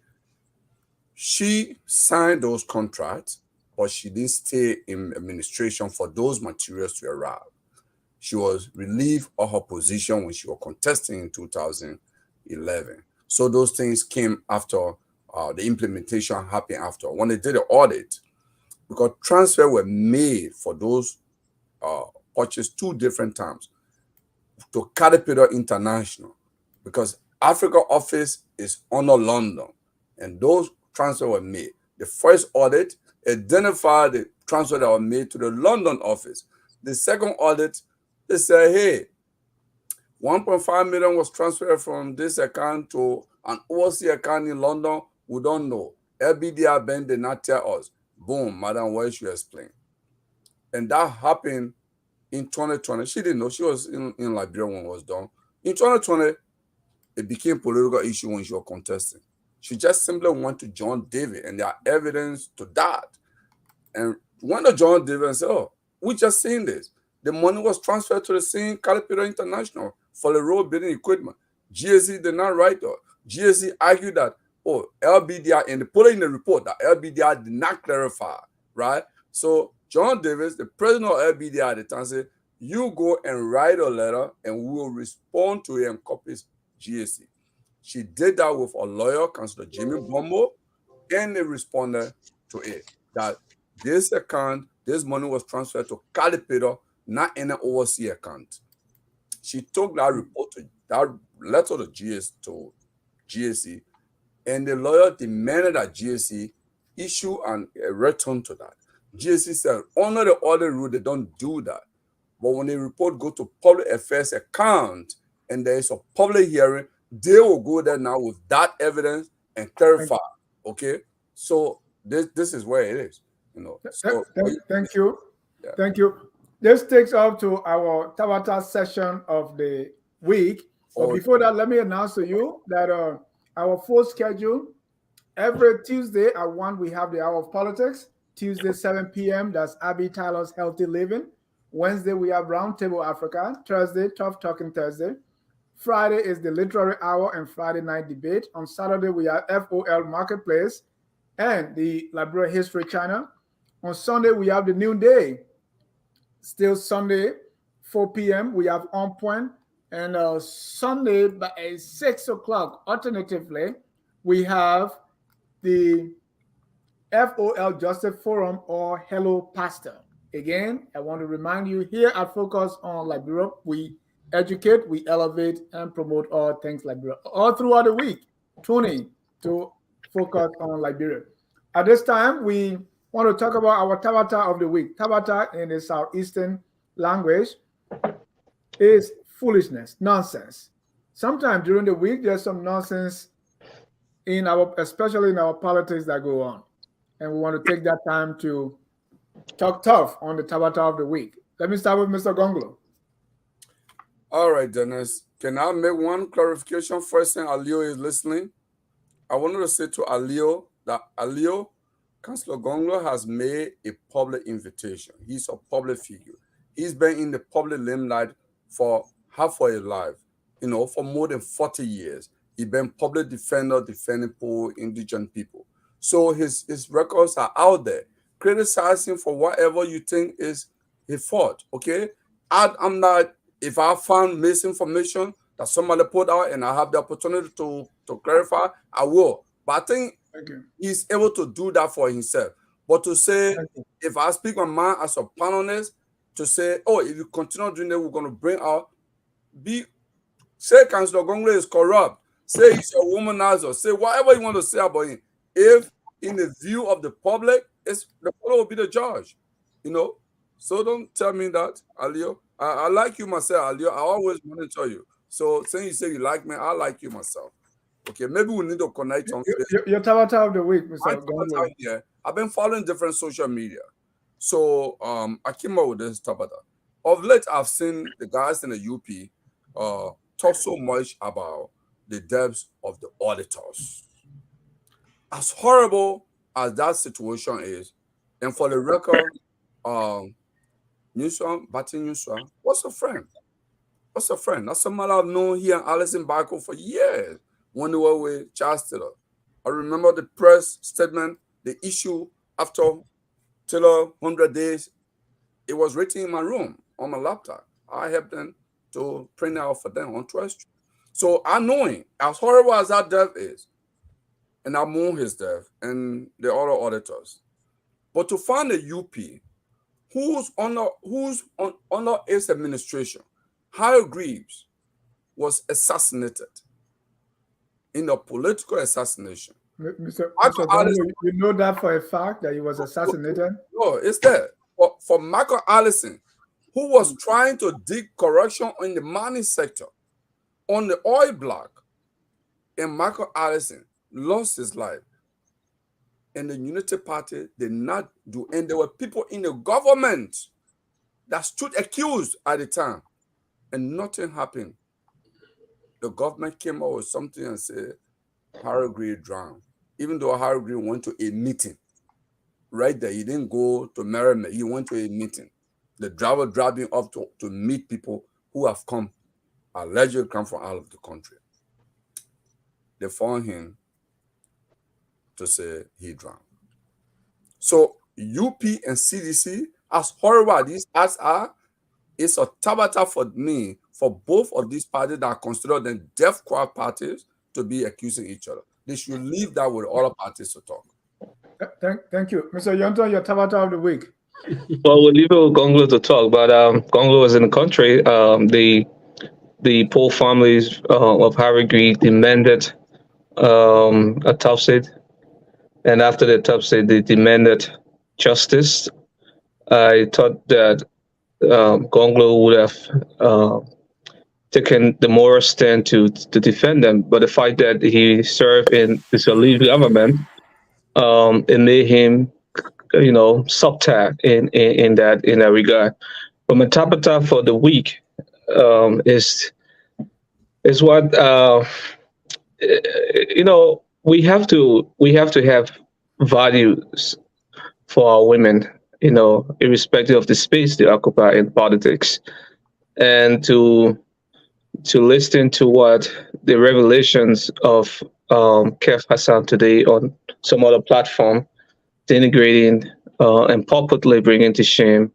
She signed those contracts, but she didn't stay in administration for those materials to arrive. She was relieved of her position when she was contesting in 2011. So those things came after the implementation happened after. When they did the audit, because transfer were made for those purchased 2 different times to Caterpillar International, because Africa office is under London, and those transfers were made. The first audit identified the transfer that were made to the London office. The second audit, they said, hey, 1.5 million was transferred from this account to an overseas account in London. We don't know. LBDR Ben did not tell us. Boom, Madam Welsh, you explain. And that happened in 2020. She didn't know. She was in Liberia when it was done. In 2020, it became a political issue when she was contesting. She just simply went to John David, and there are evidence to that. And went to John David and said, oh, we just seen this. The money was transferred to the same Caterpillar International for the road building equipment. GSC did not write that. GSC argued that, oh, LBDR, and they put it in the report that LBDR did not clarify, right? So John Davis, the president of LBDR at the time, said, you go and write a letter and we will respond to it and copy GSC. She did that with a lawyer, Councilor Jimmy Bombo, and they responded to it that this account, this money was transferred to Caterpillar, not in an overseas account. She took that report to that letter to GSC, and the lawyer demanded that GSC issue a return to that. GSC said under the audit rule they don't do that, but when the report go to public affairs account and there is a public hearing, they will go there now with that evidence and clarify. Okay, so this is where it is. So thank you. Yeah. Thank you. This takes up to our Tabata session of the week. But before that, let me announce to you that our full schedule, every Tuesday at 1, we have the Hour of Politics. Tuesday, 7 p.m., that's Abby Tyler's Healthy Living. Wednesday, we have Roundtable Africa. Thursday, Tough Talking Thursday. Friday is the Literary Hour and Friday Night Debate. On Saturday, we have FOL Marketplace and the Liberia History Channel. On Sunday, we have the Noonday. Still Sunday, 4 p.m., we have On Point. And Sunday, by 6 o'clock, alternatively, we have the FOL Justice Forum or Hello Pastor. Again, I want to remind you here at Focus on Liberia, we educate, we elevate, and promote all things Liberia. All throughout the week, tuning to Focus on Liberia. At this time, we want to talk about our Tabata of the week. Tabata in the Southeastern language is foolishness, nonsense. Sometimes during the week, there's some nonsense especially in our politics that go on. And we want to take that time to talk tough on the Tabata of the week. Let me start with Mr. Gongloe. All right, Dennis. Can I make one clarification first thing Alio is listening? I wanted to say to Alio that Alio, Councillor Gongloe has made a public invitation. He's a public figure. He's been in the public limelight for half of his life, for more than 40 years. He's been public defender defending poor indigent people. So his records are out there. Criticize him for whatever you think is his fault, okay? I'm not, if I found misinformation that somebody put out and I have the opportunity to clarify, I will. But I think he's able to do that for himself. But to say, if I speak my mind as a panelist, to say, oh, if you continue doing that, we're going to bring out, say Councillor Gongloe is corrupt, say he's a womanizer, say whatever you want to say about him. If in the view of the public, the public will be the judge, So don't tell me that, Alio. I like you myself, Alio. I always want to tell you. So since you say you like me, I like you myself. Okay, maybe we need to connect on Facebook. Your Tabata of the week, Mr. Gongloe. Yeah, I've been following different social media. So I came up with this Tabata. Of late, I've seen the guys in the UP talk so much about the debts of the auditors. As horrible as that situation is, and for the record, Nyonton, what's a friend? What's a friend? That's somebody I've known here in Allison Barco for years when they were with Charles Taylor. I remember the press statement, the issue after Taylor 100 days. It was written in my room on my laptop. I helped them to print it out for them on 12th Street. So I know him. As horrible as that death is, and I mourn his death and the other auditors. But to find a UP who's under its administration, Harry Greaves was assassinated in a political assassination. Mr. Gongloe, you know that for a fact that he was assassinated? No, it's there. For Michael Allison, who was trying to dig corruption in the mining sector on the oil block, and Michael Allison lost his life. And the Unity Party did not do, and there were people in the government that stood accused at the time, and nothing happened. The government came out with something and said, Harry Greaves drowned. Even though Harry Greaves went to a meeting, right there, he didn't go to Merrimack, he went to a meeting. The driver dropped him off to meet people who have allegedly come from out of the country. They found him to say he drowned. So UP and CDC, as horrible as these acts are, it's a Tabata for me, for both of these parties that are considered the death squad parties to be accusing each other. They should leave that with other parties to talk. Thank you. Mr. Nyonton, your Tabata of the week. Well, we'll leave it with Gongloe to talk, but Gongloe is in the country. The poor families of Ivory demanded a topside, and after the topside, they demanded justice. I thought that Gongloe would have taken the moral stand to defend them, but the fact that he served in the Sirleaf government, it made him, subtle in that regard. But my Tabata for the week is what we have to have values for our women, irrespective of the space they occupy in politics, and to listen to what the revelations of Kef Hassan today on some other platform, denigrating and purportedly bringing to shame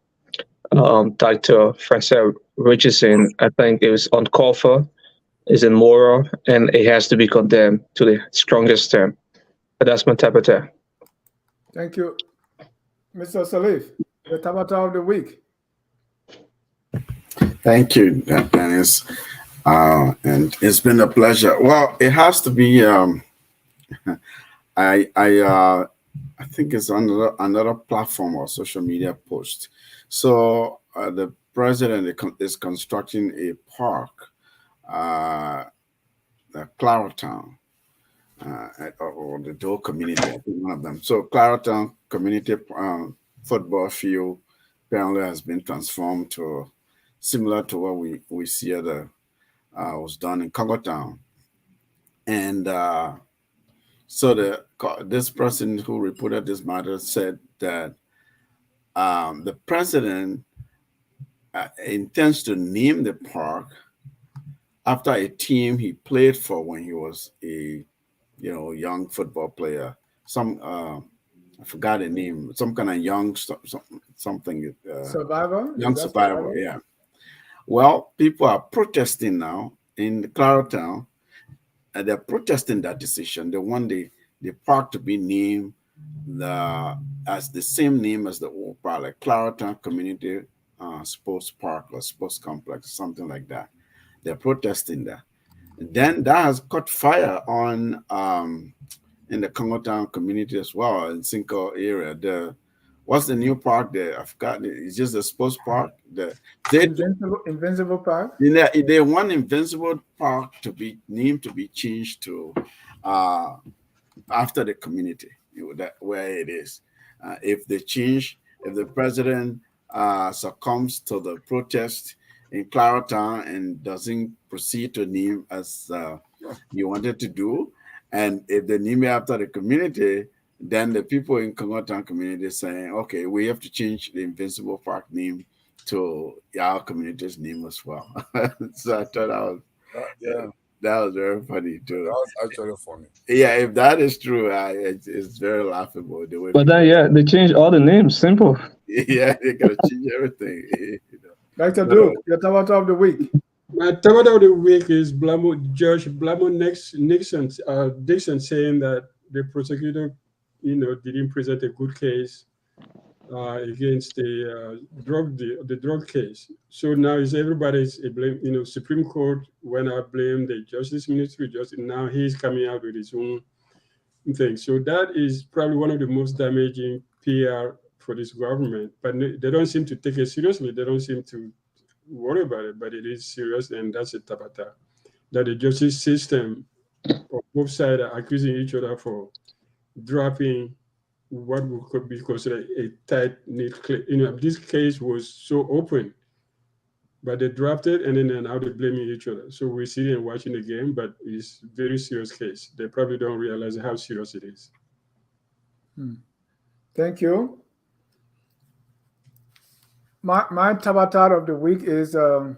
Dr. Francis Richardson. I think it was uncalled for, is immoral, and it has to be condemned to the strongest term. But that's my Tabata. Thank you. Mr. Sirleaf, the Tabata of the week. Thank you, Dennis. And it's been a pleasure. Well, it has to be. I think it's another platform or social media post. So the president is constructing a park, Claratown, or the Dole community. I think one of them. So Claratown community football field apparently has been transformed to similar to what we see at the was done in Congotown. And so this person who reported this matter said that the president intends to name the park after a team he played for when he was a young football player. I forgot the name. Some kind of young something. Survivor. Young survivor. Yeah. Well, people are protesting now in Claratown, and they're protesting that decision. They want the park to be named as the same name as the old park, like Claratown Community Sports Park or Sports Complex, something like that. They're protesting that. Then that has caught fire on in the Congotown community as well, in Cinco area. What's the new park there? I forgot. It's just a sports park. Invincible Park. They want Invincible Park to be named to be changed to after the community where it is. If the president succumbs to the protest in Claratown and doesn't proceed to name as he wanted to do, and if they name it after the community, then the people in Congotown community saying, okay, we have to change the Invincible Park name to our community's name as well. So I thought that was very funny too. That was actually funny. Yeah, if that is true, it's very laughable. The way But then, they changed all the names. Simple. Yeah, they gotta change everything. Dr. Duke, your Tabata of the week. My Tabata of the week is Judge Blamo Dixon saying that the prosecutor, didn't present a good case against the drug case. So now everybody's blame. Supreme Court went out, blamed the Justice Ministry. Now he's coming out with his own thing. So that is probably one of the most damaging PR for this government. But they don't seem to take it seriously. They don't seem to worry about it. But it is serious, and that's a Tabata. That the justice system, on both sides, are accusing each other for dropping what could be considered a tight-knit clip. This case was so open, but they dropped it, and then now they're blaming each other. So we're sitting and watching the game, but it's a very serious case. They probably don't realize how serious it is. Thank you. My Tabata of the week is, the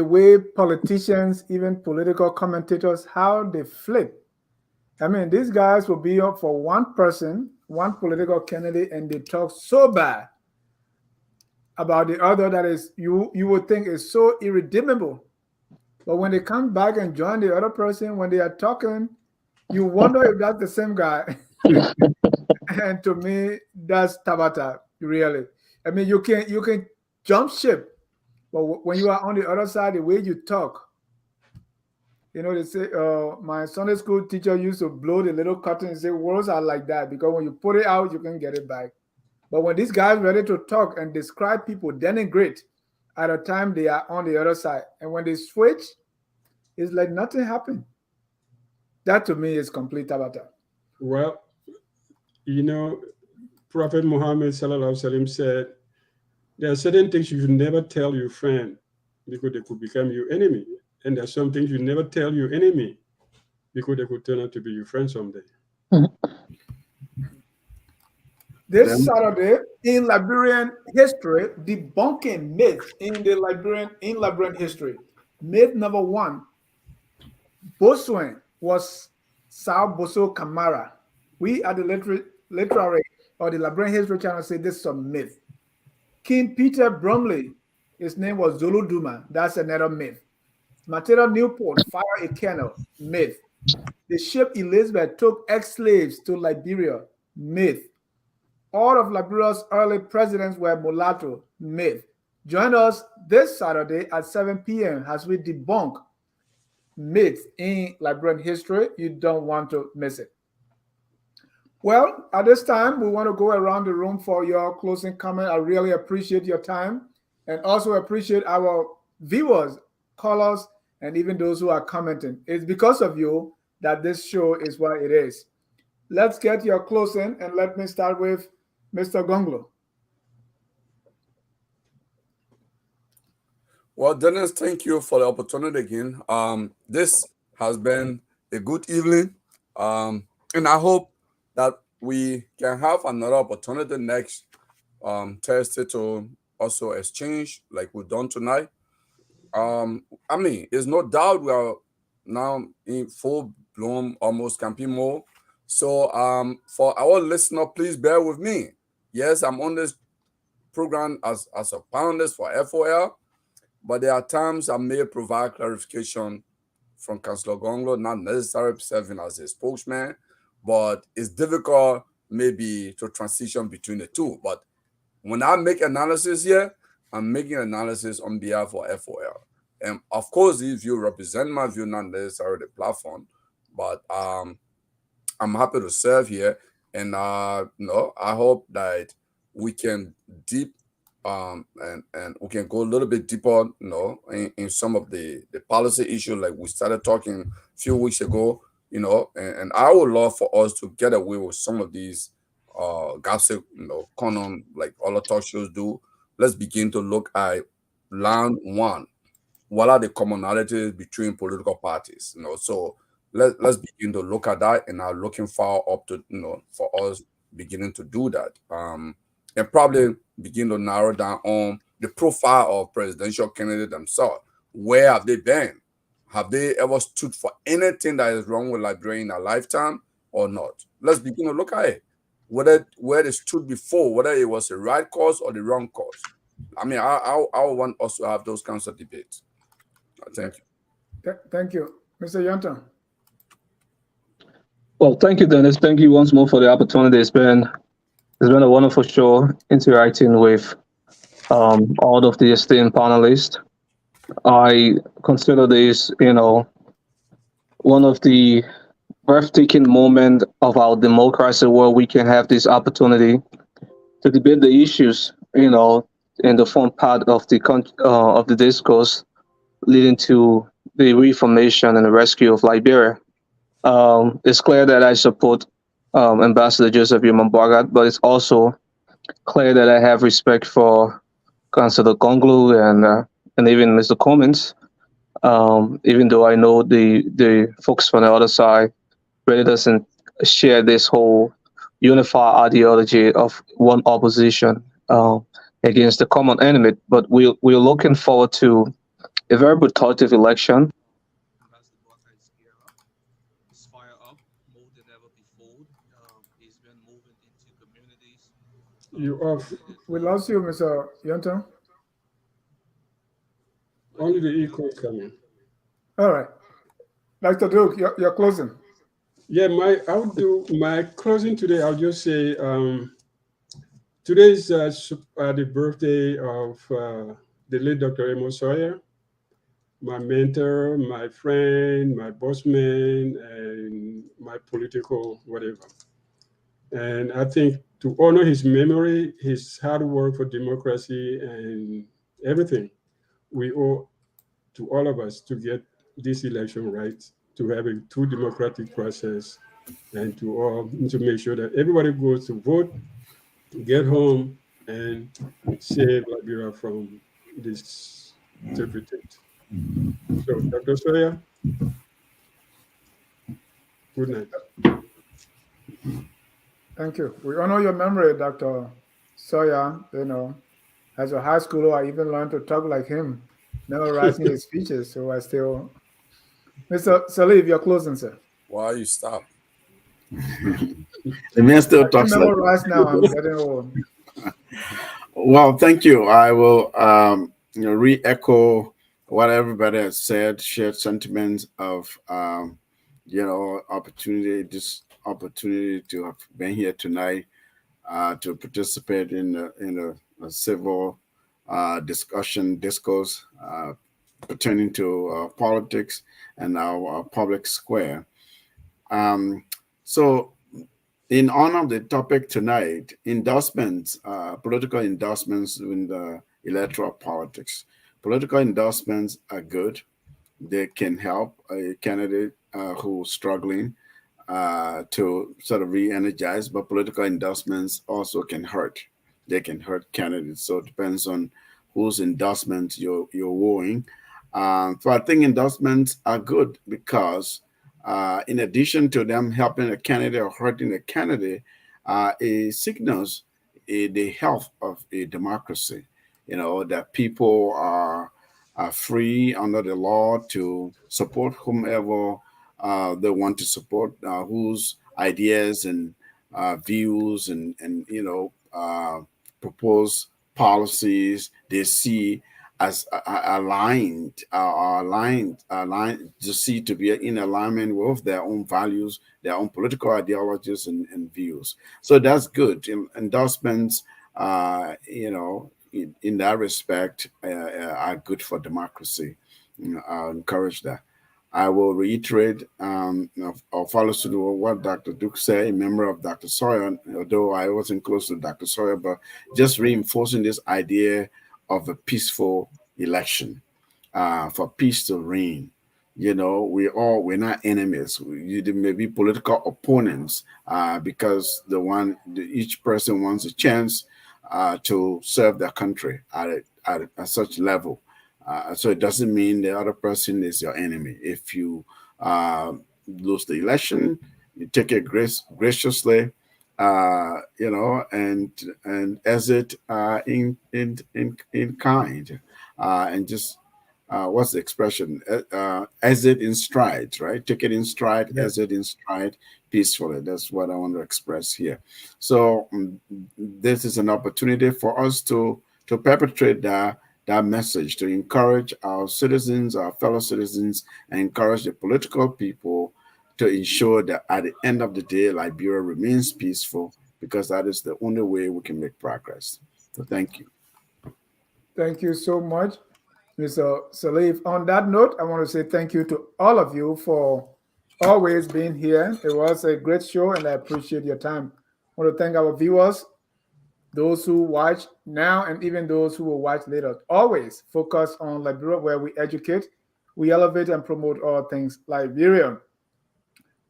way politicians, even political commentators, how they flip. I mean, these guys will be up for one person, one political candidate, and they talk so bad about the other that is you would think is so irredeemable. But when they come back and join the other person, when they are talking, you wonder if that's the same guy. And to me, that's Tabata, really. I mean, you can jump ship, but when you are on the other side, the way you talk, they say, my Sunday school teacher used to blow the little curtain and say, words are like that because when you put it out, you can get it back. But when these guys ready to talk and describe people, denigrate, at a time they are on the other side. And when they switch, it's like nothing happened. That to me is complete Tabata. Well, Prophet Muhammad Sallallahu Alaihi Wasallam said, there are certain things you should never tell your friend because they could become your enemy. And there are some things you never tell your enemy because they could turn out to be your friend someday. This Saturday, in Liberian history, debunking myths in Liberian history. Myth number 1, Boswin was Sao Boso Kamara. We at the literary or the Liberian history channel say this is a myth. King Peter Bromley, his name was Zulu Duma. That's another myth. Matilda Newport, fire a canal, myth. The ship Elizabeth took ex-slaves to Liberia, myth. All of Liberia's early presidents were mulatto, myth. Join us this Saturday at 7 p.m. as we debunk myths in Liberian history. You don't want to miss it. Well, at this time, we want to go around the room for your closing comment. I really appreciate your time and also appreciate our viewers, callers, and even those who are commenting. It's because of you that this show is what it is. Let's get your closing, and let me start with Mr. Gongloe. Well, Dennis, thank you for the opportunity again. This has been a good evening, and I hope that we can have another opportunity next Thursday to also exchange like we've done tonight. I mean, there's no doubt we are now in full bloom, almost campaign mode. So for our listener, please bear with me. Yes, I'm on this program as a panelist for FOL, but there are times I may provide clarification from Councillor Gongloe, not necessarily serving as a spokesman, but it's difficult maybe to transition between the two. But when I make analysis here, I'm making analysis on behalf of FOL. And of course, if you represent my view, not necessarily the platform, but I'm happy to serve here. And I hope that we can and we can go a little bit deeper, in some of the policy issues like we started talking a few weeks ago, and I would love for us to get away with some of these gossip, condom, like all the talk shows do. Let's begin to look at line 1. What are the commonalities between political parties? So let's begin to look at that, and I'm looking forward up to for us beginning to do that, and probably begin to narrow down on the profile of presidential candidates themselves. Where have they been? Have they ever stood for anything that is wrong with Liberia in their lifetime or not? Let's begin to look at it. Where they stood before, whether it was the right cause or the wrong cause. I mean, I want us to have those kinds of debates. Thank you. Thank you. Mr. Nyonton. Well, thank you, Dennis. Thank you once more for the opportunity. It's been a wonderful show interacting with all of the esteemed panelists. I consider this, one of the breathtaking moments of our democracy where we can have this opportunity to debate the issues, in the front part of the discourse leading to the reformation and the rescue of Liberia. It's clear that I support Ambassador Joseph Yumambagat, but it's also clear that I have respect for Councillor Gongloe and even Mr. Cummings, even though I know the folks from the other side really doesn't share this whole unified ideology of one opposition against the common enemy. But we're looking forward to a very productive election. We lost you, Mr. Nyonton. Only the echo is coming. All right. Dr. Duke, you're closing. Yeah, I'll do my closing today. I'll just say today is the birthday of the late Dr. Amos Sawyer, my mentor, my friend, my boss man, and my political whatever. And I think to honor his memory, his hard work for democracy and everything, we owe to all of us to get this election right, to have a true democratic process, and to make sure that everybody goes to vote, get home, and save Liberia from this turpitude. So, Dr. Sawyer, good night. Thank you. We honor your memory, Dr. Sawyer. You know, as a high schooler, I even learned to talk like him, memorizing his speeches. So I still, Mr. Sirleaf, you're closing, sir. Why you stop? The man still talks like memorize now. I'm getting old. Well, thank you. I will re-echo what everybody has said, shared sentiments of this opportunity to have been here tonight to participate in a civil discourse pertaining to politics and our public square. So in honor of the topic tonight, endorsements, political endorsements in the electoral politics. Political endorsements are good. They can help a candidate who's struggling to sort of re-energize, but political endorsements also can hurt. They can hurt candidates. So it depends on whose endorsement you're wooing. So I think endorsements are good because in addition to them helping a candidate or hurting a candidate, it signals the health of a democracy. You know, that people are free under the law to support whomever they want to support, whose ideas and views and proposed policies they see as aligned to see to be in alignment with their own values, their own political ideologies and views. So that's good. Endorsements, in that respect, are good for democracy. I'll encourage that. I will reiterate or follow through what Dr. Duke said, a member of Dr. Sawyer, although I wasn't close to Dr. Sawyer, but just reinforcing this idea of a peaceful election, for peace to reign. You know, we're not enemies. We may be political opponents because each person wants a chance to serve their country at such level. So it doesn't mean the other person is your enemy. If you lose the election, you take it graciously, and exit in kind, and just what's the expression? Exit in stride, right? Take it in stride, yeah. Exit in stride peacefully. That's what I want to express here. So this is an opportunity for us to perpetrate that message, to encourage our citizens, our fellow citizens, and encourage the political people to ensure that at the end of the day, Liberia remains peaceful, because that is the only way we can make progress. So thank you. Thank you so much, Mr. Sirleaf. On that note, I want to say thank you to all of you for always being here. It was a great show, and I appreciate your time. I want to thank our viewers, those who watch now and even those who will watch later. Always focus on Liberia, where we educate, we elevate, and promote all things Liberia.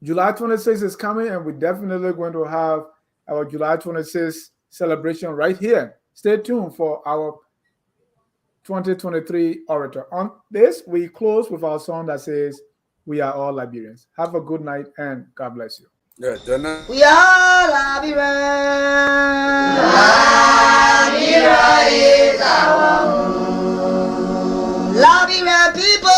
July 26th is coming, and we're definitely going to have our July 26th celebration right here. Stay tuned for our 2023 orator. On this, we close with our song that says, "We are all Liberians." Have a good night, and God bless you. Yeah, we are Liberians. Liberia is our home. Liberian people.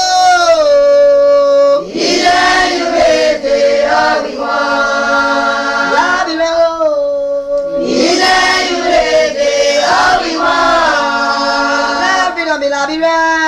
Liberia.